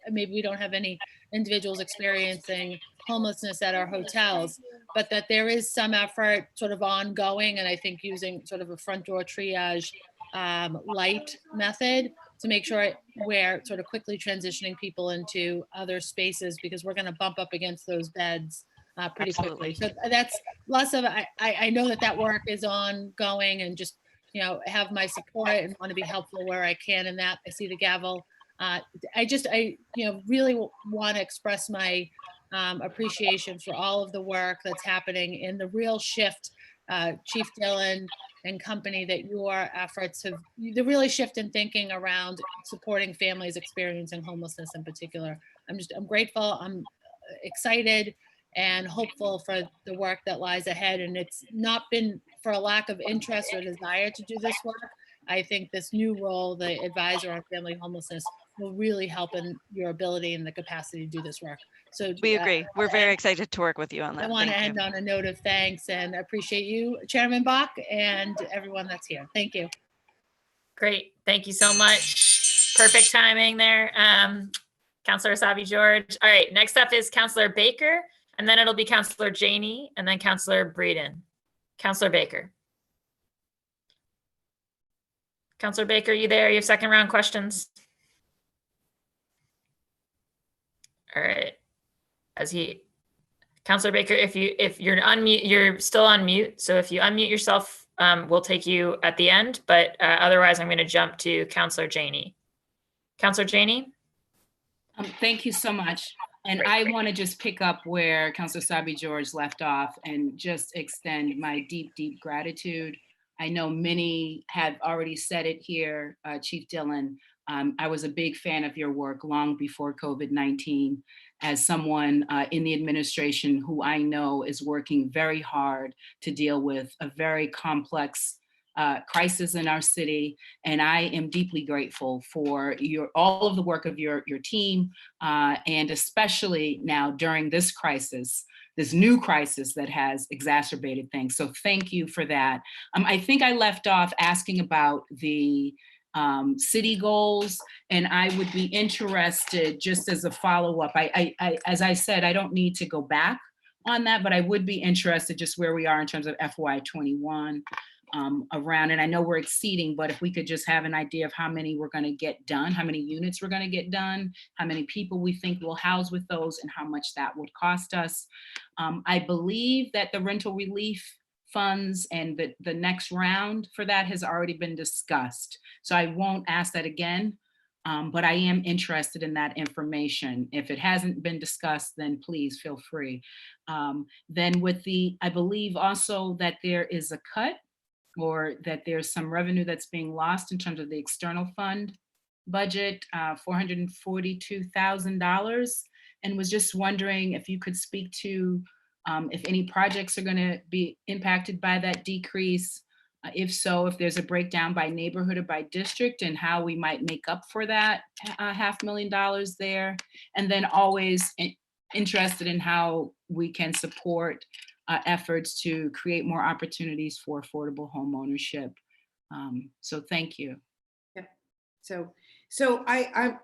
maybe we don't have any individuals experiencing homelessness at our hotels, but that there is some effort sort of ongoing, and I think using sort of a front door triage light method to make sure we're sort of quickly transitioning people into other spaces, because we're going to bump up against those beds pretty quickly. So that's lots of, I know that work is ongoing, and just, have my support and want to be helpful where I can in that. I see the gavel. I really want to express my appreciation for all of the work that's happening in the real shift, Chief Dillon and company, that your efforts have, the really shift in thinking around supporting families experiencing homelessness in particular. I'm grateful, I'm excited and hopeful for the work that lies ahead. And it's not been for a lack of interest or desire to do this work. I think this new role, the advisor on family homelessness, will really help in your ability and the capacity to do this work. So we agree. We're very excited to work with you on that. I want to end on a note of thanks and appreciate you, Chairman Bach, and everyone that's here. Thank you. Great. Thank you so much. Perfect timing there. Councillor Asabi George. All right. Next up is Councillor Baker, and then it'll be Councillor Janey, and then Councillor Breeden. Councillor Baker. Councillor Baker, you there? You have second round questions? All right. Councillor Baker, if you're unmute, you're still on mute. So if you unmute yourself, we'll take you at the end, but otherwise I'm going to jump to Councillor Janey. Councillor Janey? Thank you so much. And I want to just pick up where Councillor Sabi George left off and just extend my deep, deep gratitude. I know many have already said it here, Chief Dillon. I was a big fan of your work long before COVID-19, as someone in the administration who I know is working very hard to deal with a very complex crisis in our city. And I am deeply grateful for all of the work of your team, and especially now during this crisis, this new crisis that has exacerbated things. So thank you for that. I think I left off asking about the city goals, and I would be interested, just as a follow-up, as I said, I don't need to go back on that, but I would be interested just where we are in terms of FY21 around, and I know we're exceeding, but if we could just have an idea of how many we're going to get done, how many units we're going to get done, how many people we think we'll house with those, and how much that would cost us. I believe that the rental relief funds and the next round for that has already been discussed. So I won't ask that again, but I am interested in that information. If it hasn't been discussed, then please feel free. Then with I believe also that there is a cut, or that there's some revenue that's being lost in terms of the external fund budget, $442,000, and was just wondering if you could speak to if any projects are going to be impacted by that decrease. If so, if there's a breakdown by neighborhood or by district, and how we might make up for that $500,000 there. And then always interested in how we can support efforts to create more opportunities for affordable home ownership. So thank you. Yeah. So I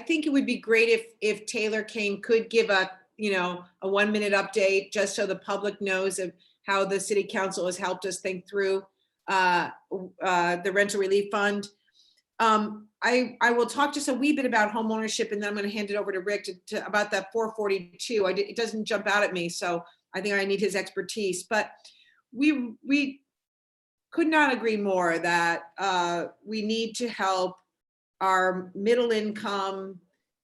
think it would be great if Taylor Kane could give a 1-minute update, just so the public knows of how the city council has helped us think through the rental relief fund. I will talk just a wee bit about home ownership, and then I'm going to hand it over to Rick about that 442. It doesn't jump out at me, so I think I need his expertise. But we could not agree more that we need to help our middle income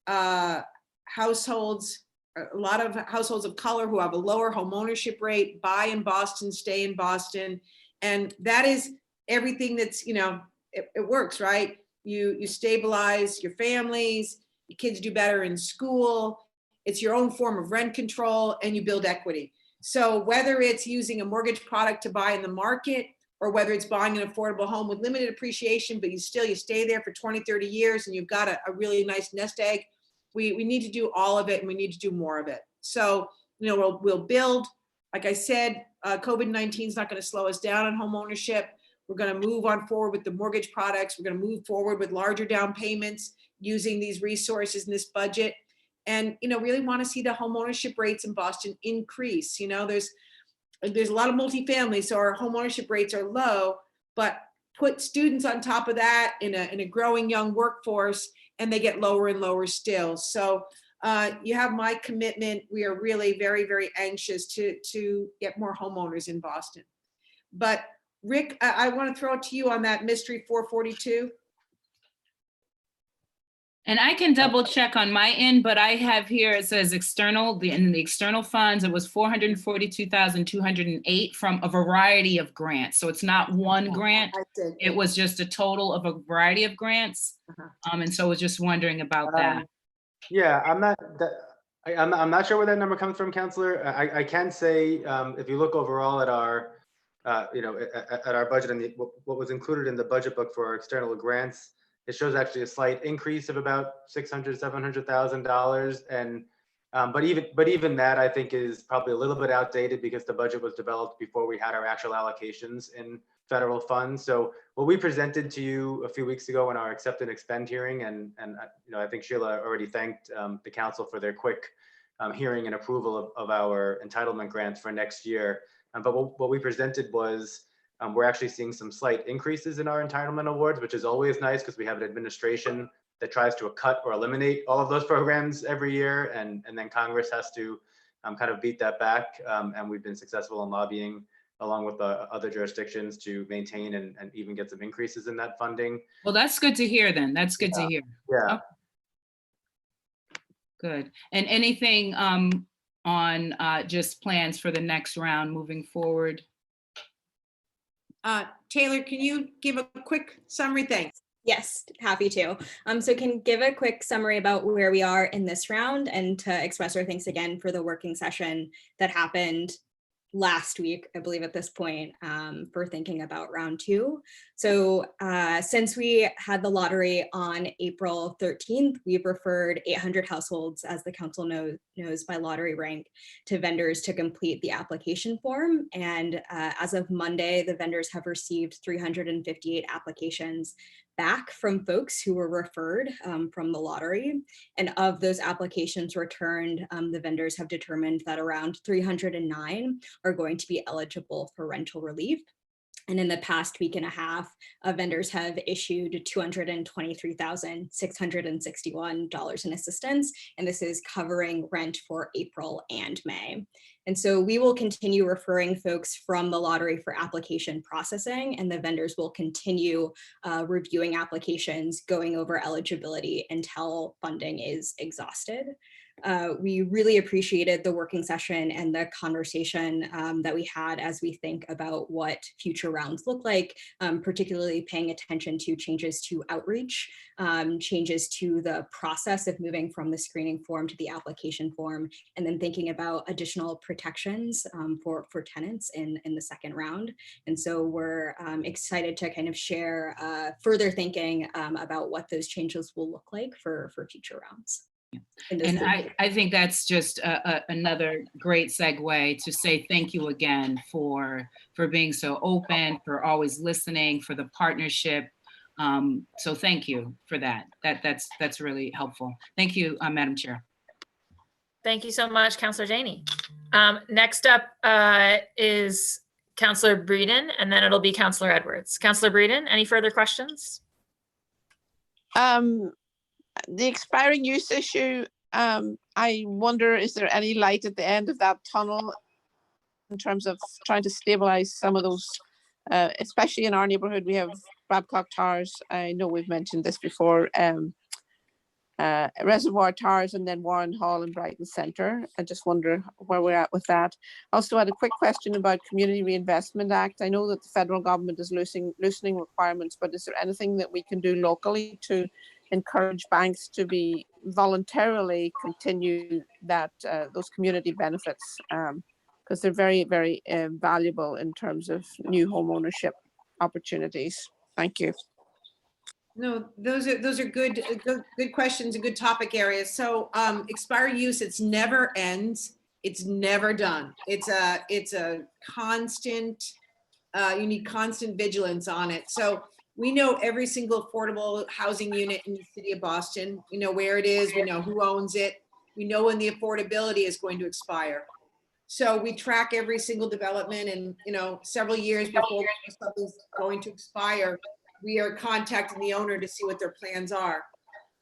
households, a lot of households of color who have a lower home ownership rate, buy in Boston, stay in Boston. And that is everything that's, it works, right? You stabilize your families, your kids do better in school, it's your own form of rent control, and you build equity. So whether it's using a mortgage product to buy in the market, or whether it's buying an affordable home with limited appreciation, but you stay there for 20, 30 years and you've got a really nice nest egg, we need to do all of it, and we need to do more of it. So, we'll build Like I said, COVID-19 is not going to slow us down on home ownership. We're going to move on forward with the mortgage products. We're going to move forward with larger down payments using these resources in this budget. And, really want to see the home ownership rates in Boston increase. There's a lot of multifamily, so our home ownership rates are low, but put students on top of that in a growing young workforce, and they get lower and lower still. So you have my commitment. We are really very, very anxious to get more homeowners in Boston. But Rick, I want to throw it to you on that mystery 442. And I can double check on my end, but I have here, it says external, in the external funds, it was 442,208 from a variety of grants. So it's not one grant. It was just a total of a variety of grants. And so I was just wondering about that. Yeah, I'm not sure where that number comes from, Counselor. I can say, if you look overall at our, at our budget and what was included in the budget book for our external grants, it shows actually a slight increase of about $700,000. And but even that, I think, is probably a little bit outdated because the budget was developed before we had our actual allocations in federal funds. So what we presented to you a few weeks ago in our accept and expend hearing, and I think Sheila already thanked the council for their quick hearing and approval of our entitlement grants for next year. But what we presented was we're actually seeing some slight increases in our entitlement awards, which is always nice because we have an administration that tries to cut or eliminate all of those programs every year, and then Congress has to kind of beat that back. And we've been successful in lobbying along with the other jurisdictions to maintain and even get some increases in that funding. Well, that's good to hear then. That's good to hear. Yeah. Okay. Good. And anything on just plans for the next round moving forward? Taylor, can you give a quick summary? Thanks. Yes, happy to. So can give a quick summary about where we are in this round and to express our thanks again for the working session that happened last week, I believe at this point, for thinking about round two. So since we had the lottery on April 13th, we've referred 800 households, as the council knows by lottery rank, to vendors to complete the application form. And as of Monday, the vendors have received 358 applications back from folks who were referred from the lottery. And of those applications returned, the vendors have determined that around 309 are going to be eligible for rental relief. And in the past week and a half, vendors have issued $223,661 in assistance, and this is covering rent for April and May. And so we will continue referring folks from the lottery for application processing, and the vendors will continue reviewing applications, going over eligibility until funding is exhausted. We really appreciated the working session and the conversation that we had as we think about what future rounds look like, particularly paying attention to changes to outreach, changes to the process of moving from the screening form to the application form, and then thinking about additional protections for tenants in the second round. And so we're excited to kind of share further thinking about what those changes will look like for future rounds. And I think that's just another great segue to say thank you again for being so open, for always listening, for the partnership. So thank you for that. That's really helpful. Thank you, Madam Chair. Thank you so much, Councilor Janey. Next up is Councilor Breeden, and then it'll be Councilor Edwards. Councilor Breeden, any further questions? The expiring use issue, I wonder, is there any light at the end of that tunnel in terms of trying to stabilize some of those, especially in our neighborhood? We have Babcock Towers. I know we've mentioned this before, Reservoir Towers, and then Warren Hall and Brighton Centre. I just wonder where we're at with that. Also had a quick question about Community Reinvestment Act. I know that the federal government is loosening requirements, but is there anything that we can do locally to encourage banks to be voluntarily continue that those community benefits, because they're very, very valuable in terms of new home ownership opportunities. Thank you. No, those are good questions and good topic areas. So expired use, it's never ends. It's never done. It's a constant, you need constant vigilance on it. So we know every single affordable housing unit in the city of Boston. We know where it is, we know who owns it. We know when the affordability is going to expire. So we track every single development, and, you know, several years before something's going to expire, we are contacting the owner to see what their plans are.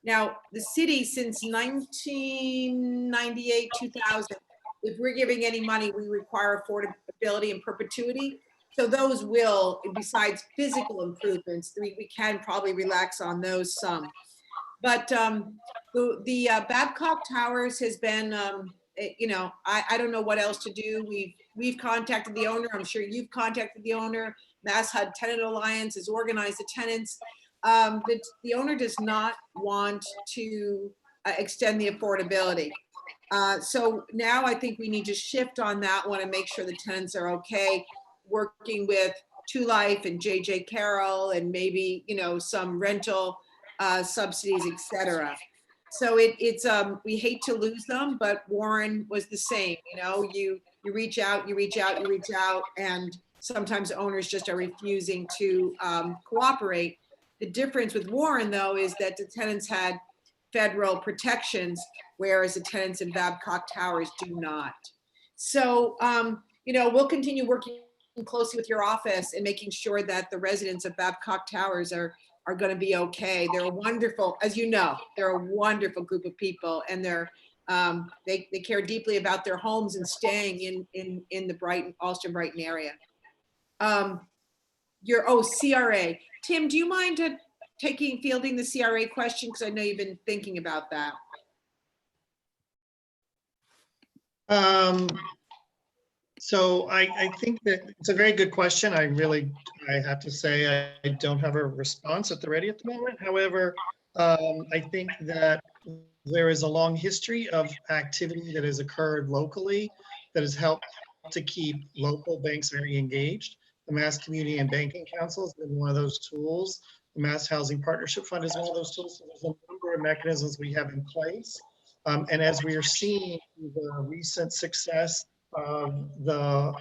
Now, the city, since 1998, 2000, if we're giving any money, we require affordability and perpetuity. So those will, besides physical improvements, we can probably relax on those some. But the Babcock Towers has been, you know, I don't know what else to do. We've contacted the owner. I'm sure you've contacted the owner. Mass HUD Tenant Alliance has organized the tenants. The owner does not want to extend the affordability. So now I think we need to shift on that one and make sure the tenants are okay, working with Two Life and JJ Carroll and maybe, you know, some rental subsidies, etc. So it's we hate to lose them, but Warren was the same. You know, you reach out, and sometimes owners just are refusing to cooperate. The difference with Warren, though, is that the tenants had federal protections, whereas the tenants in Babcock Towers do not. So, you know, we'll continue working closely with your office and making sure that the residents of Babcock Towers are going to be okay. They're a wonderful, as you know, they're a wonderful group of people, and they care deeply about their homes and staying in the Brighton, Alston Brighton area. CRA. Tim, do you mind fielding the CRA question? Because I know you've been thinking about that. So I think that it's a very good question. I have to say I don't have a response at the ready at the moment. However, I think that there is a long history of activity that has occurred locally that has helped to keep local banks very engaged. The Mass Community and Banking Council has been one of those tools. The Mass Housing Partnership Fund is one of those tools. So there's a number of mechanisms we have in place. And as we are seeing the recent success of the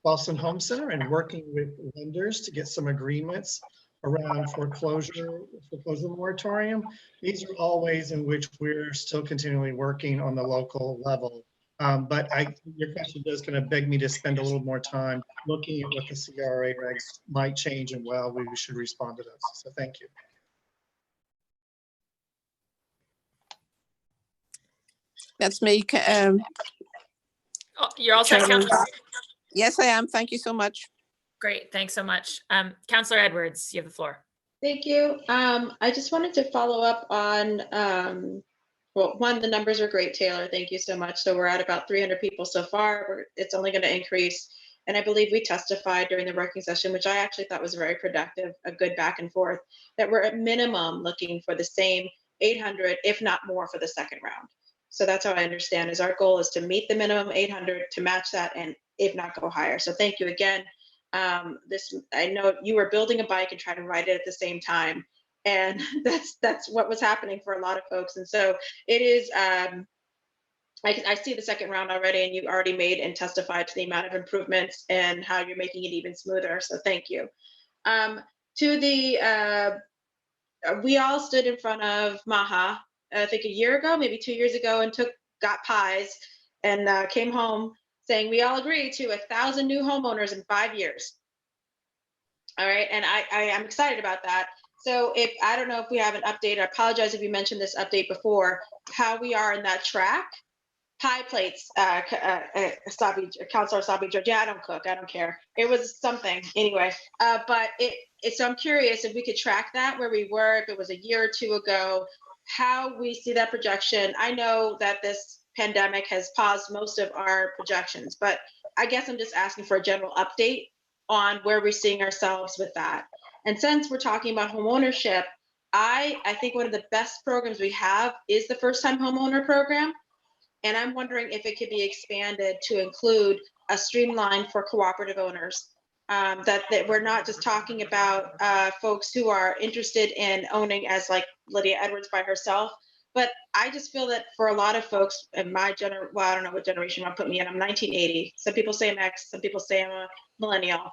Boston Home Center and working with lenders to get some agreements around foreclosure moratorium, these are all ways in which we're still continually working on the local level. But your question does kind of beg me to spend a little more time looking at what the CRA regs might change and well, we should respond to those. So thank you. That's me. You're all set, Counselor? Yes, I am. Thank you so much. Great, thanks so much. Counselor Edwards, you have the floor. Thank you. I just wanted to follow up on, well, one, the numbers are great, Taylor. Thank you so much. So we're at about 300 people so far. It's only going to increase. And I believe we testified during the working session, which I actually thought was very productive, a good back and forth, that we're at minimum looking for the same 800, if not more, for the second round. So that's how I understand is our goal is to meet the minimum 800, to match that, and if not go higher. So thank you again. I know you were building a bike and trying to ride it at the same time. And that's what was happening for a lot of folks. And so it is, I see the second round already, and you already made and testified to the amount of improvements and how you're making it even smoother. So thank you. We all stood in front of Maha, I think a year ago, maybe 2 years ago, and got pies and came home saying we all agree to 1,000 new homeowners in 5 years. All right, and I am excited about that. So I don't know if we have an update. I apologize if you mentioned this update before, how we are in that track. Pie plates, Councilor Sabi George. Yeah, I don't cook. I don't care. It was something anyway. But so I'm curious if we could track that, where we were, if it was a year or two ago, how we see that projection. I know that this pandemic has paused most of our projections, but I guess I'm just asking for a general update on where we're seeing ourselves with that. And since we're talking about homeownership, I think one of the best programs we have is the first-time homeowner program. And I'm wondering if it could be expanded to include a streamline for cooperative owners. That we're not just talking about folks who are interested in owning as like Lydia Edwards by herself, But I just feel that for a lot of folks in my well, I don't know what generation you want to put me in. I'm 1980. Some people say I'm X, some people say I'm a millennial.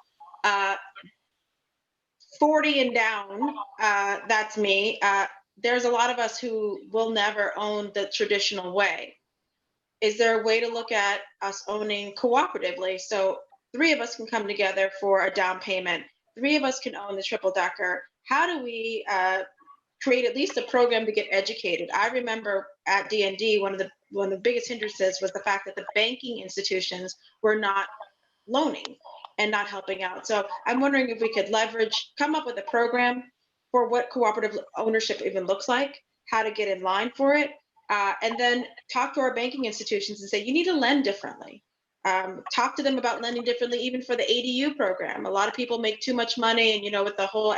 40 and down, that's me. There's a lot of us who will never own the traditional way. Is there a way to look at us owning cooperatively? So 3 of us can come together for a down payment. 3 of us can own the triple decker. How do we create at least a program to get educated? I remember at DND, one of the biggest hindrances was the fact that the banking institutions were not loaning and not helping out. So I'm wondering if we could come up with a program for what cooperative ownership even looks like, how to get in line for it, and then talk to our banking institutions and say, you need to lend differently. Talk to them about lending differently, even for the ADU program. A lot of people make too much money, and with the whole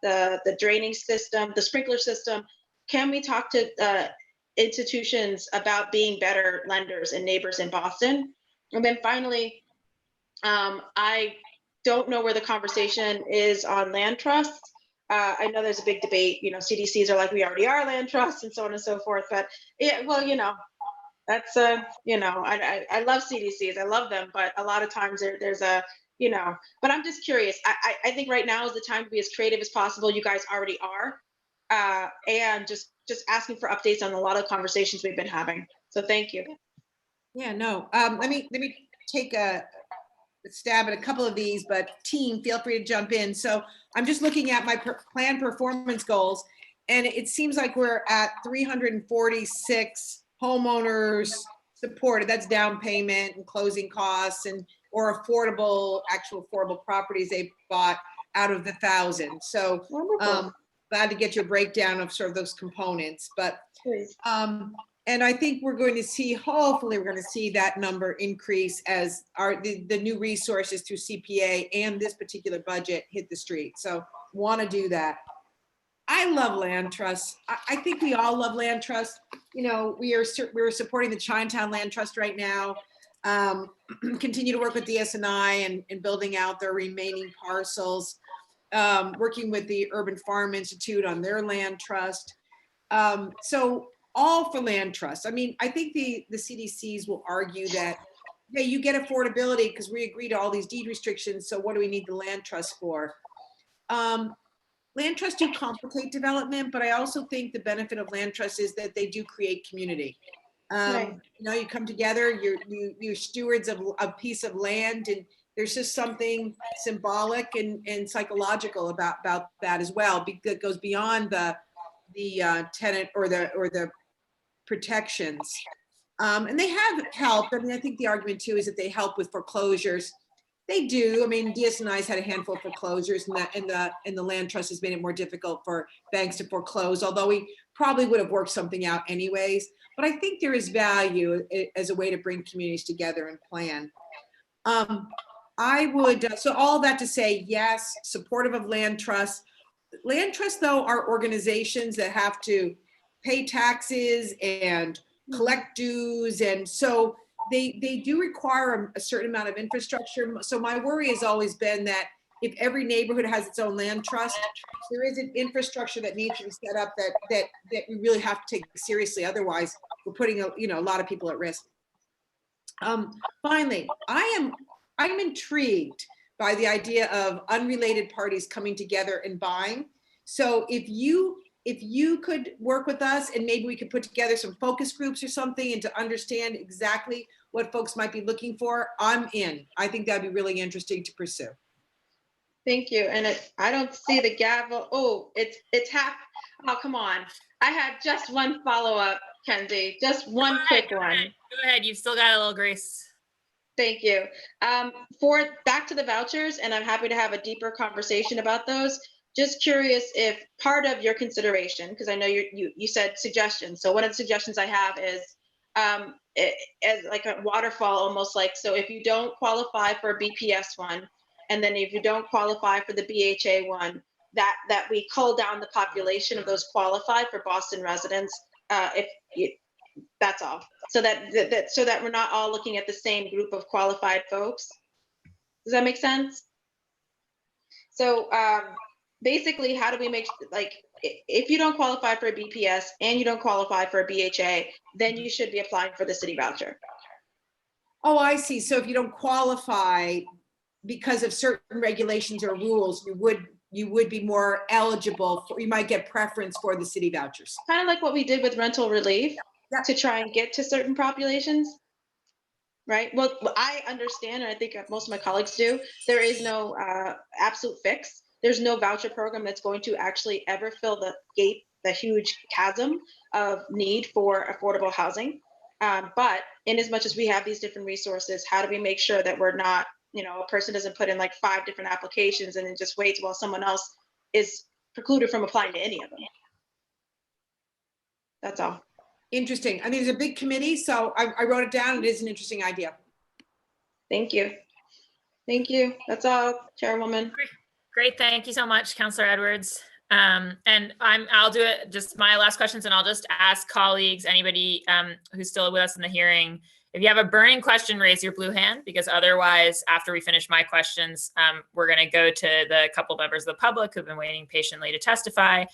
the draining system, the sprinkler system. Can we talk to institutions about being better lenders and neighbors in Boston? And then finally, I don't know where the conversation is on land trusts. I know there's a big debate, CDCs are like, we already are land trusts and so on and so forth. But yeah, well, that's, I love CDCs, I love them, but a lot of times there's a, but I'm just curious. I think right now is the time to be as creative as possible. You guys already are. And just asking for updates on a lot of conversations we've been having. So thank you. Yeah, no, let me take a stab at a couple of these, but team, feel free to jump in. So I'm just looking at my plan performance goals, and it seems like we're at 346 homeowners supported. That's down payment and closing costs or actual affordable properties they bought out of the 1,000. So glad to get your breakdown of sort of those components. But and I think hopefully we're going to see that number increase as the new resources through CPA and this particular budget hit the street. So want to do that. I love land trusts. I think we all love land trusts. We're supporting the Chinatown Land Trust right now. Continue to work with DSNI and building out their remaining parcels. Working with the Urban Farm Institute on their land trust. So all for land trusts. I mean, I think the CDCs will argue that, hey, you get affordability because we agree to all these deed restrictions. So what do we need the land trust for? Land trusts do complicate development, but I also think the benefit of land trusts is that they do create community. Right. You come together, you're stewards of a piece of land, and there's just something symbolic and psychological about that as well. That goes beyond the tenant or the protections. And they have helped. I mean, I think the argument too is that they help with foreclosures. They do. I mean, DSNI's had a handful of foreclosures, and the land trust has made it more difficult for banks to foreclose, although we probably would have worked something out anyways. But I think there is value as a way to bring communities together and plan. I would, so all that to say, yes, supportive of land trusts. Land trusts, though, are organizations that have to pay taxes and collect dues. And so they do require a certain amount of infrastructure. So my worry has always been that if every neighborhood has its own land trust, there is an infrastructure that needs to be set up that we really have to take seriously. Otherwise, we're putting a lot of people at risk. Finally, I'm intrigued by the idea of unrelated parties coming together and buying. So if you could work with us and maybe we could put together some focus groups or something and to understand exactly what folks might be looking for, I'm in. I think that'd be really interesting to pursue. Thank you. And I don't see the gavel. Oh, it's half. Oh, come on. I had just one follow-up, Kenzie, just one quick one. Go ahead. You've still got a little grace. Thank you. Back to the vouchers, and I'm happy to have a deeper conversation about those. Just curious if part of your consideration, because I know you said suggestions. So one of the suggestions I have is as like a waterfall, almost like, so if you don't qualify for a BPS one, and then if you don't qualify for the BHA one, that we cull down the population of those qualified for Boston residents. That's all. So that we're not all looking at the same group of qualified folks. Does that make sense? So basically, how do we make, like, if you don't qualify for a BPS and you don't qualify for a BHA, then you should be applying for the city voucher. Oh, I see. So if you don't qualify because of certain regulations or rules, you would be more eligible for, you might get preference for the city vouchers. Kind of like what we did with rental relief to try and get to certain populations. Right. Well, I understand, and I think most of my colleagues do, there is no absolute fix. There's no voucher program that's going to actually ever fill the huge chasm of need for affordable housing. But in as much as we have these different resources, how do we make sure that we're not, a person doesn't put in like 5 different applications and then just waits while someone else is precluded from applying to any of them? That's all. Interesting. I mean, it's a big committee, so I wrote it down. It is an interesting idea. Thank you. Thank you. That's all, Chairwoman. Great. Thank you so much, Councilor Edwards. And I'll do it, just my last questions, and I'll just ask colleagues, anybody who's still with us in the hearing, if you have a burning question, raise your blue hand, because otherwise, after we finish my questions, we're going to go to the couple members of the public who've been waiting patiently to testify.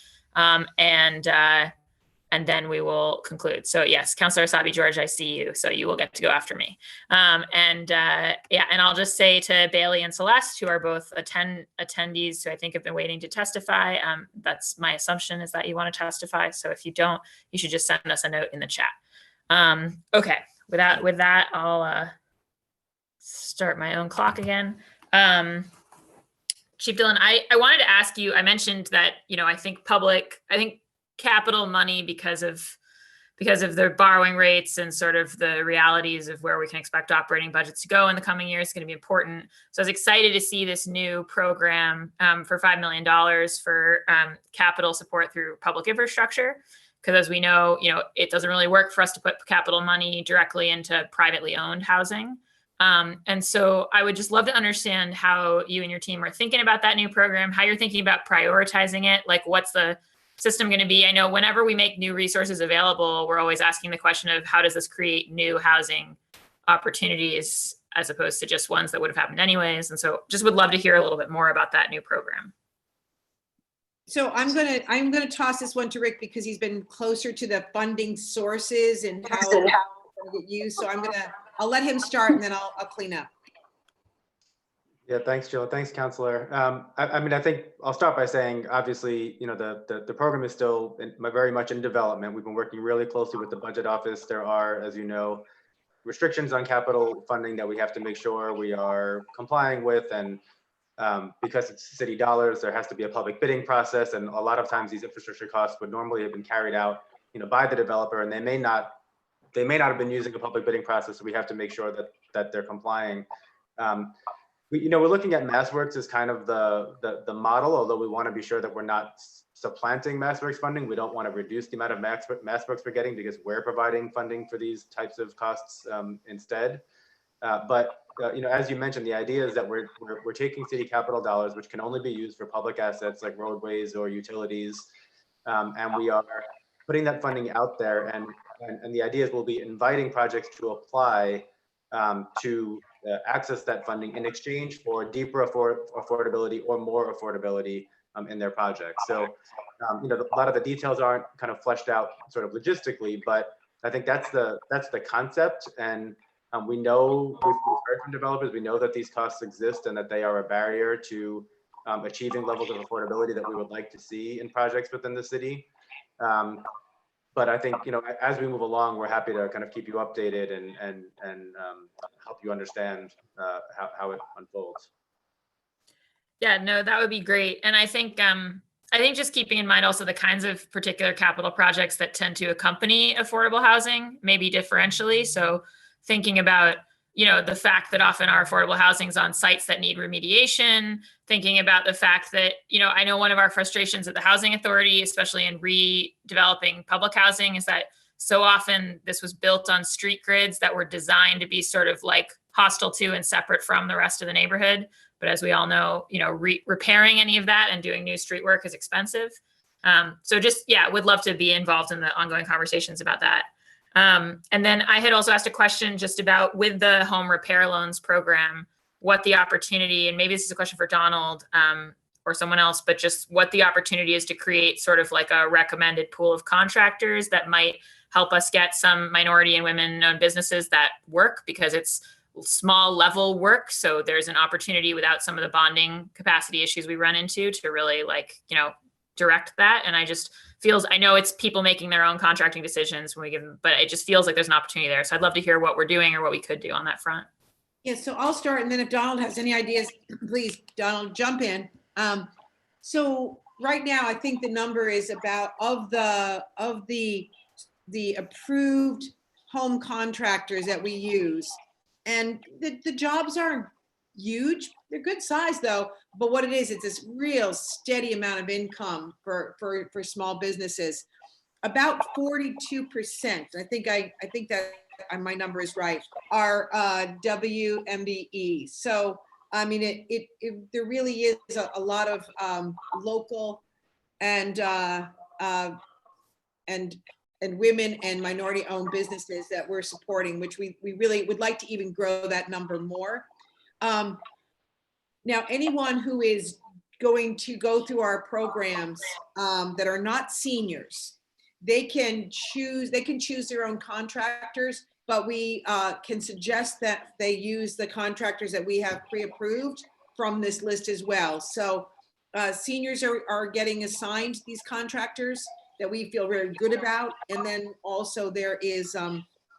And then we will conclude. So yes, Councilor Asabi George, I see you. So you will get to go after me. And I'll just say to Bailey and Celeste, who are both attendees who I think have been waiting to testify, that's my assumption, is that you want to testify. So if you don't, you should just send us a note in the chat. Okay, with that, I'll start my own clock again. Chief Dillon, I wanted to ask you, I mentioned that, I think capital money, because of the borrowing rates and sort of the realities of where we can expect operating budgets to go in the coming years, is going to be important. So I was excited to see this new program for $5 million for capital support through public infrastructure. Because as we know, it doesn't really work for us to put capital money directly into privately owned housing. And so I would just love to understand how you and your team are thinking about that new program, how you're thinking about prioritizing it, like what's the system going to be. I know whenever we make new resources available, we're always asking the question of how does this create new housing opportunities as opposed to just ones that would have happened anyways. And so just would love to hear a little bit more about that new program. So I'm gonna toss this one to Rick because he's been closer to the funding sources and how it's going to get used. So I'll let him start and then I'll clean up. Yeah, thanks, Jill. Thanks, Counselor. I think I'll start by saying, obviously, the program is still very much in development. We've been working really closely with the budget office. There are, as you know, restrictions on capital funding that we have to make sure we are complying with. And because it's city dollars, there has to be a public bidding process. And a lot of times these infrastructure costs would normally have been carried out, by the developer, and they may not have been using a public bidding process. So we have to make sure that they're complying. We're looking at MassWorks as kind of the model, although we want to be sure that we're not supplanting MassWorks funding. We don't want to reduce the amount of MassWorks we're getting because we're providing funding for these types of costs instead. But as you mentioned, the idea is that we're taking city capital dollars, which can only be used for public assets like roadways or utilities, and we are putting that funding out there. And the idea is we'll be inviting projects to apply to access that funding in exchange for deeper affordability or more affordability in their projects. So, a lot of the details aren't kind of fleshed out sort of logistically, but I think that's the concept. And we know, we've heard from developers, we know that these costs exist and that they are a barrier to achieving levels of affordability that we would like to see in projects within the city. But I think, as we move along, we're happy to kind of keep you updated and help you understand how it unfolds. Yeah, no, that would be great. And I think just keeping in mind also the kinds of particular capital projects that tend to accompany affordable housing, maybe differentially. So thinking about, the fact that often our affordable housing is on sites that need remediation, thinking about the fact that, I know one of our frustrations at the Housing Authority, especially in redeveloping public housing, is that so often this was built on street grids that were designed to be sort of like hostile to and separate from the rest of the neighborhood. But as we all know, repairing any of that and doing new street work is expensive. So just, would love to be involved in the ongoing conversations about that. And then I had also asked a question just about, with the home repair loans program, what the opportunity, and maybe this is a question for Donald, or someone else, but just what the opportunity is to create sort of like a recommended pool of contractors that might help us get some minority and women-owned businesses that work, because it's small level work. So there's an opportunity without some of the bonding capacity issues we run into to really direct that. And I know it's people making their own contracting decisions when we give them, but it just feels like there's an opportunity there. So I'd love to hear what we're doing or what we could do on that front. Yeah, so I'll start, and then if Donald has any ideas, please, Donald, jump in. So right now, I think the number is about of the approved home contractors that we use, and the jobs aren't huge. They're good size though, but what it is, it's this real steady amount of income for small businesses. About 42%, I think that my number is right, are WMBE. So I mean, there really is a lot of local and women and minority-owned businesses that we're supporting, which we really would like to even grow that number more. Now, anyone who is going to go through our programs that are not seniors, they can choose their own contractors, but we can suggest that they use the contractors that we have pre-approved from this list as well. So seniors are getting assigned these contractors that we feel very good about. And then also there is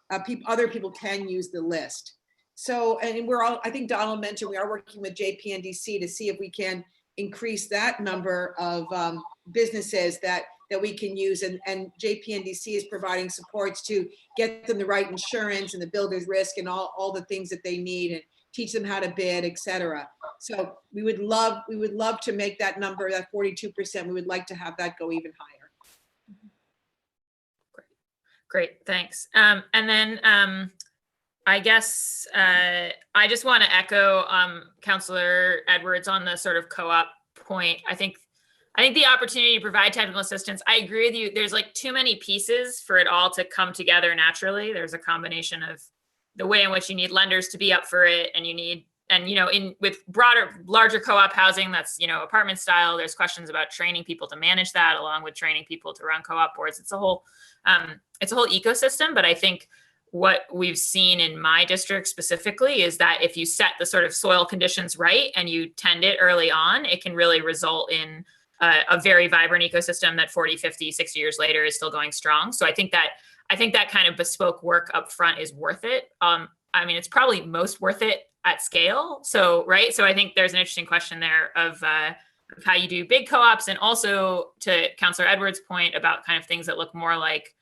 other people can use the list. So, and I think Donald mentioned we are working with JPNDC to see if we can increase that number of businesses that we can use. And JPNDC is providing supports to get them the right insurance and the builder's risk and all the things that they need, and teach them how to bid, et cetera. So we would love to make that number, that 42%, we would like to have that go even higher. Great, thanks. And then I guess I just want to echo Counselor Edwards on the sort of co-op point. I think the opportunity to provide technical assistance, I agree with you. There's like too many pieces for it all to come together naturally. There's a combination of the way in which you need lenders to be up for it, and with larger co-op housing that's, apartment style, there's questions about training people to manage that, along with training people to run co-op boards. It's a whole ecosystem. But I think what we've seen in my district specifically is that if you set the sort of soil conditions right and you tend it early on, it can really result in a very vibrant ecosystem that 40, 50, 60 years later is still going strong. So I think that kind of bespoke work up front is worth it. I mean, it's probably most worth it at scale. So, right. So I think there's an interesting question there of how you do big co-ops, and also to Counselor Edwards' point about kind of things that look more like,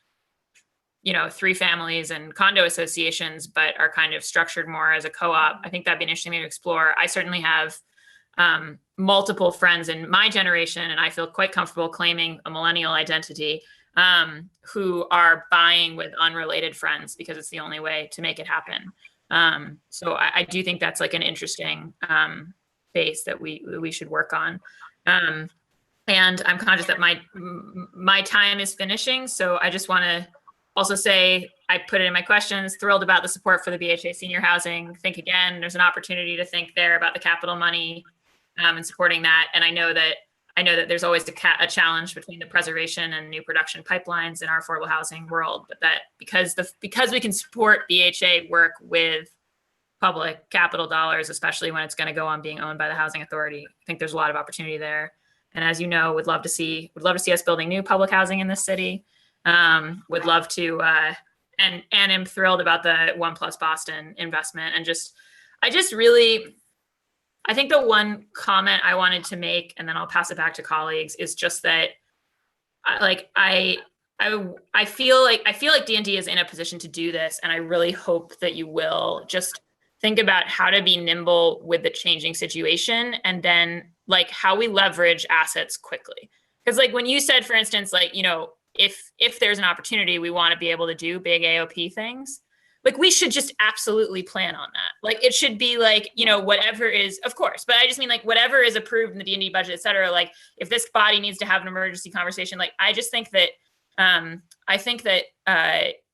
3 families and condo associations, but are kind of structured more as a co-op. I think that'd be an interesting thing to explore. I certainly have multiple friends in my generation, and I feel quite comfortable claiming a millennial identity, who are buying with unrelated friends because it's the only way to make it happen. So I do think that's like an interesting base that we should work on. And I'm conscious that my time is finishing, so I just want to also say, I put it in my questions, thrilled about the support for the BHA senior housing. Think again, there's an opportunity to think there about the capital money and supporting that. And I know that there's always a challenge between the preservation and new production pipelines in our affordable housing world, but that because we can support BHA work with public capital dollars, especially when it's going to go on being owned by the housing authority, I think there's a lot of opportunity there. And as you know, would love to see us building new public housing in this city. Would love to, and am thrilled about the One Plus Boston investment. And I think the one comment I wanted to make, and then I'll pass it back to colleagues, is just that, I feel like DND is in a position to do this, and I really hope that you will just think about how to be nimble with the changing situation, and then how we leverage assets quickly. Because when you said, for instance, if there's an opportunity, we want to be able to do big AOP things. We should just absolutely plan on that. It should be whatever is, of course, but I just mean whatever is approved in the DND budget, et cetera. If this body needs to have an emergency conversation, I just think that,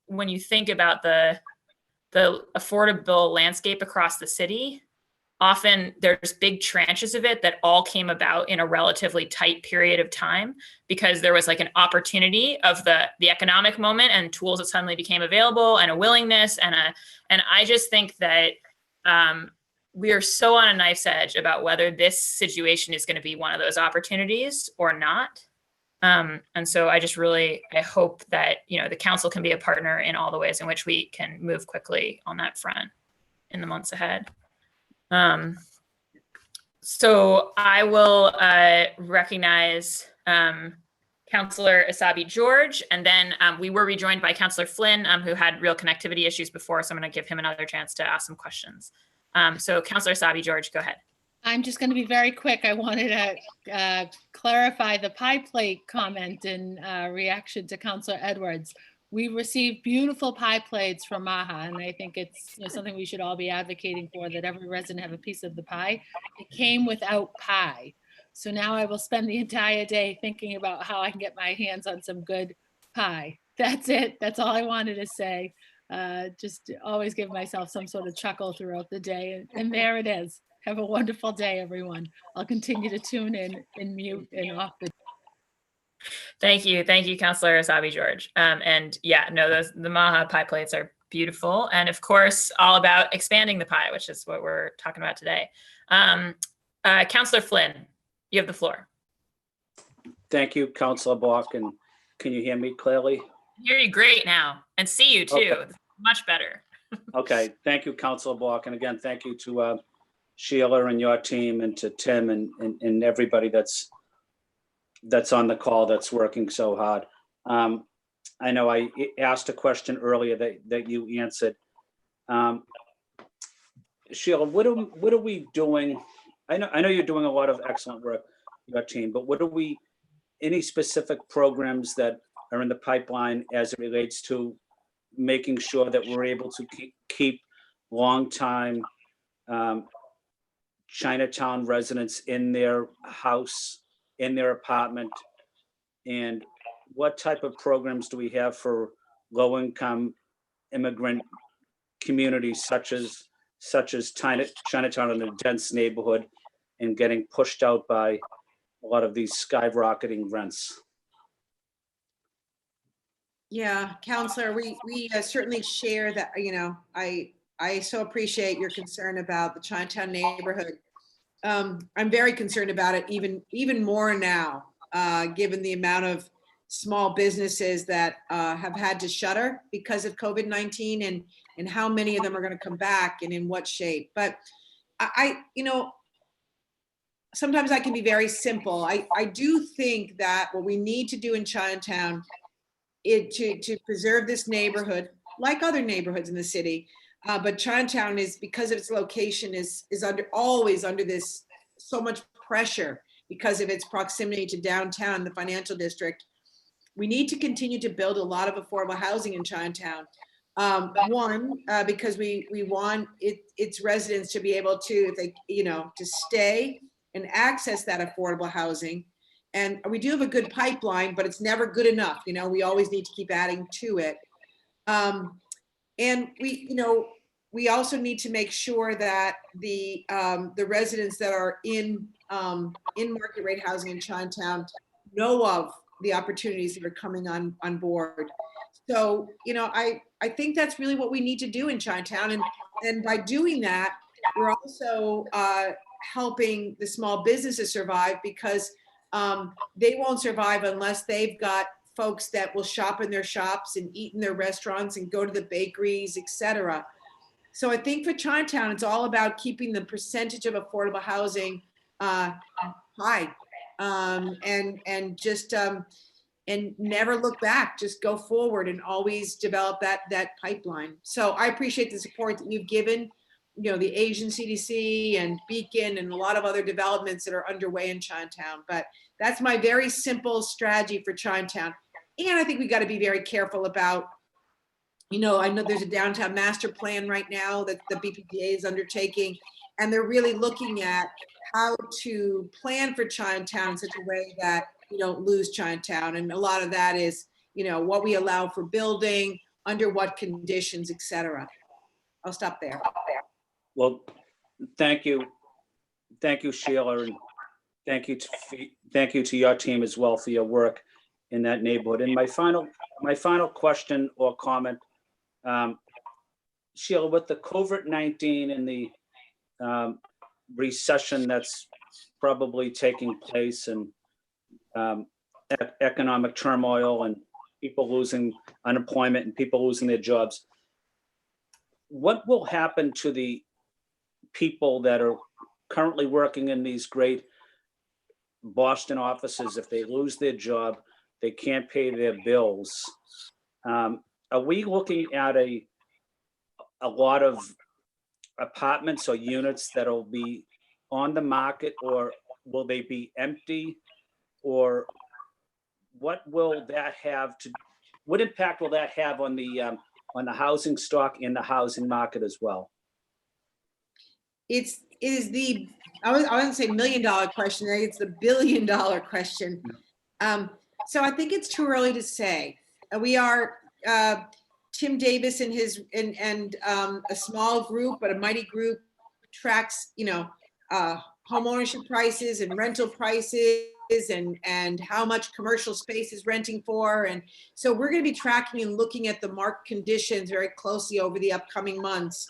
when you think about the affordable landscape across the city, often there's big tranches of it that all came about in a relatively tight period of time because there was like an opportunity of the economic moment and tools that suddenly became available and a willingness and I just think that we are so on a knife's edge about whether this situation is going to be one of those opportunities or not. And so I just really, I hope that, the council can be a partner in all the ways in which we can move quickly on that front in the months ahead. So I will recognize Councillor Asabi George, and then we were rejoined by Councillor Flynn, who had real connectivity issues before, so I'm going to give him another chance to ask some questions. So Councillor Asabi George, go ahead. I'm just going to be very quick. I wanted to clarify the pie plate comment in reaction to Councillor Edwards. We received beautiful pie plates from Maha, and I think it's something we should all be advocating for, that every resident have a piece of the pie. It came without pie. So now I will spend the entire day thinking about how I can get my hands on some good pie. That's it. That's all I wanted to say. Just always give myself some sort of chuckle throughout the day. And there it is. Have a wonderful day, everyone. I'll continue to tune in mute and off the. Thank you, Councillor Asabi George. And yeah, no, the Maha pie plates are beautiful, and of course, all about expanding the pie, which is what we're talking about today. Councillor Flynn, you have the floor. Thank you, Councillor Bach, and can you hear me clearly? I hear you great now, and see you too. Okay. Much better. Okay, thank you, Councillor Bach, and again, thank you to Sheila and your team, and to Tim and everybody that's on the call that's working so hard. I know I asked a question earlier that you answered. Sheila, what are we doing? I know you're doing a lot of excellent work, your team, but any specific programs that are in the pipeline as it relates to making sure that we're able to keep long-time Chinatown residents in their house, in their apartment, and what type of programs do we have for low-income immigrant communities such as Chinatown in a dense neighborhood and getting pushed out by a lot of these skyrocketing rents? Yeah, Counselor, we certainly share that. I so appreciate your concern about the Chinatown neighborhood. I'm very concerned about it even more now, given the amount of small businesses that have had to shutter because of COVID-19 and how many of them are going to come back and in what shape. But sometimes I can be very simple. I do think that what we need to do in Chinatown is to preserve this neighborhood, like other neighborhoods in the city. But Chinatown is, because of its location, is always under this so much pressure because of its proximity to downtown, the financial district. We need to continue to build a lot of affordable housing in Chinatown. Because we want its residents to be able to, to stay and access that affordable housing. And we do have a good pipeline, but it's never good enough. We always need to keep adding to it. And we also need to make sure that the residents that are in market rate housing in Chinatown know of the opportunities that are coming on board. So, I think that's really what we need to do in Chinatown. And by doing that, we're also helping the small businesses survive, because they won't survive unless they've got folks that will shop in their shops and eat in their restaurants and go to the bakeries, etc. So I think for Chinatown, it's all about keeping the percentage of affordable housing high, and just and never look back. Just go forward and always develop that pipeline. So I appreciate the support that you've given, the Asian CDC and Beacon and a lot of other developments that are underway in Chinatown. But that's my very simple strategy for Chinatown. And I think we got to be very careful about, I know there's a downtown master plan right now that the BPDA is undertaking, and they're really looking at how to plan for Chinatown in such a way that we don't lose Chinatown. And a lot of that is, what we allow for building, under what conditions, etc. I'll stop there. Well, Thank you. Thank you, Sheila, and thank you to your team as well for your work in that neighborhood. And my final question or comment, Sheila, with the COVID-19 and the recession that's probably taking place, and economic turmoil and people losing unemployment and people losing their jobs, what will happen to the people that are currently working in these great Boston offices if they lose their job, they can't pay their bills? Are we looking at a lot of apartments or units that'll be on the market, or will they be empty? Or what impact will that have on the housing stock in the housing market as well? I wouldn't say $1 million question. I think it's the $1 billion question. So I think it's too early to say. We are Tim Davis and a small group, but a mighty group, tracks homeownership prices and rental prices and how much commercial space is renting for. And so we're going to be tracking and looking at the market conditions very closely over the upcoming months.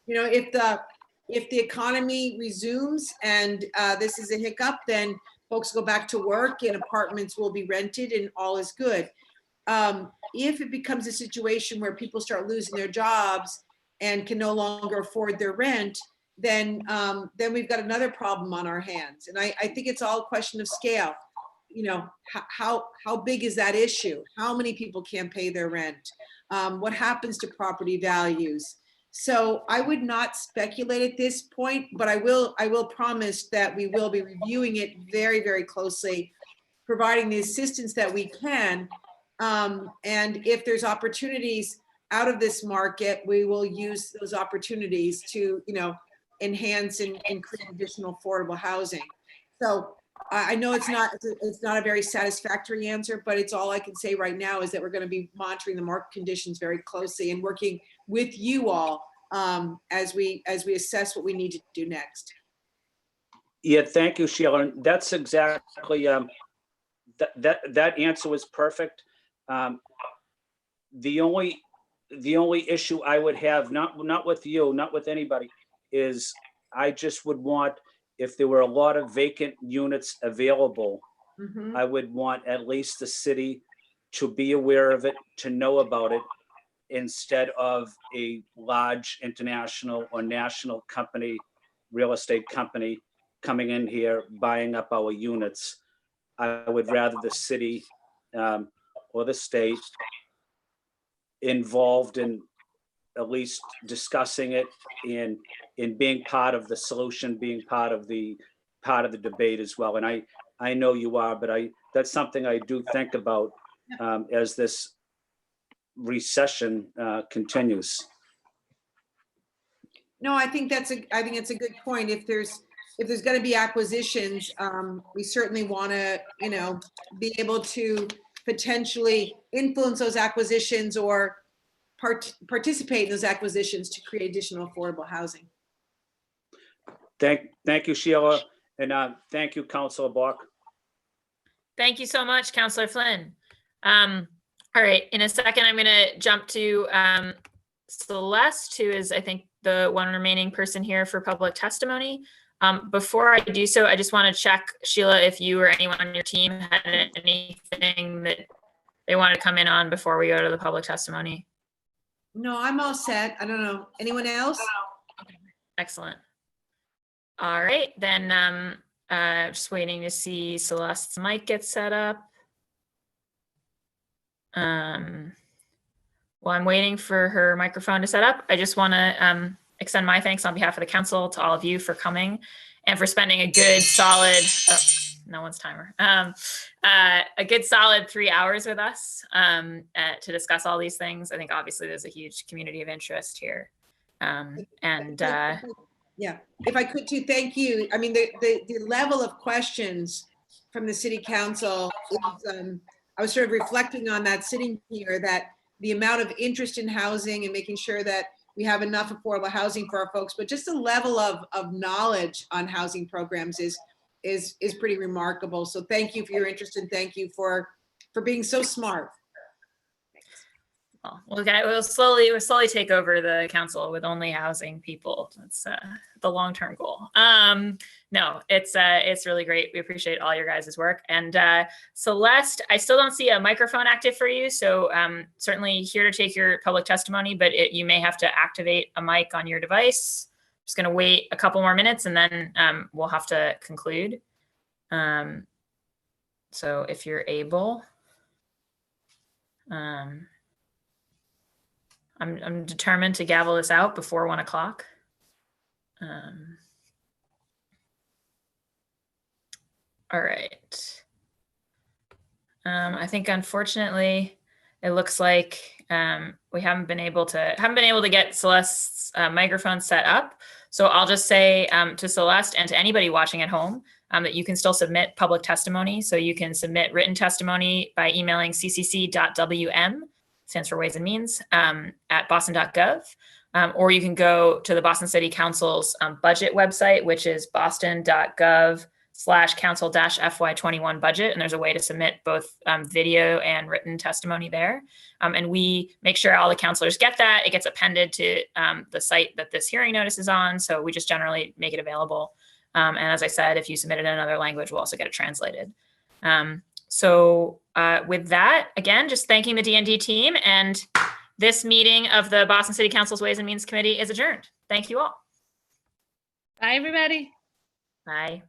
If the economy resumes and this is a hiccup, then folks go back to work and apartments will be rented and all is good. If it becomes a situation where people start losing their jobs and can no longer afford their rent, then we've got another problem on our hands. And I think it's all a question of scale. How big is that issue? How many people can't pay their rent? What happens to property values? So I would not speculate at this point, but I will promise that we will be reviewing it very, very closely, providing the assistance that we can. And if there's opportunities out of this market, we will use those opportunities to, enhance and create additional affordable housing. So I know it's not a very satisfactory answer, but it's all I can say right now is that we're going to be monitoring the market conditions very closely and working with you all as we assess what we need to do next. Yeah, thank you, Sheila. And that's exactly that answer was perfect. The only issue I would have, not with you, not with anybody, is I just would want, if there were a lot of vacant units available, I would want at least the city to be aware of it, to know about it, instead of a large international or national company, real estate company, coming in here, buying up our units. I would rather the city or the state involved in at least discussing it and in being part of the solution, being part of the debate as well. And I know you are, but that's something I do think about as this recession continues. No, I think it's a good point. If there's going to be acquisitions, we certainly want to, be able to potentially influence those acquisitions or participate in those acquisitions to create additional affordable housing. Thank you, Sheila, and thank you, Councilor Bach. Thank you so much, Councilor Flynn. All right, in a second, I'm going to jump to Celeste, who is, I think, the one remaining person here for public testimony. Before I do so, I just want to check, Sheila, if you or anyone on your team had anything that they want to come in on before we go to the public testimony. No, I'm all set. I don't know. Anyone else? Excellent. All right, then just waiting to see Celeste's mic get set up. While I'm waiting for her microphone to set up, I just want to extend my thanks on behalf of the council to all of you for coming and for spending a good solid, no one's timer, a good solid 3 hours with us to discuss all these things. I think obviously there's a huge community of interest here. Yeah, if I could too, thank you. I mean, the level of questions from the city council is, I was sort of reflecting on that sitting here, that the amount of interest in housing and making sure that we have enough affordable housing for our folks, but just the level of knowledge on housing programs is pretty remarkable. So thank you for your interest, and thank you for being so smart. Well, we'll slowly take over the council with only housing people. That's the long-term goal. No, it's really great. We appreciate all your guys' work. And Celeste, I still don't see a microphone active for you, so certainly here to take your public testimony, but you may have to activate a mic on your device. Just going to wait a couple more minutes, and then we'll have to conclude. So if you're able. I'm determined to gavel this out before 1 o'clock. All right. I think unfortunately, it looks like we haven't been able to get Celeste's microphone set up. So I'll just say to Celeste and to anybody watching at home that you can still submit public testimony. So you can submit written testimony by emailing ccc.wm, stands for Ways and Means, at boston.gov. Or you can go to the Boston City Council's budget website, which is boston.gov/council-FY21Budget. And there's a way to submit both video and written testimony there. And we make sure all the counselors get that. It gets appended to the site that this hearing notice is on. So we just generally make it available. And as I said, if you submit it in another language, we'll also get it translated. So with that, again, just thanking the DND team, and this meeting of the Boston City Council's Ways and Means Committee is adjourned. Thank you all. Bye, everybody. Bye.